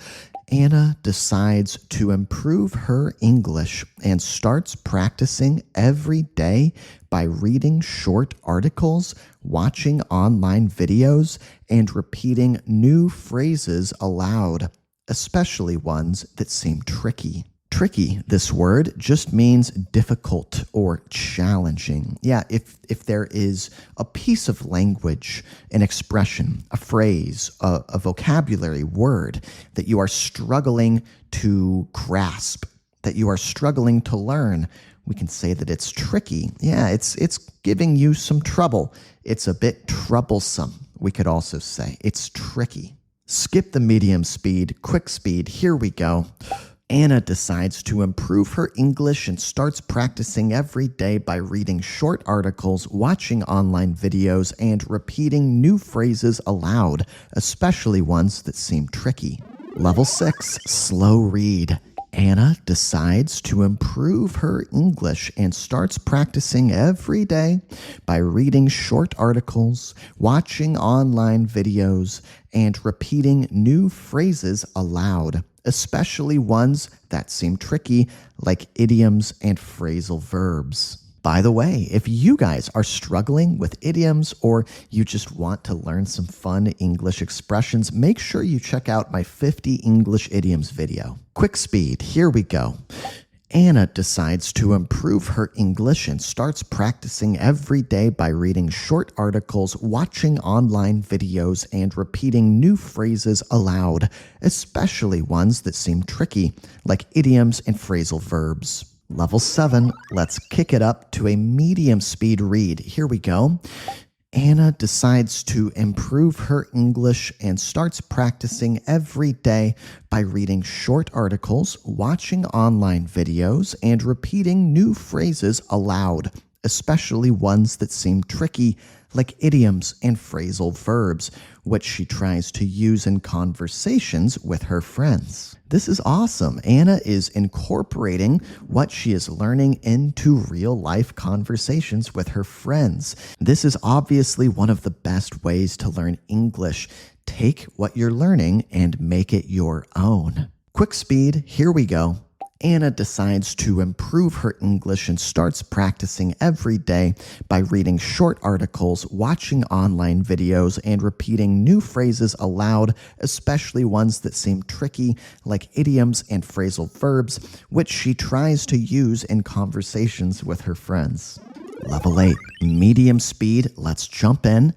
Anna decides to improve her English and starts practicing every day by reading short articles, watching online videos, and repeating new phrases aloud, especially ones that seem tricky. Tricky, this word, just means difficult or challenging. Yeah, if there is a piece of language, an expression, a phrase, a vocabulary word that you are struggling to grasp, that you are struggling to learn, we can say that it's tricky. Yeah, it's giving you some trouble. It's a bit troublesome, we could also say. It's tricky. Skip the medium speed, quick speed, here we go. Anna decides to improve her English and starts practicing every day by reading short articles, watching online videos, and repeating new phrases aloud, especially ones that seem tricky. Level 6, slow read. Anna decides to improve her English and starts practicing every day by reading short articles, watching online videos, and repeating new phrases aloud, especially ones that seem tricky, like idioms and phrasal verbs. By the way, if you guys are struggling with idioms or you just want to learn some fun English expressions, make sure you check out my 50 English idioms video. Quick speed, here we go. Anna decides to improve her English and starts practicing every day by reading short articles, watching online videos, and repeating new phrases aloud, especially ones that seem tricky, like idioms and phrasal verbs. Level 7, let's kick it up to a medium speed read. Here we go. Anna decides to improve her English and starts practicing every day by reading short articles, watching online videos, and repeating new phrases aloud, especially ones that seem tricky, like idioms and phrasal verbs, which she tries to use in conversations with her friends. This is awesome. Anna is incorporating what she is learning into real-life conversations with her friends. This is obviously one of the best ways to learn English. Take what you're learning and make it your own. Quick speed, here we go. Anna decides to improve her English and starts practicing every day by reading short articles, watching online videos, and repeating new phrases aloud, especially ones that seem tricky, like idioms and phrasal verbs, which she tries to use in conversations with her friends. Level 8, medium speed, let's jump in.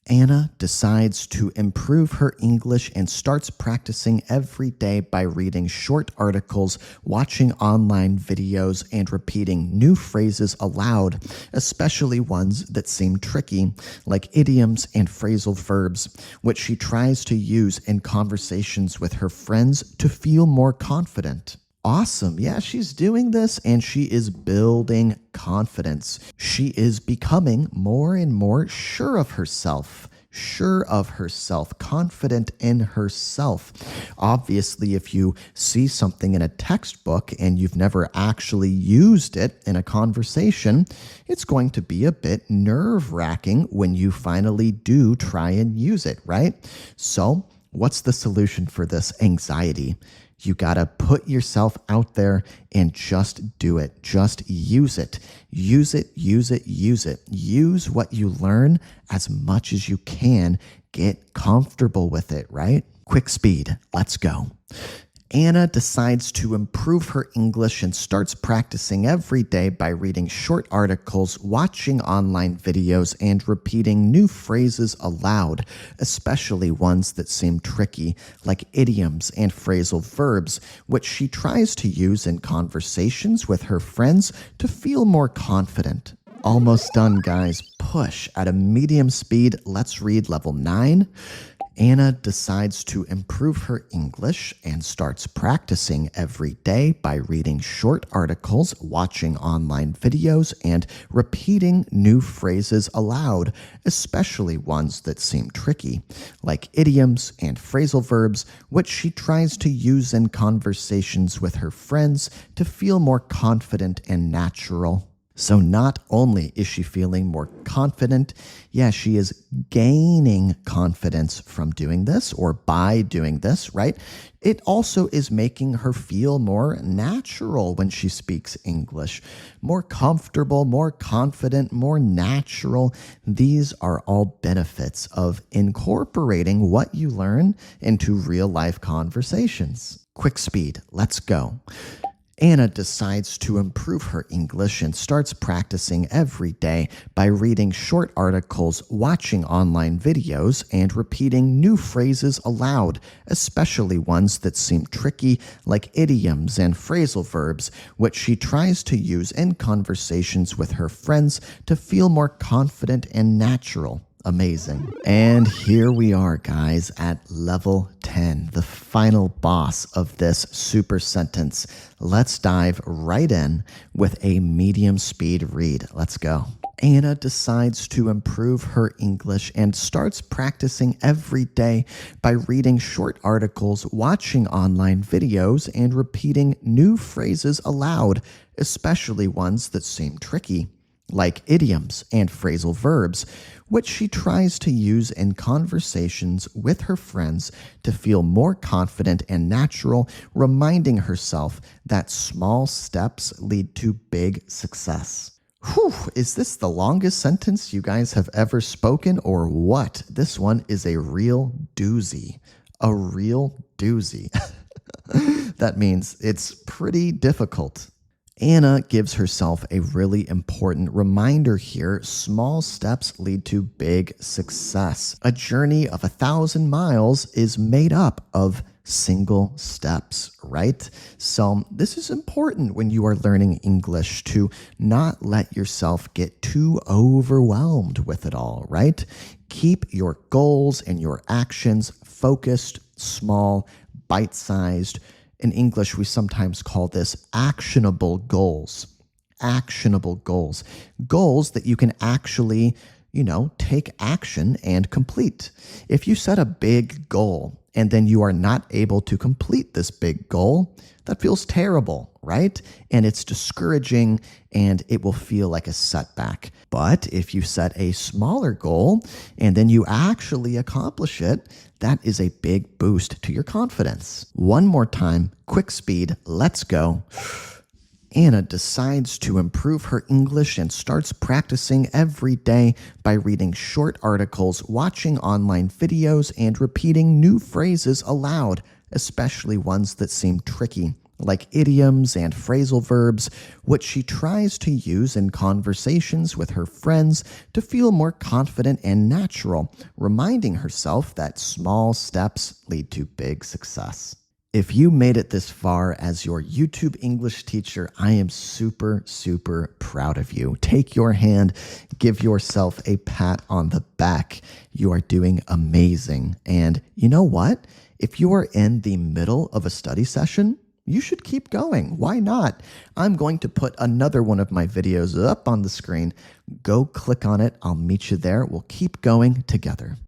Anna decides to improve her English and starts practicing every day by reading short articles, watching online videos, and repeating new phrases aloud, especially ones that seem tricky, like idioms and phrasal verbs, which she tries to use in conversations with her friends to feel more confident. Awesome. Yeah, she's doing this and she is building confidence. She is becoming more and more sure of herself, confident in herself. Obviously, if you see something in a textbook and you've never actually used it in a conversation, it's going to be a bit nerve-wracking when you finally do try and use it, right? So, what's the solution for this anxiety? You gotta put yourself out there and just do it. Just use it. Use it, use it, use it. Use what you learn as much as you can. Get comfortable with it, right? Quick speed, let's go. Anna decides to improve her English and starts practicing every day by reading short articles, watching online videos, and repeating new phrases aloud, especially ones that seem tricky, like idioms and phrasal verbs, which she tries to use in conversations with her friends to feel more confident. Almost done, guys. Push at a medium speed. Let's read level 9. Anna decides to improve her English and starts practicing every day by reading short articles, watching online videos, and repeating new phrases aloud, especially ones that seem tricky, like idioms and phrasal verbs, which she tries to use in conversations with her friends to feel more confident and natural. So not only is she feeling more confident, she is gaining confidence from doing this or by doing this, right? It also is making her feel more natural when she speaks English, more comfortable, more confident, more natural. These are all benefits of incorporating what you learn into real life conversations. Quick speed, let's go. Anna decides to improve her English and starts practicing every day by reading short articles, watching online videos, and repeating new phrases aloud, especially ones that seem tricky, like idioms and phrasal verbs, which she tries to use in conversations with her friends to feel more confident and natural. Amazing. And here we are, guys, at level 10, the final boss of this super sentence. Let's dive right in with a medium speed read. Let's go. Anna decides to improve her English and starts practicing every day by reading short articles, watching online videos, and repeating new phrases aloud, especially ones that seem tricky, like idioms and phrasal verbs, which she tries to use in conversations with her friends to feel more confident and natural, reminding herself that small steps lead to big success. Whew, is this the longest sentence you guys have ever spoken or what? This one is a real doozy. A real doozy. That means it's pretty difficult. Anna gives herself a really important reminder here. Small steps lead to big success. A journey of 1,000 miles is made up of single steps, right? So, this is important when you are learning English to not let yourself get too overwhelmed with it all, right? Keep your goals and your actions focused, small, bite sized. In English, we sometimes call this actionable goals. Actionable goals. Goals that you can actually, take action and complete. If you set a big goal and then you are not able to complete this big goal, that feels terrible, right? And it's discouraging and it will feel like a setback. But if you set a smaller goal and then you actually accomplish it, that is a big boost to your confidence. One more time, quick speed, let's go. Anna decides to improve her English and starts practicing every day by reading short articles, watching online videos, and repeating new phrases aloud, especially ones that seem tricky, like idioms and phrasal verbs, which she tries to use in conversations with her friends to feel more confident and natural, reminding herself that small steps lead to big success. If you made it this far as your YouTube English teacher, I am super, super proud of you. Take your hand, give yourself a pat on the back. You are doing amazing. And you know what? If you are in the middle of a study session, you should keep going. Why not? I'm going to put another one of my videos up on the screen. Go click on it. I'll meet you there. We'll keep going together.